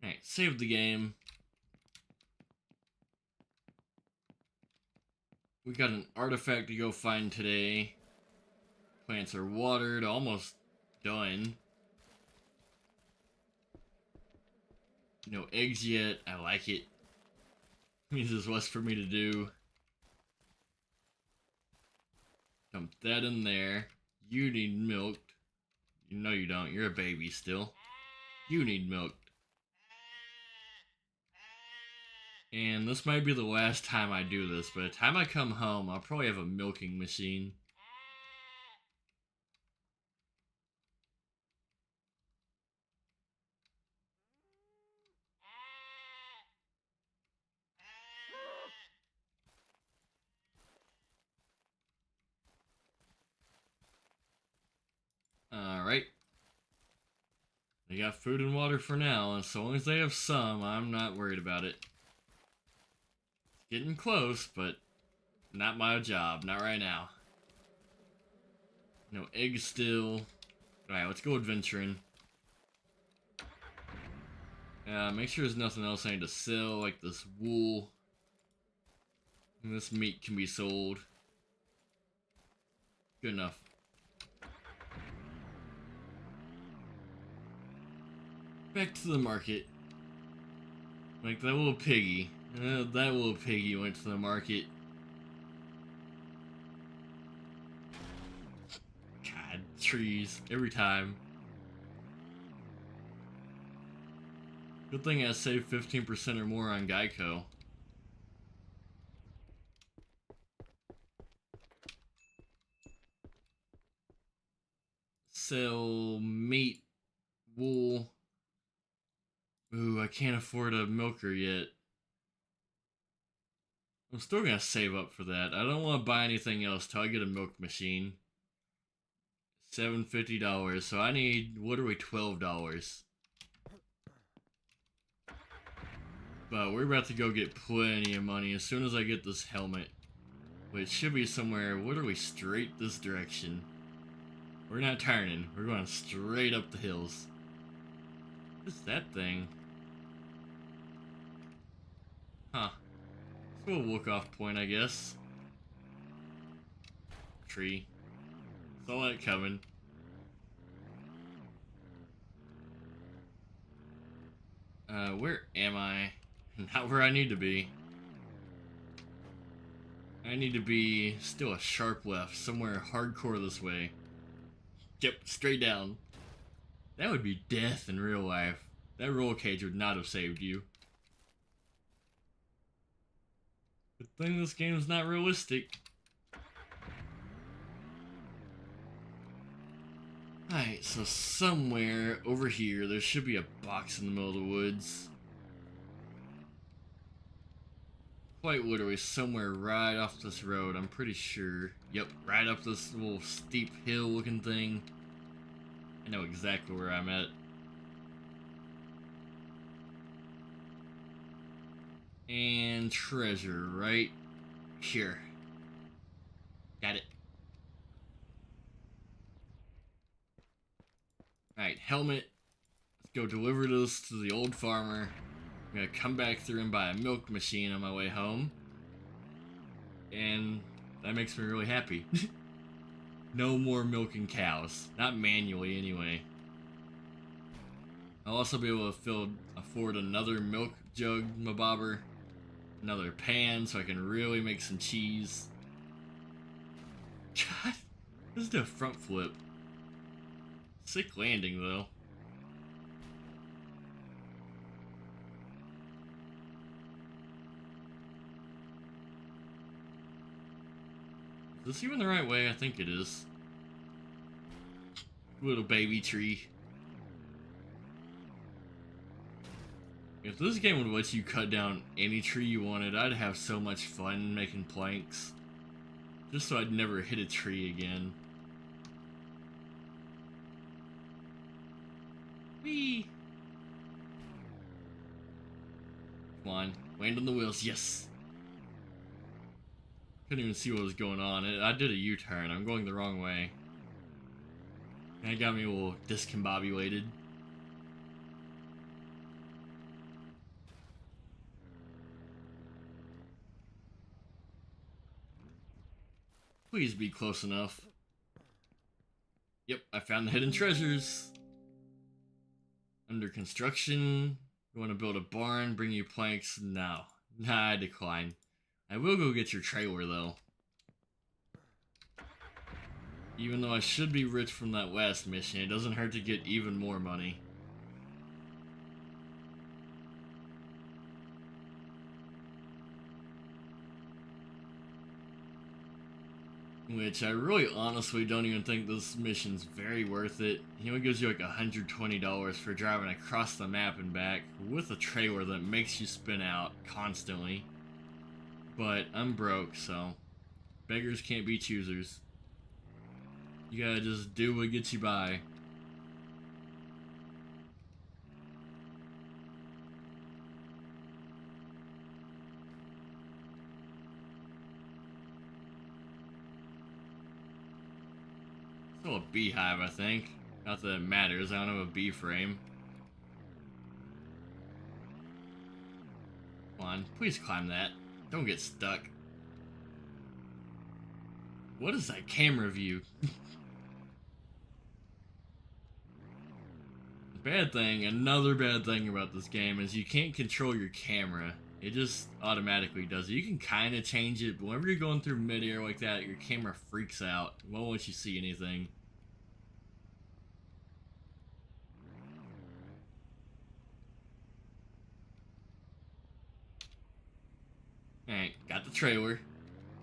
A: Alright, save the game. We got an artifact to go find today. Plants are watered, almost done. No eggs yet, I like it. Means there's less for me to do. Dump that in there. You need milked. No, you don't. You're a baby still. You need milked. And this might be the last time I do this. By the time I come home, I'll probably have a milking machine. Alright. They got food and water for now, and so long as they have some, I'm not worried about it. It's getting close, but not my job. Not right now. No eggs still. Alright, let's go adventuring. Make sure there's nothing else I need to sell, like this wool. And this meat can be sold. Good enough. Back to the market. Like that little piggy. That little piggy went to the market. God, trees. Every time. Good thing I saved 15% or more on Geico. Sell meat, wool. Ooh, I can't afford a milker yet. I'm still gonna save up for that. I don't want to buy anything else till I get a milk machine. $750. So I need, what are we, $12. But we're about to go get plenty of money as soon as I get this helmet. Which should be somewhere, what are we, straight this direction. We're not turning, we're going straight up the hills. What's that thing? Huh. It's a little walk-off point, I guess. Tree. Saw that coming. Where am I? Not where I need to be. I need to be still a sharp left, somewhere hardcore this way. Yep, straight down. That would be death in real life. That roll cage would not have saved you. Good thing this game is not realistic. Alright, so somewhere over here there should be a box in the middle of the woods. Quite literally somewhere right off this road, I'm pretty sure. Yep, right up this little steep hill looking thing. I know exactly where I'm at. And treasure right here. Got it. Alright, helmet. Let's go deliver this to the old farmer. I'm gonna come back through and buy a milk machine on my way home. And that makes me really happy. No more milking cows. Not manually, anyway. I'll also be able to afford another milk jug, my bobber. Another pan so I can really make some cheese. God, this is a front flip. Sick landing, though. Is this even the right way? I think it is. Little baby tree. If this game would let you cut down any tree you wanted, I'd have so much fun making planks. Just so I'd never hit a tree again. Whee! Come on, land on the wheels, yes! Couldn't even see what was going on. I did a U-turn, I'm going the wrong way. That got me a little discombobulated. Please be close enough. Yep, I found the hidden treasures. Under construction. You want to build a barn, bring you planks? No. Nah, I decline. I will go get your trailer, though. Even though I should be rich from that last mission, it doesn't hurt to get even more money. Which I really honestly don't even think this mission's very worth it. He only gives you like $120 for driving across the map and back with a trailer that makes you spin out constantly. But I'm broke, so beggars can't be choosers. You gotta just do what gets you by. Still a beehive, I think. Not that it matters, I don't have a bee frame. Come on, please climb that. Don't get stuck. What is that camera view? Another bad thing about this game is you can't control your camera. It just automatically does it. You can kind of change it, but whenever you're going through mid-air like that, your camera freaks out. It won't let you see anything. Alright, got the trailer.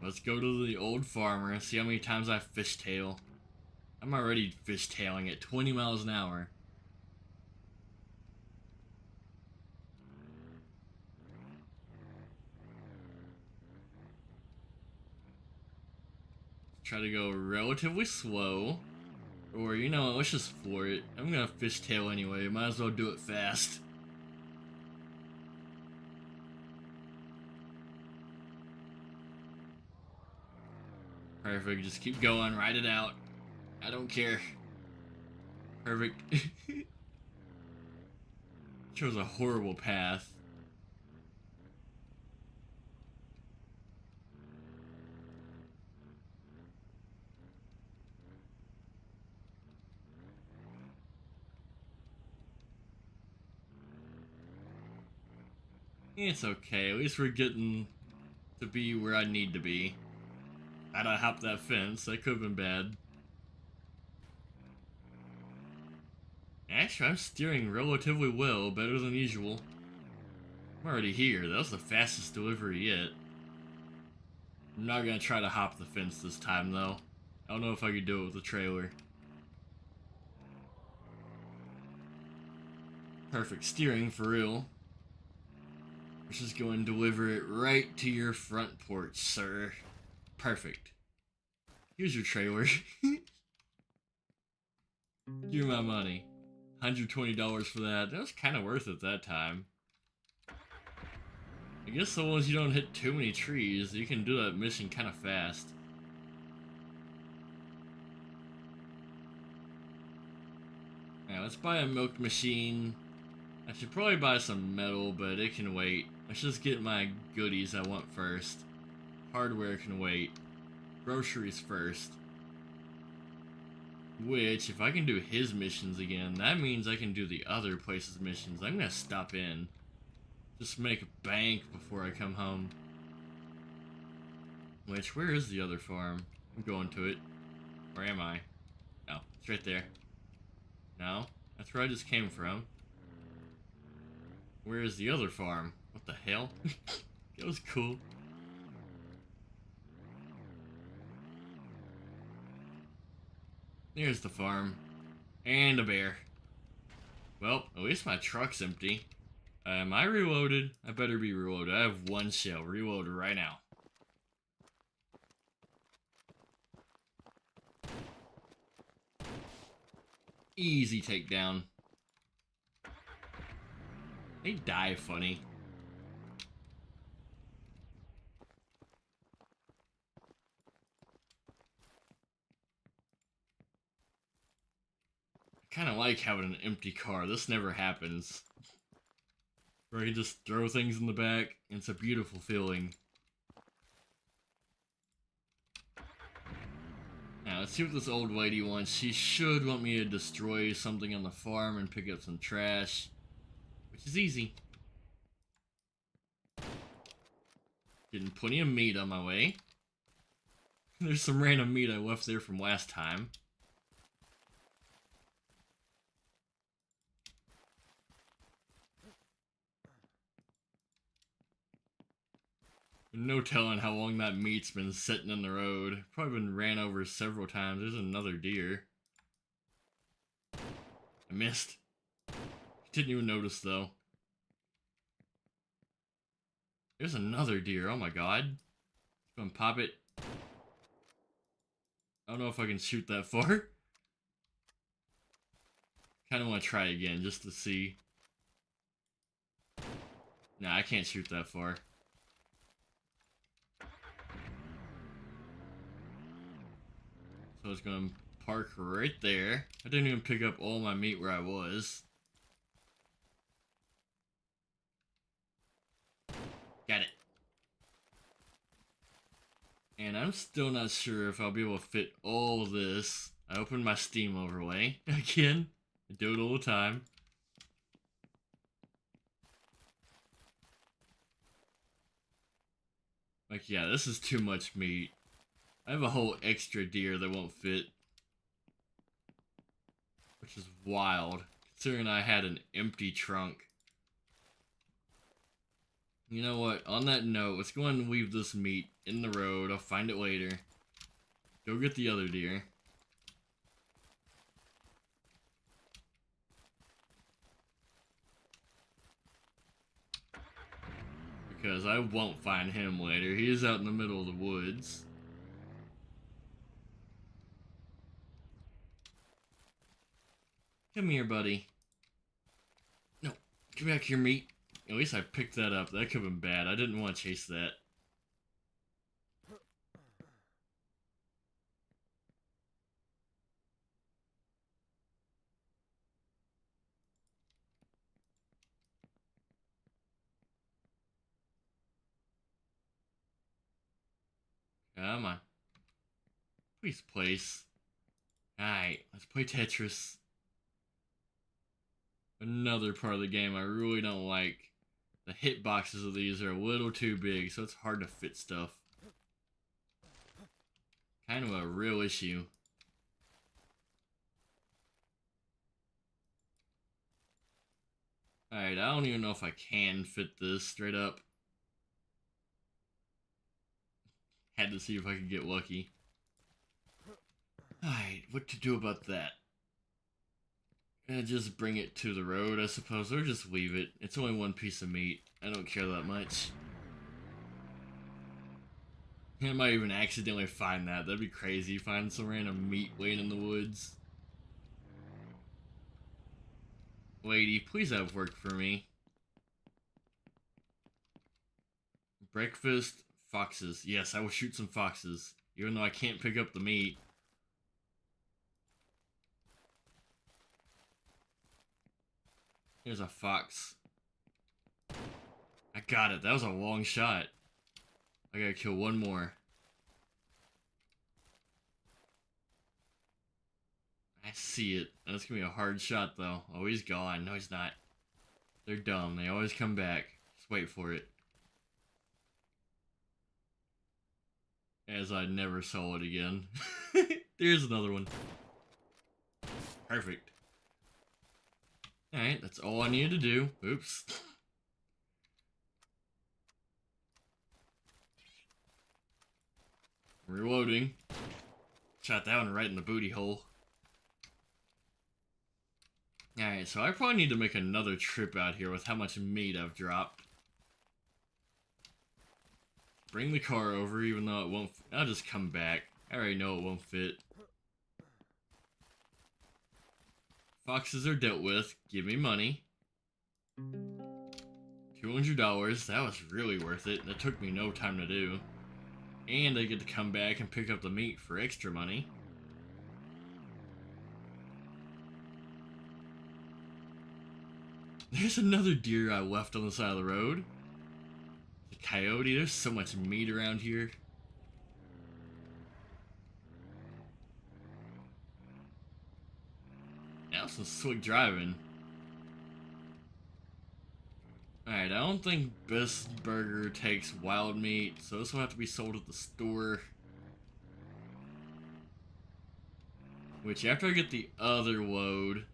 A: Let's go to the old farmer and see how many times I fishtail. I'm already fishtailing at 20 miles an hour. try to go relatively slow. Or, you know, let's just floor it. I'm gonna fishtail anyway, might as well do it fast. Perfect, just keep going, ride it out. I don't care. Perfect. Chose a horrible path. It's okay, at least we're getting to be where I need to be. How'd I hop that fence? That could've been bad. Actually, I'm steering relatively well, better than usual. I'm already here. That was the fastest delivery yet. I'm not gonna try to hop the fence this time, though. I don't know if I could do it with the trailer. Perfect steering, for real. Let's just go and deliver it right to your front porch, sir. Perfect. Here's your trailer. Give me my money. $120 for that. That was kind of worth it that time. I guess so long as you don't hit too many trees, you can do that mission kind of fast. Alright, let's buy a milk machine. I should probably buy some metal, but it can wait. Let's just get my goodies I want first. Hardware can wait. Groceries first. Which, if I can do his missions again, that means I can do the other places' missions. I'm gonna stop in. Just make a bank before I come home. Which, where is the other farm? I'm going to it. Where am I? Oh, it's right there. No, that's where I just came from. Where is the other farm? What the hell? That was cool. There's the farm. And a bear. Well, at least my truck's empty. Am I reloaded? I better be reloaded. I have one shell. Reload right now. Easy takedown. They die funny. I kind of like having an empty car. This never happens. Where you just throw things in the back. It's a beautiful feeling. Now, let's see what this old lady wants. She should want me to destroy something on the farm and pick up some trash. Which is easy. Getting plenty of meat on my way. There's some random meat I left there from last time. No telling how long that meat's been sitting in the road. Probably been ran over several times. There's another deer. I missed. Didn't even notice though. There's another deer. Oh my god. Go and pop it. I don't know if I can shoot that far. Kind of want to try again just to see. Nah, I can't shoot that far. So it's gonna park right there. I didn't even pick up all my meat where I was. Got it. And I'm still not sure if I'll be able to fit all of this. I opened my Steam overlay again. I do it all the time. Like, yeah, this is too much meat. I have a whole extra deer that won't fit. Which is wild, considering I had an empty trunk. You know what, on that note, let's go ahead and leave this meat in the road. I'll find it later. Go get the other deer. Because I won't find him later. He is out in the middle of the woods. Come here, buddy. No, come back here, meat. At least I picked that up. That could have been bad. I didn't want to chase that. Come on. Please place. Alright, let's play Tetris. Another part of the game I really don't like. The hitboxes of these are a little too big, so it's hard to fit stuff. Kind of a real issue. Alright, I don't even know if I can fit this straight up. Had to see if I could get lucky. Alright, what to do about that? Just bring it to the road, I suppose, or just leave it. It's only one piece of meat. I don't care that much. I might even accidentally find that. That'd be crazy. Find some random meat laying in the woods. Lady, please have work for me. Breakfast, foxes. Yes, I will shoot some foxes. Even though I can't pick up the meat. Here's a fox. I got it. That was a long shot. I gotta kill one more. I see it. That's gonna be a hard shot, though. Oh, he's gone. No, he's not. They're dumb. They always come back. Just wait for it. As I never saw it again. There's another one. Perfect. Alright, that's all I needed to do. Oops. Reloading. Shot that one right in the booty hole. Alright, so I probably need to make another trip out here with how much meat I've dropped. Bring the car over, even though it won't. I'll just come back. I already know it won't fit. Foxes are dealt with. Give me money. $200. That was really worth it. That took me no time to do. And I get to come back and pick up the meat for extra money. There's another deer I left on the side of the road. The coyote. There's so much meat around here. Now some slick driving. Alright, I don't think Best Burger takes wild meat, so this will have to be sold at the store. Which, after I get the other load,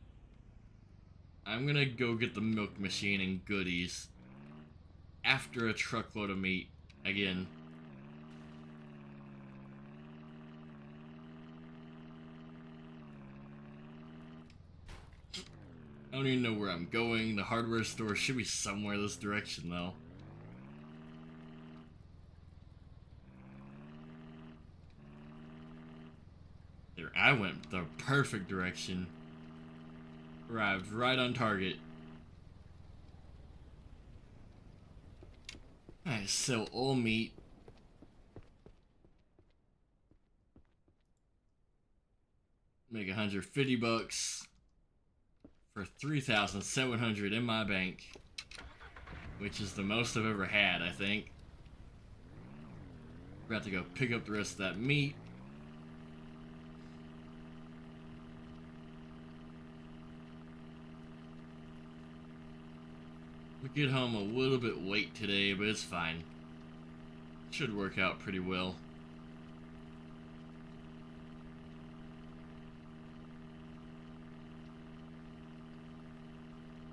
A: I'm gonna go get the milk machine and goodies. After a truckload of meat, again. I don't even know where I'm going. The hardware store should be somewhere this direction, though. There, I went the perfect direction. Arrived right on target. I sell all meat. Make $150 for $3,700 in my bank, which is the most I've ever had, I think. About to go pick up the rest of that meat. We get home a little bit late today, but it's fine. Should work out pretty well.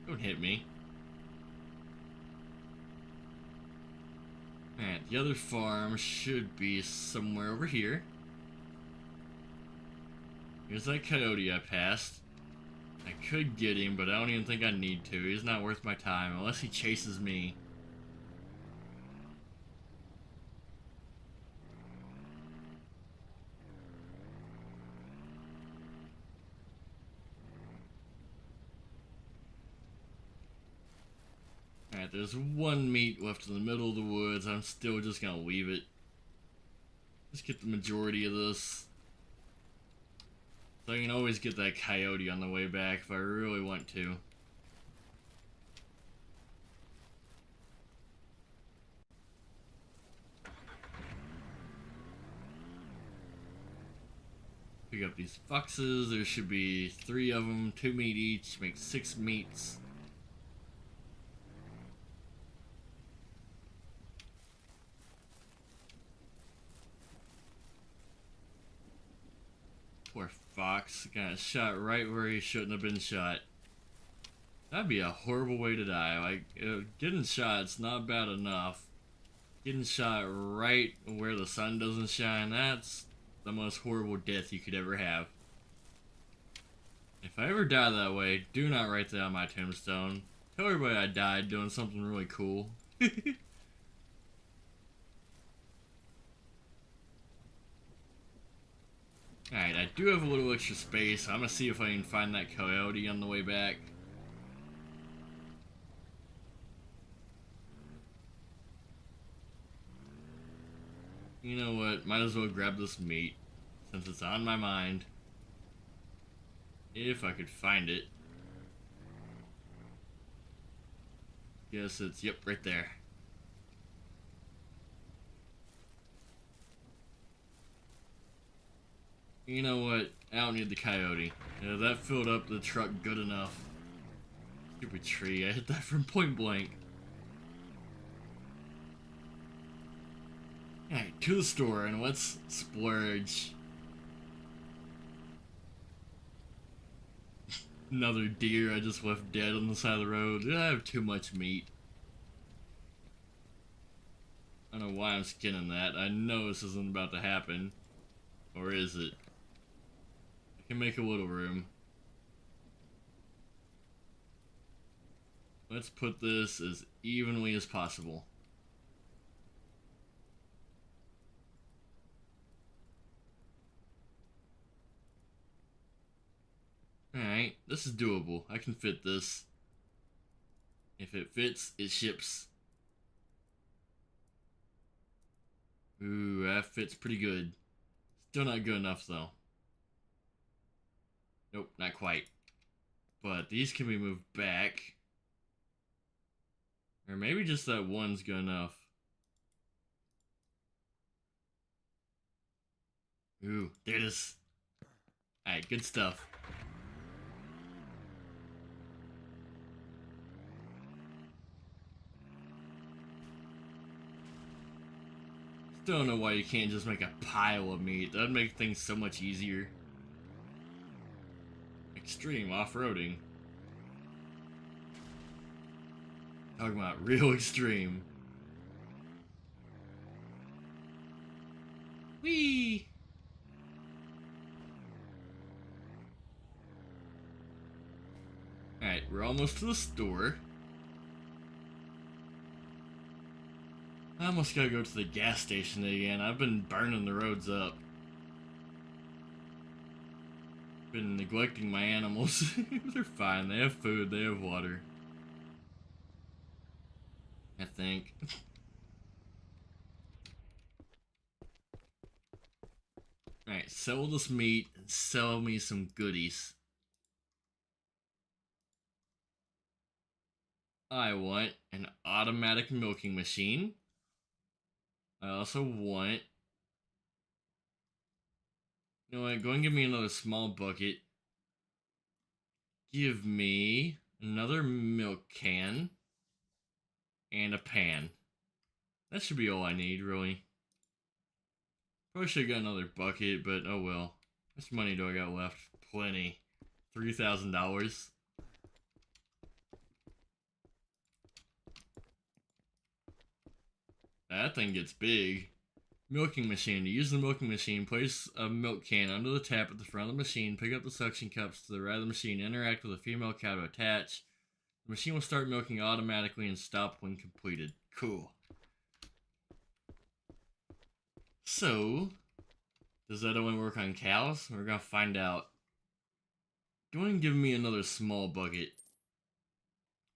A: Don't hit me. Alright, the other farm should be somewhere over here. Here's that coyote I passed. I could get him, but I don't even think I need to. He's not worth my time unless he chases me. Alright, there's one meat left in the middle of the woods. I'm still just gonna leave it. Just get the majority of this. So I can always get that coyote on the way back if I really want to. Pick up these foxes. There should be 3 of them, 2 meat each, make 6 meats. Poor fox got shot right where he shouldn't have been shot. That'd be a horrible way to die. Like, getting shot's not bad enough. Getting shot right where the sun doesn't shine, that's the most horrible death you could ever have. If I ever die that way, do not write that on my tombstone. Tell everybody I died doing something really cool. Alright, I do have a little extra space. I'm gonna see if I can find that coyote on the way back. You know what? Might as well grab this meat, since it's on my mind. If I could find it. Guess it's, yep, right there. You know what? I don't need the coyote. Yeah, that filled up the truck good enough. Stupid tree, I hit that from point blank. Alright, to the store and let's splurge. Another deer I just left dead on the side of the road. I have too much meat. I don't know why I'm skinning that. I know this isn't about to happen. Or is it? I can make a little room. Let's put this as evenly as possible. Alright, this is doable. I can fit this. If it fits, it ships. Ooh, that fits pretty good. Still not good enough, though. Nope, not quite. But these can be moved back. Or maybe just that one's good enough. Ooh, there it is. Alright, good stuff. Still don't know why you can't just make a pile of meat. That'd make things so much easier. Extreme off-roading. Talking about real extreme. Whee! Alright, we're almost to the store. I almost gotta go to the gas station again. I've been burning the roads up. Been neglecting my animals. They're fine. They have food. They have water. I think. Alright, sell this meat and sell me some goodies. I want an automatic milking machine. I also want... You know what? Go and give me another small bucket. Give me another milk can. And a pan. That should be all I need, really. Probably should have got another bucket, but oh well. How much money do I got left? Plenty. $3,000. That thing gets big. Milking machine. To use the milking machine, place a milk can under the tap at the front of the machine, pick up the suction cups to the right of the machine, interact with a female cow to attach. The machine will start milking automatically and stop when completed. Cool. So, does that only work on cows? We're gonna find out. Go ahead and give me another small bucket.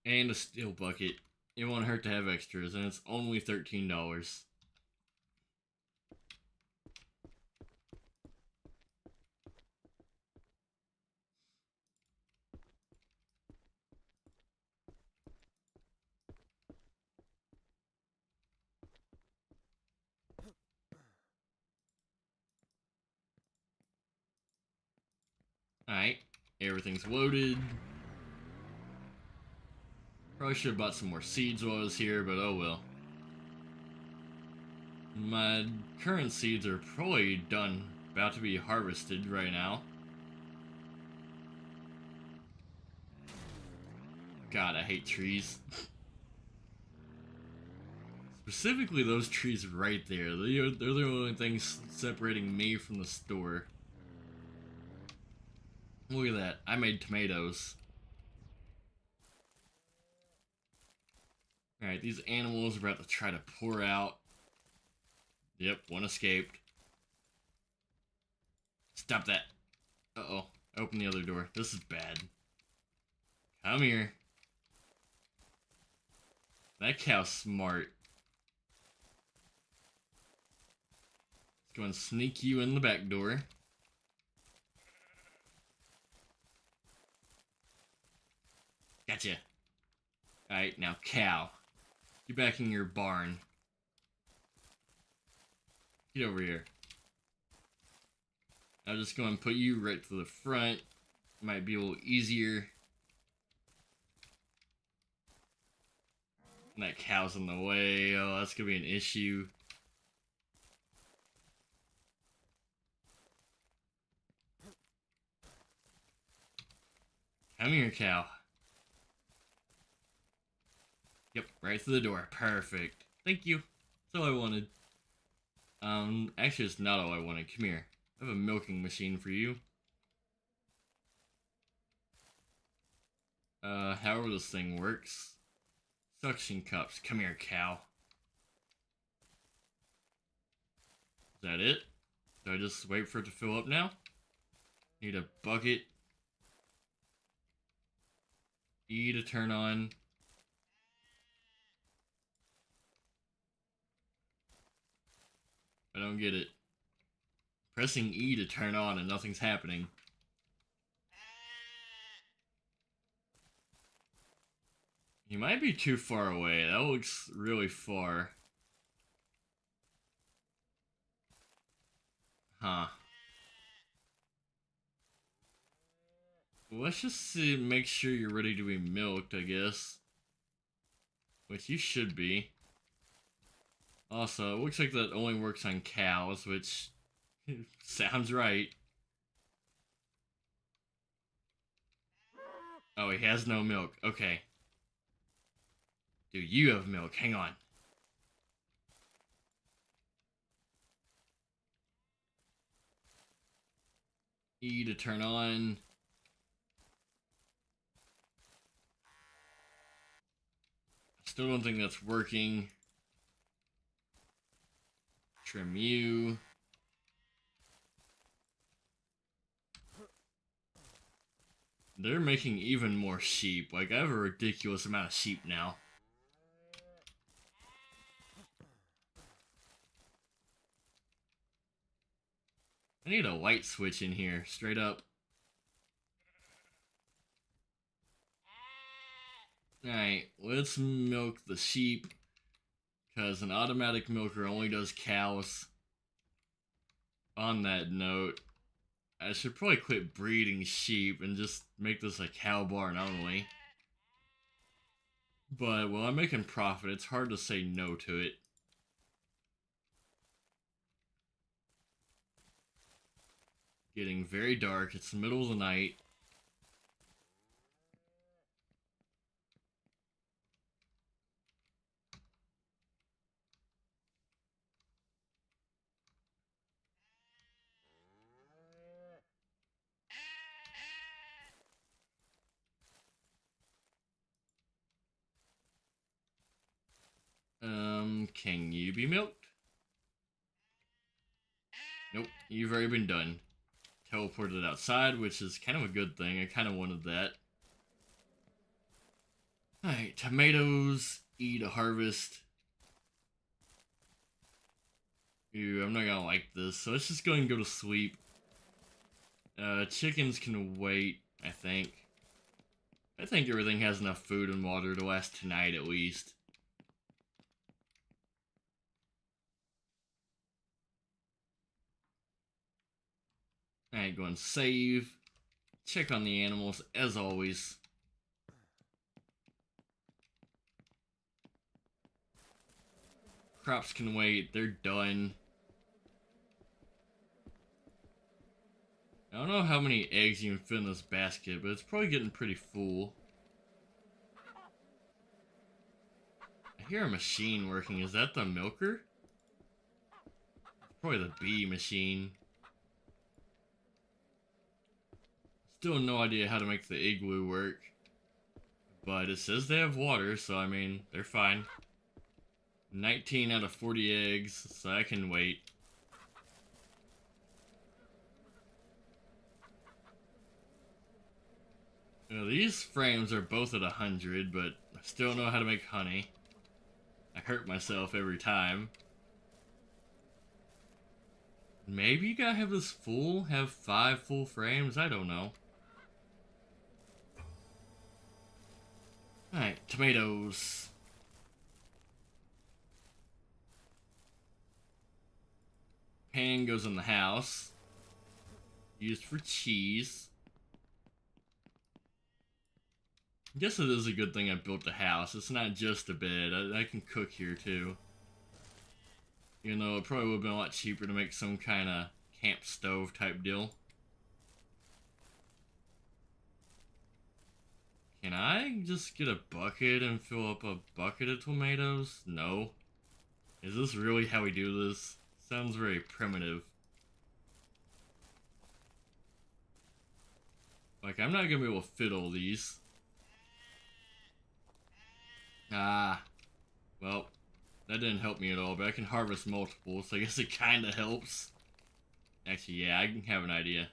A: And a steel bucket. it won't hurt to have extras, and it's only $13. Alright, everything's loaded. Probably should have bought some more seeds while I was here, but oh well. My current seeds are probably done, about to be harvested right now. God, I hate trees. Specifically those trees right there. They're the only things separating me from the store. Look at that. I made tomatoes. Alright, these animals are about to try to pour out. Yep, one escaped. Stop that. Uh-oh. Open the other door. This is bad. Come here. That cow's smart. Let's go and sneak you in the back door. Gotcha. Alright, now cow. Get back in your barn. Get over here. I'll just go and put you right to the front. Might be a little easier. And that cow's in the way. Oh, that's gonna be an issue. Come here, cow. Yep, right through the door. Perfect. Thank you. That's all I wanted. Actually, it's not all I wanted. Come here. I have a milking machine for you. However this thing works. Suction cups. Come here, cow. Is that it? Do I just wait for it to fill up now? Need a bucket. E to turn on. I don't get it. Pressing E to turn on and nothing's happening. You might be too far away. That looks really far. Huh. Let's just see, make sure you're ready to be milked, I guess. Which you should be. Also, it looks like that only works on cows, which sounds right. Oh, he has no milk. Okay. Do you have milk? Hang on. E to turn on. Still don't think that's working. Trim you. They're making even more sheep. Like, I have a ridiculous amount of sheep now. I need a light switch in here, straight up. Alright, let's milk the sheep. Because an automatic milker only does cows. On that note, I should probably quit breeding sheep and just make this a cow barn only. But while I'm making profit, it's hard to say no to it. Getting very dark. It's the middle of the night. Can you be milked? Nope, you've already been done. Teleported outside, which is kind of a good thing. I kind of wanted that. Alright, tomatoes, E to harvest. Ew, I'm not gonna like this, so let's just go and go to sleep. Chickens can wait, I think. I think everything has enough food and water to last tonight at least. Alright, go and save. Check on the animals, as always. Crops can wait, they're done. I don't know how many eggs you can fit in this basket, but it's probably getting pretty full. I hear a machine working. Is that the milker? It's probably the bee machine. Still no idea how to make the igloo work. But it says they have water, so I mean, they're fine. 19 out of 40 eggs, so I can wait. These frames are both at 100, but I still don't know how to make honey. I hurt myself every time. Maybe you gotta have this full, have 5 full frames, I don't know. Alright, tomatoes. Pan goes in the house. Used for cheese. I guess it is a good thing I built a house. It's not just a bed. I can cook here too. You know, it probably would have been a lot cheaper to make some kind of camp stove type deal. Can I just get a bucket and fill up a bucket of tomatoes? No. Is this really how we do this? Sounds very primitive. Like, I'm not gonna be able to fit all these. Ah. Well, that didn't help me at all, but I can harvest multiple, so I guess it kinda helps. Actually, yeah, I can have an idea.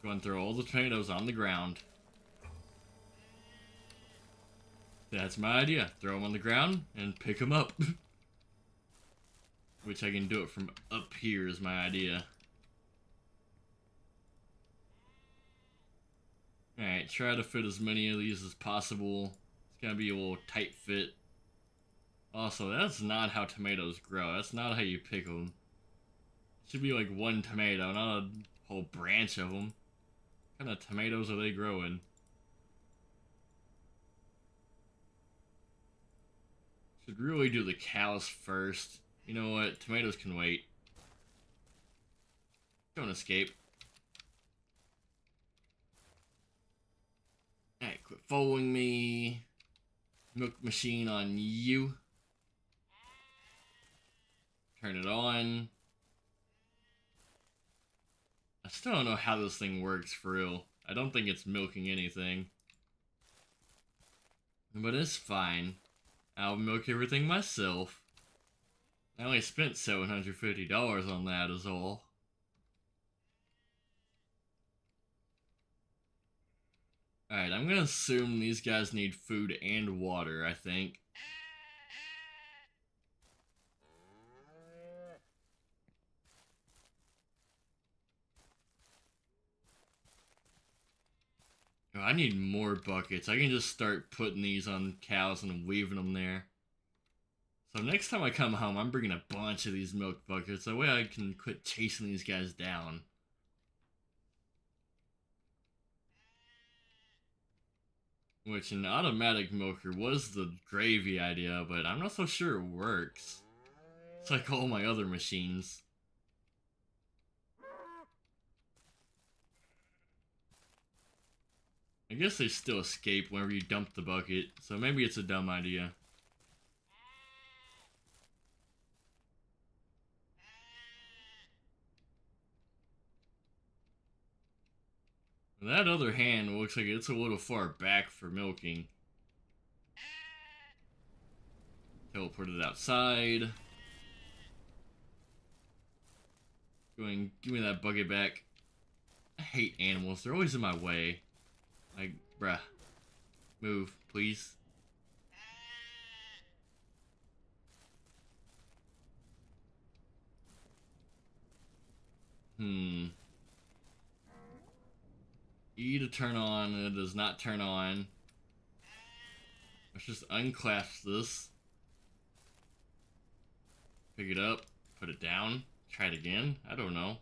A: Go and throw all the tomatoes on the ground. That's my idea. Throw them on the ground and pick them up. Which I can do it from up here is my idea. Alright, try to fit as many of these as possible. It's gonna be a little tight fit. Also, that's not how tomatoes grow. That's not how you pick them. It should be like one tomato, not a whole branch of them. What kind of tomatoes are they growing? Should really do the cows first. You know what? Tomatoes can wait. Don't escape. Alright, quit following me. Milk machine on you. Turn it on. I still don't know how this thing works for real. I don't think it's milking anything. But it's fine. I'll milk everything myself. I only spent $750 on that is all. Alright, I'm gonna assume these guys need food and water, I think. Oh, I need more buckets. I can just start putting these on cows and weaving them there. So next time I come home, I'm bringing a bunch of these milk buckets. That way I can quit chasing these guys down. Which an automatic milker was the gravy idea, but I'm not so sure it works. It's like all my other machines. I guess they still escape whenever you dump the bucket, so maybe it's a dumb idea. That other hand looks like it's a little far back for milking. Teleport it outside. Go and give me that bucket back. I hate animals, they're always in my way. Like, bruh. Move, please. E to turn on, and it does not turn on. Let's just unclasp this. Pick it up, put it down, try it again. I don't know.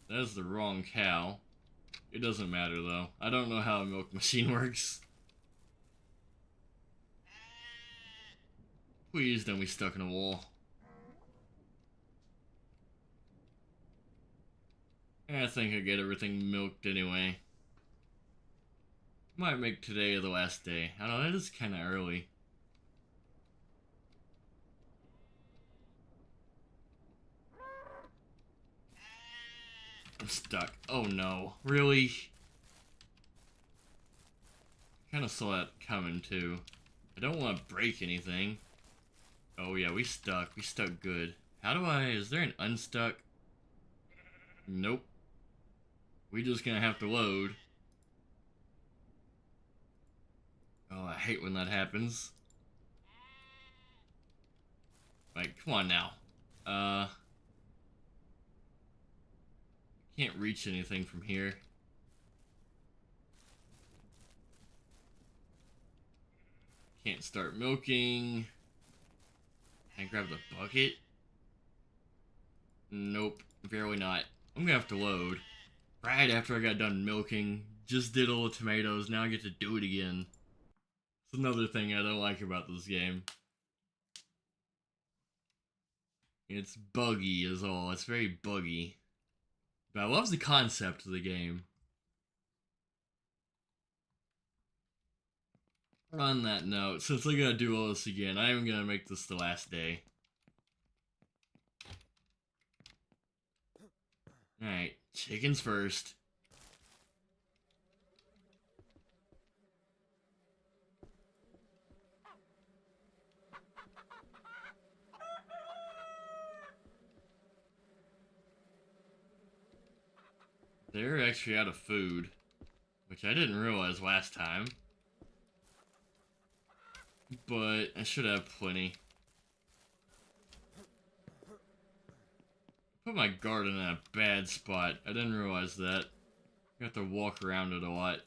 A: That is the wrong cow. It doesn't matter though. I don't know how a milk machine works. Please don't be stuck in a wall. I think I get everything milked anyway. Might make today the last day. I don't know, that is kind of early. I'm stuck. Oh no. Really? Kind of saw that coming too. I don't want to break anything. Oh yeah, we stuck. We stuck good. How do I... Is there an unstuck? Nope. We just gonna have to load. Oh, I hate when that happens. Like, come on now. Can't reach anything from here. Can't start milking. Can I grab the bucket? Nope, barely not. I'm gonna have to load. Right after I got done milking, just did all the tomatoes, now I get to do it again. It's another thing I don't like about this game. It's buggy is all, it's very buggy. But I love the concept of the game. On that note, since I gotta do all this again, I am gonna make this the last day. Alright, chickens first. They're actually out of food, which I didn't realize last time. But I should have plenty. Put my garden in a bad spot. I didn't realize that. You have to walk around it a lot.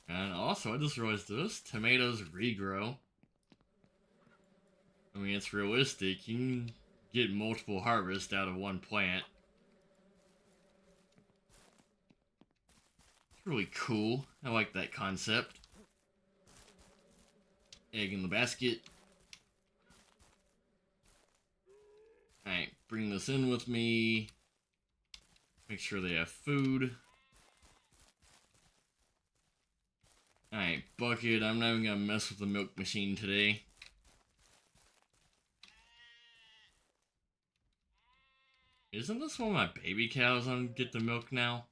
A: And also, I just realized those tomatoes regrow. I mean, it's realistic. You can get multiple harvests out of one plant. It's really cool. I like that concept. Egg in the basket. Alright, bring this in with me. Make sure they have food. Alright, bucket. I'm not even gonna mess with the milk machine today. Isn't this one of my baby cows on get the milk now?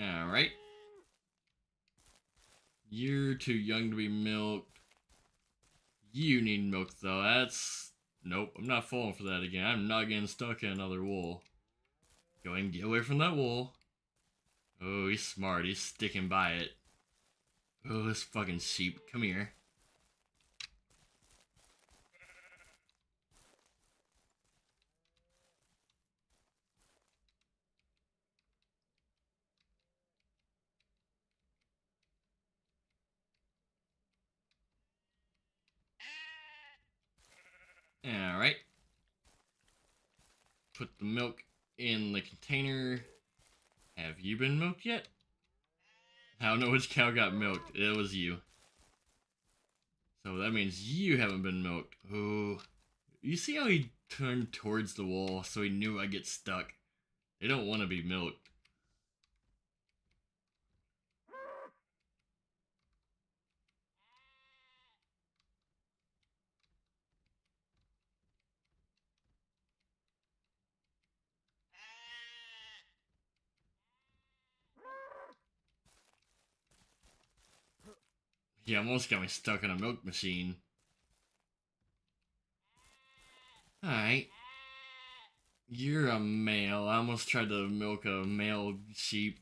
A: Alright. You're too young to be milked. You need milk though. That's... Nope, I'm not falling for that again. I'm not getting stuck in another wool. Go ahead and get away from that wool. Oh, he's smart. He's sticking by it. Oh, this fucking sheep. Come here. Alright. Put the milk in the container. Have you been milked yet? I don't know which cow got milked. It was you. So that means you haven't been milked. Oh. You see how he turned towards the wall so he knew I'd get stuck? They don't want to be milked. He almost got me stuck in a milk machine. Alright. You're a male. I almost tried to milk a male sheep.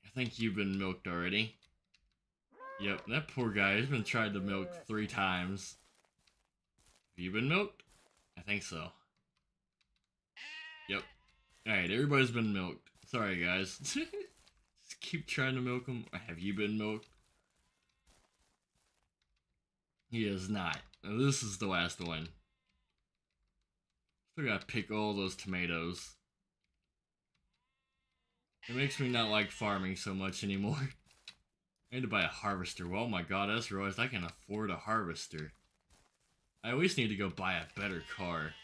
A: I think you've been milked already. Yep, that poor guy has been tried to milk 3 times. Have you been milked? I think so. Yep. Alright, everybody's been milked. Sorry, guys. Just keep trying to milk him. Have you been milked? He is not. Now, this is the last one. Still gotta pick all those tomatoes. It makes me not like farming so much anymore. I need to buy a harvester. Well, oh my god, I just realized I can afford a harvester. I always need to go buy a better car.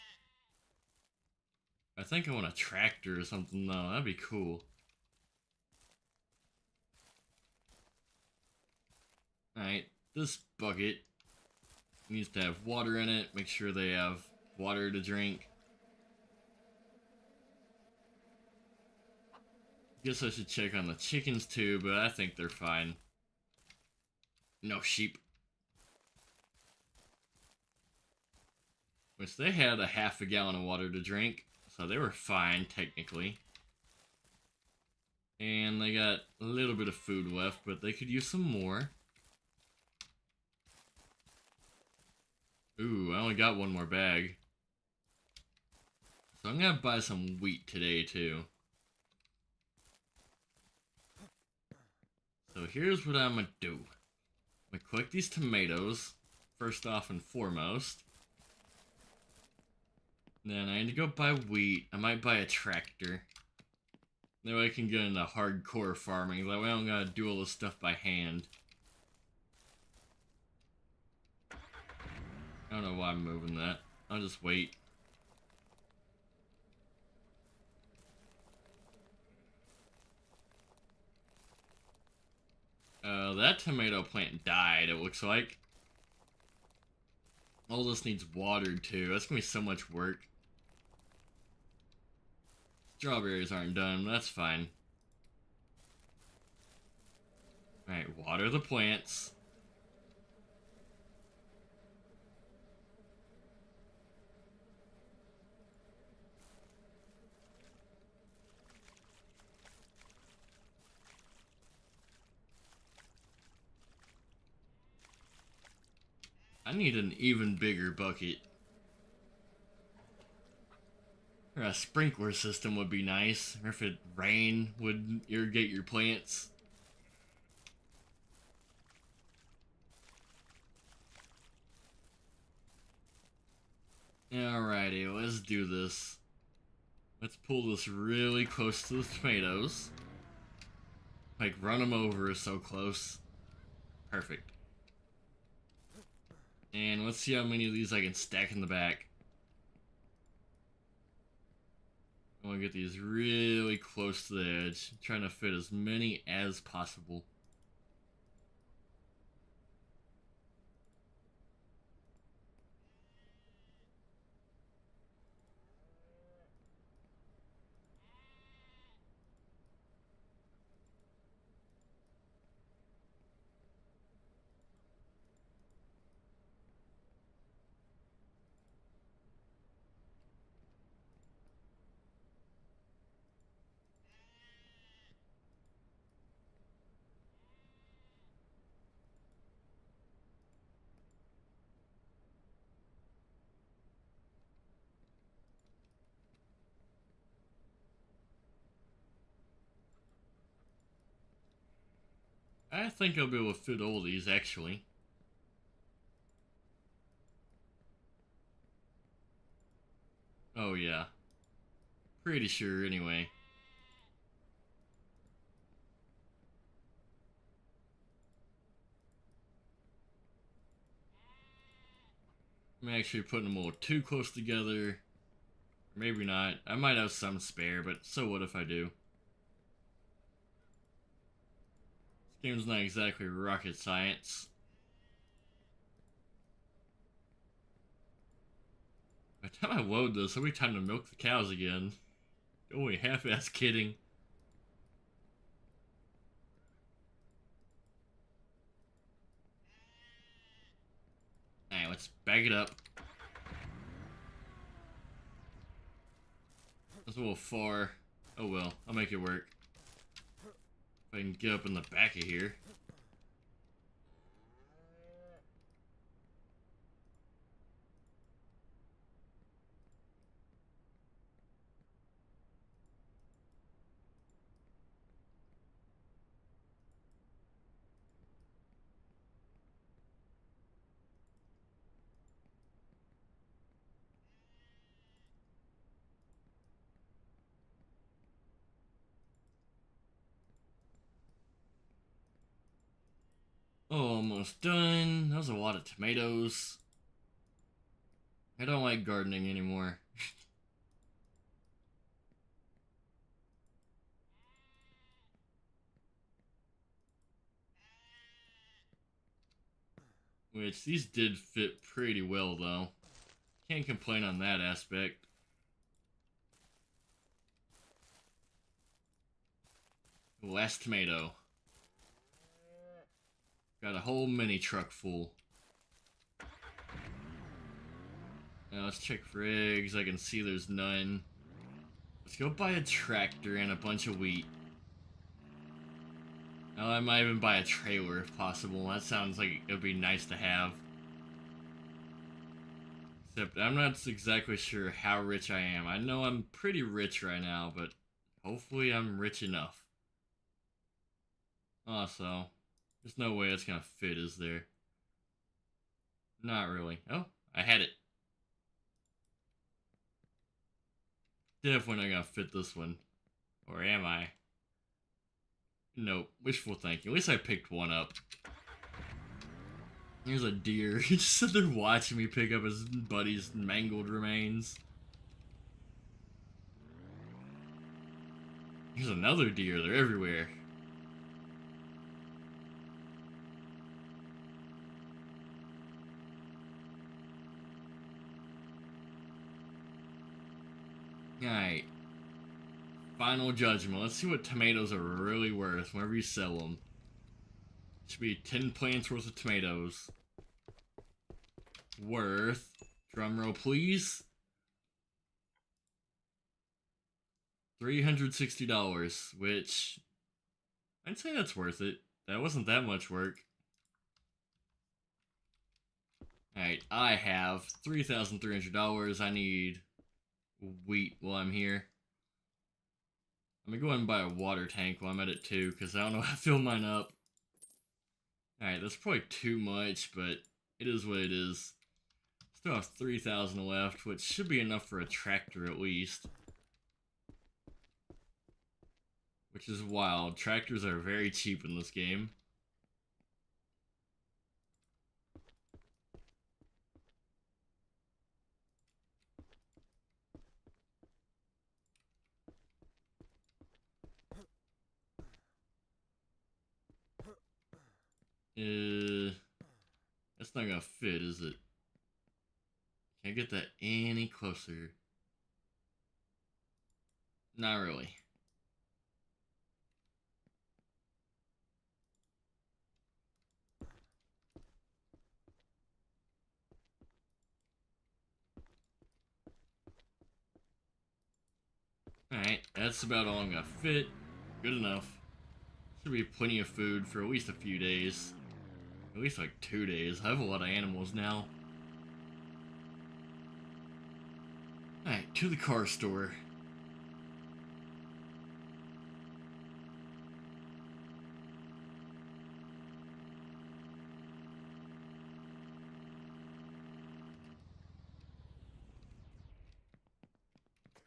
A: I think I want a tractor or something though. That'd be cool. Alright, this bucket needs to have water in it. Make sure they have water to drink. Guess I should check on the chickens too, but I think they're fine. No sheep. Which they had a half a gallon of water to drink, so they were fine technically. And they got a little bit of food left, but they could use some more. Ooh, I only got one more bag. So I'm gonna buy some wheat today too. So here's what I'm gonna do. I'm gonna collect these tomatoes, first off and foremost. Then I need to go buy wheat. I might buy a tractor. That way I can get into hardcore farming. That way I don't gotta do all this stuff by hand. I don't know why I'm moving that. I'll just wait. That tomato plant died, it looks like. All this needs watered too. That's gonna be so much work. Strawberries aren't done, that's fine. Alright, water the plants. I need an even bigger bucket. Or a sprinkler system would be nice. Or if it rained, would irrigate your plants. Alrighty, let's do this. Let's pull this really close to the tomatoes. Like, run them over so close. Perfect. And let's see how many of these I can stack in the back. I want to get these really close to the edge. I'm trying to fit as many as possible. I think I'll be able to fit all these, actually. Oh, yeah. Pretty sure, anyway. I'm actually putting them a little too close together. Maybe not. I might have some spare, but so what if I do? This game's not exactly rocket science. By the time I load this, it'll be time to milk the cows again. Only half-ass kidding. Alright, let's bag it up. That's a little far. Oh well, I'll make it work. If I can get up in the back of here. Oh, almost done. That was a lot of tomatoes. I don't like gardening anymore. Which, these did fit pretty well, though. Can't complain on that aspect. Last tomato. Got a whole mini truck full. Now let's check for eggs. I can see there's none. Let's go buy a tractor and a bunch of wheat. Oh, I might even buy a trailer if possible. That sounds like it would be nice to have. Except I'm not exactly sure how rich I am. I know I'm pretty rich right now, but hopefully I'm rich enough. Also, there's no way it's gonna fit, is there? Not really. Oh, I had it. Definitely not gonna fit this one. Or am I? Nope. Wishful thinking. At least I picked one up. Here's a deer. He just sat there watching me pick up his buddy's mangled remains. Here's another deer. They're everywhere. Alright. Final judgment. Let's see what tomatoes are really worth whenever you sell them. Should be 10 plants worth of tomatoes. Worth, drumroll please, $360, which I'd say that's worth it. That wasn't that much work. Alright, I have $3,300. I need wheat while I'm here. I'm gonna go ahead and buy a water tank while I'm at it too, because I don't know how to fill mine up. Alright, that's probably too much, but it is what it is. Still have 3,000 left, which should be enough for a tractor at least. Which is wild. Tractors are very cheap in this game. That's not gonna fit, is it? Can't get that any closer. Not really. Alright, that's about all I'm gonna fit. Good enough. Should be plenty of food for at least a few days. At least like 2 days. I have a lot of animals now. Alright, to the car store.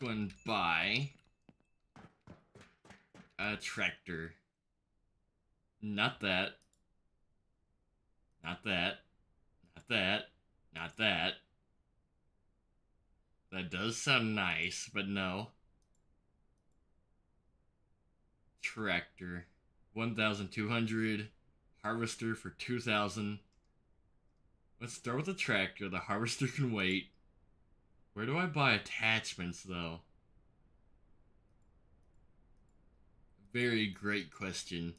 A: Go and buy a tractor. Not that. Not that. Not that. Not that. That does sound nice, but no. Tractor. 1,200. Harvester for 2,000. Let's start with the tractor. The harvester can wait. Where do I buy attachments, though? Very great question.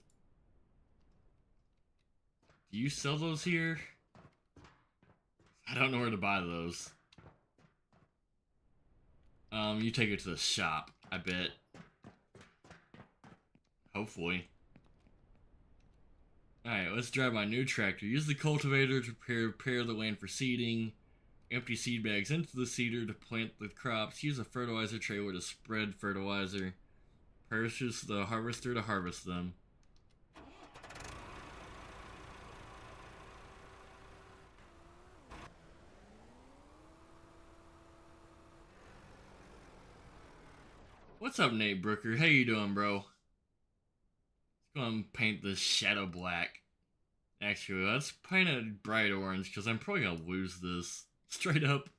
A: Do you sell those here? I don't know where to buy those. You take it to the shop. I bet. Hopefully. Alright, let's drive my new tractor. Use the cultivator to prepare the land for seeding. Empty seed bags into the seeder to plant the crops. Use a fertilizer trailer to spread fertilizer. Purchase the harvester to harvest them. What's up, Nate Brooker? How you doing, bro? Let's go and paint this shadow black. Actually, let's paint it bright orange, because I'm probably gonna lose this. Straight up.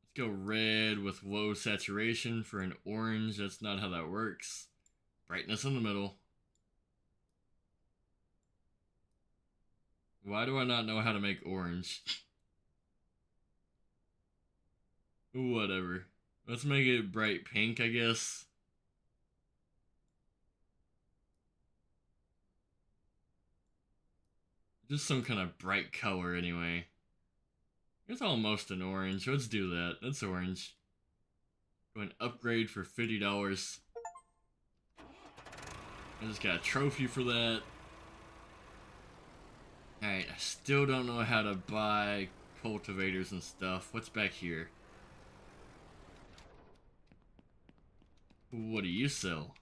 A: Let's go red with low saturation for an orange. That's not how that works. Brightness in the middle. Why do I not know how to make orange? Whatever. Let's make it bright pink, I guess. Just some kind of bright color, anyway. It's almost an orange. Let's do that. That's orange. Go and upgrade for $50. I just got a trophy for that. Alright, I still don't know how to buy cultivators and stuff. What's back here? What do you sell?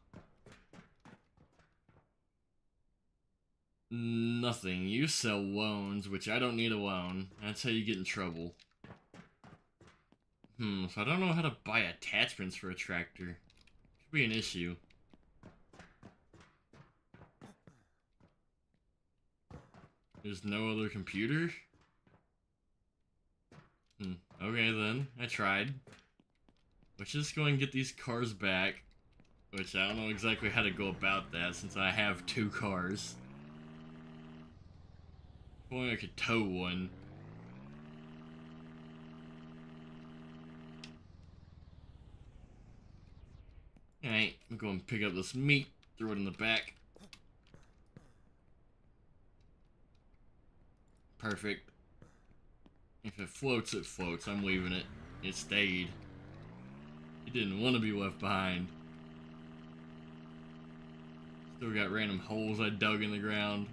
A: Nothing. You sell loans, which I don't need a loan. That's how you get in trouble. So I don't know how to buy attachments for a tractor. Could be an issue. There's no other computer? Okay then, I tried. Let's just go and get these cars back. Which I don't know exactly how to go about that since I have 2 cars. If only I could tow one. Alright, I'm going to pick up this meat, throw it in the back. Perfect. If it floats, it floats. I'm leaving it. It stayed. It didn't want to be left behind. Still got random holes I dug in the ground,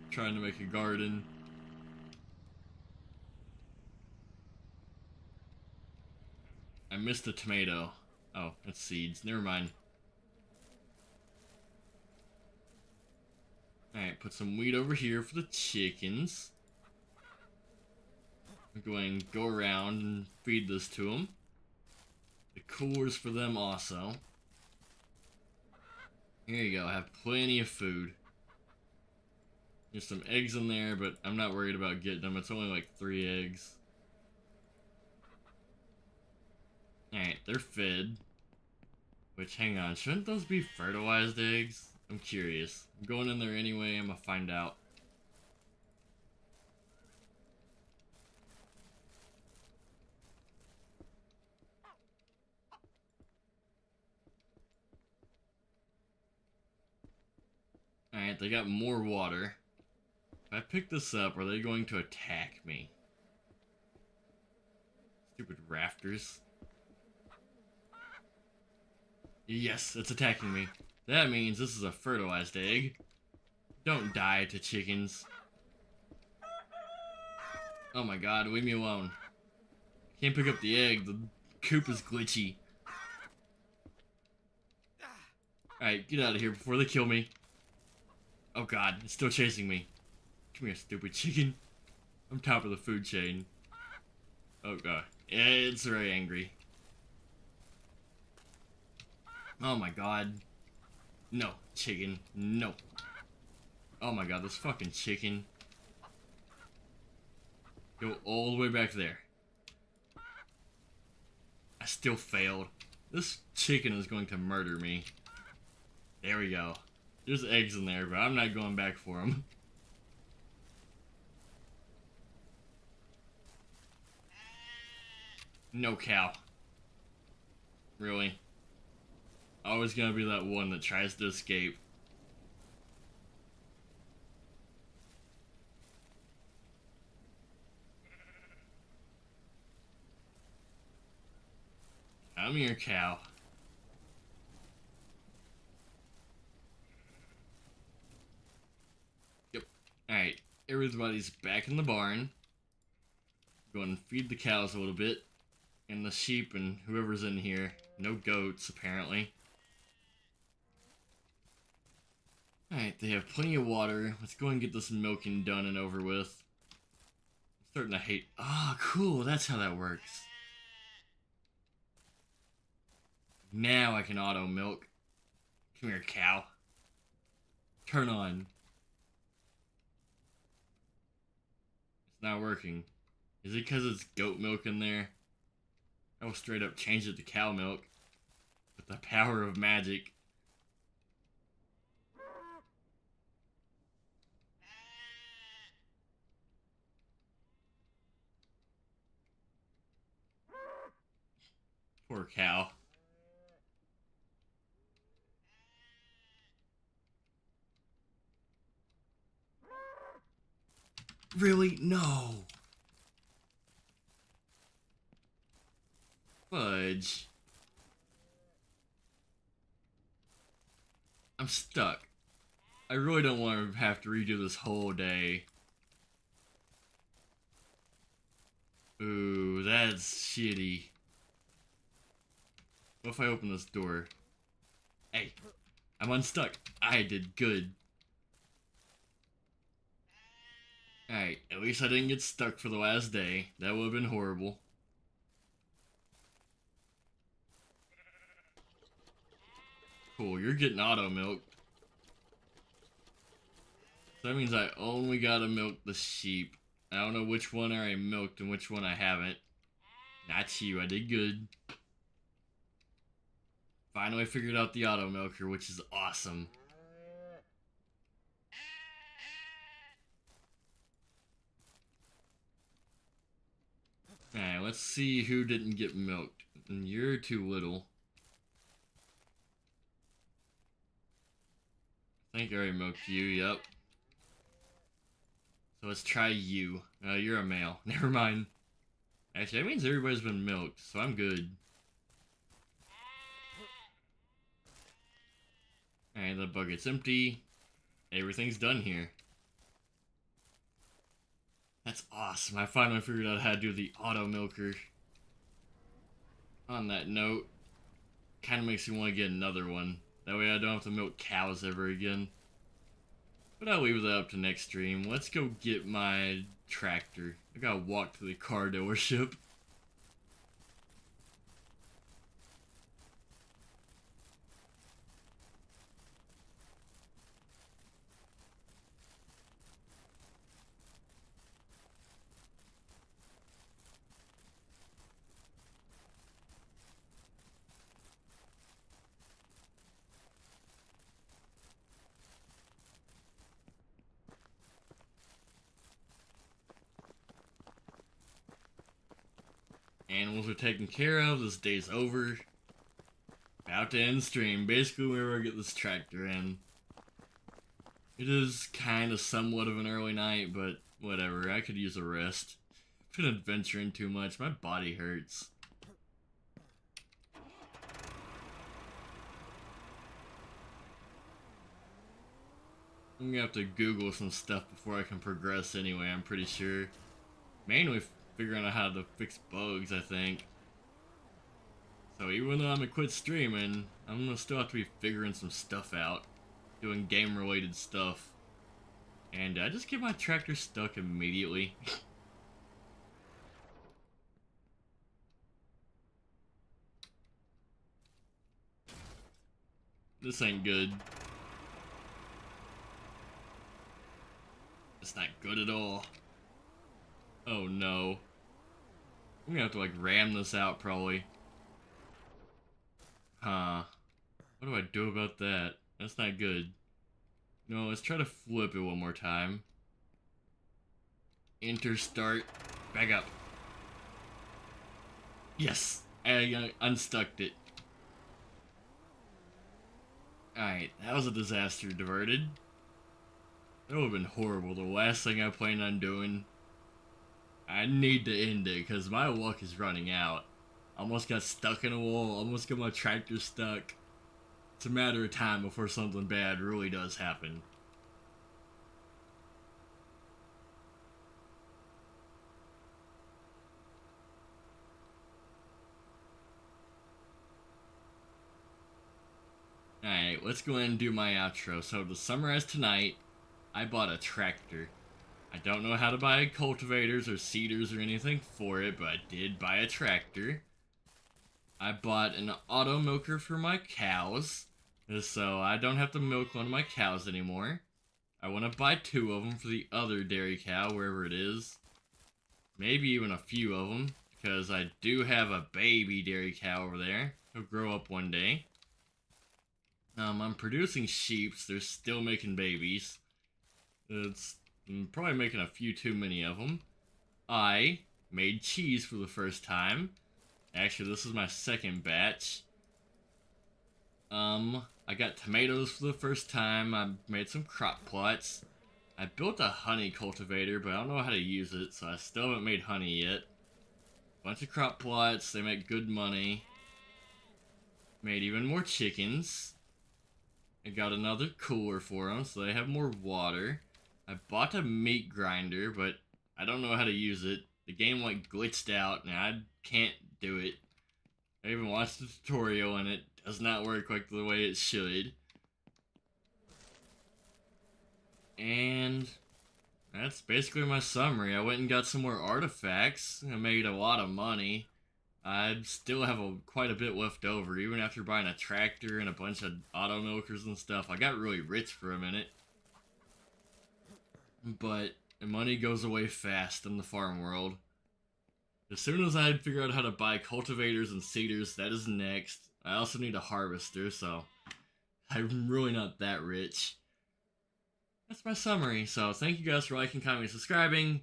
A: trying to make a garden. I missed a tomato. Oh, that's seeds. Never mind. Alright, put some wheat over here for the chickens. I'm going to go around and feed this to them. The coolers for them also. Here you go, I have plenty of food. There's some eggs in there, but I'm not worried about getting them. It's only like 3 eggs. Alright, they're fed. Which, hang on, shouldn't those be fertilized eggs? I'm curious. I'm going in there anyway, I'm gonna find out. Alright, they got more water. If I pick this up, are they going to attack me? Stupid rafters. Yes, it's attacking me. That means this is a fertilized egg. Don't die to chickens. Oh my god, leave me alone. Can't pick up the egg, the coop is glitchy. Alright, get out of here before they kill me. Oh god, it's still chasing me. Come here, stupid chicken. I'm top of the food chain. Oh god, it's very angry. Oh my god. No, chicken, no. Oh my god, this fucking chicken. Go all the way back there. I still failed. This chicken is going to murder me. There we go. There's eggs in there, but I'm not going back for them. No cow. Really? Always gonna be that one that tries to escape. Come here, cow. Yep. Alright, everybody's back in the barn. Go and feed the cows a little bit. And the sheep and whoever's in here. No goats, apparently. Alright, they have plenty of water. Let's go and get this milking done and over with. I'm starting to hate... Ah, cool, that's how that works. Now I can auto milk. Come here, cow. Turn on. It's not working. Is it because it's goat milk in there? I will straight up change it to cow milk. With the power of magic. Poor cow. Really? No. Fudge. I'm stuck. I really don't want to have to redo this whole day. Ooh, that's shitty. What if I open this door? Hey, I'm unstuck. I did good. Alright, at least I didn't get stuck for the last day. That would have been horrible. Cool, you're getting auto milk. So that means I only gotta milk the sheep. I don't know which one I milked and which one I haven't. Not you, I did good. Finally figured out the auto milker, which is awesome. Alright, let's see who didn't get milked. And you're too little. I think I already milked you, yep. So let's try you. You're a male. Never mind. Actually, that means everybody's been milked, so I'm good. Alright, the bucket's empty. Everything's done here. That's awesome. I finally figured out how to do the auto milker. On that note, kind of makes me want to get another one. That way I don't have to milk cows ever again. But I'll leave that up to next stream. Let's go get my tractor. I gotta walk to the car dealership. Animals are taken care of. This day's over. About to end stream. Basically, whenever I get this tractor in. It is kind of somewhat of an early night, but whatever. I could use a rest. I've been adventuring too much. My body hurts. I'm gonna have to Google some stuff before I can progress anyway, I'm pretty sure. Mainly figuring out how to fix bugs, I think. So even though I'm gonna quit streaming, I'm gonna still have to be figuring some stuff out. Doing game-related stuff. And I just get my tractor stuck immediately. This ain't good. It's not good at all. Oh no. I'm gonna have to like ram this out probably. Huh. What do I do about that? That's not good. No, let's try to flip it one more time. Enter start. Back up. Yes! I unstuck it. Alright, that was a disaster diverted. That would have been horrible. The last thing I planned on doing. I need to end it because my luck is running out. Almost got stuck in a wall, almost got my tractor stuck. It's a matter of time before something bad really does happen. Alright, let's go ahead and do my outro. So to summarize tonight, I bought a tractor. I don't know how to buy cultivators or seeders or anything for it, but I did buy a tractor. I bought an auto milker for my cows, so I don't have to milk one of my cows anymore. I want to buy 2 of them for the other dairy cow, wherever it is. Maybe even a few of them, because I do have a baby dairy cow over there. He'll grow up one day. I'm producing sheep, so they're still making babies. I'm probably making a few too many of them. I made cheese for the first time. Actually, this is my second batch. I got tomatoes for the first time. I made some crop plots. I built a honey cultivator, but I don't know how to use it, so I still haven't made honey yet. Bunch of crop plots, they make good money. Made even more chickens. I got another cooler for them, so they have more water. I bought a meat grinder, but I don't know how to use it. The game like glitched out, and I can't do it. I even watched the tutorial, and it does not work like the way it should. And that's basically my summary. I went and got some more artifacts. I made a lot of money. I still have quite a bit left over, even after buying a tractor and a bunch of auto milkers and stuff. I got really rich for a minute. But money goes away fast in the farm world. As soon as I figure out how to buy cultivators and seeders, that is next. I also need a harvester, so I'm really not that rich. That's my summary. So thank you guys for liking, commenting, and subscribing.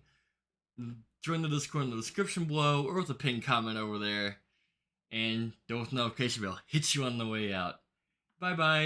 A: Join the Discord in the description below or with a pinned comment over there. And don't notification bell hit you on the way out. Bye bye.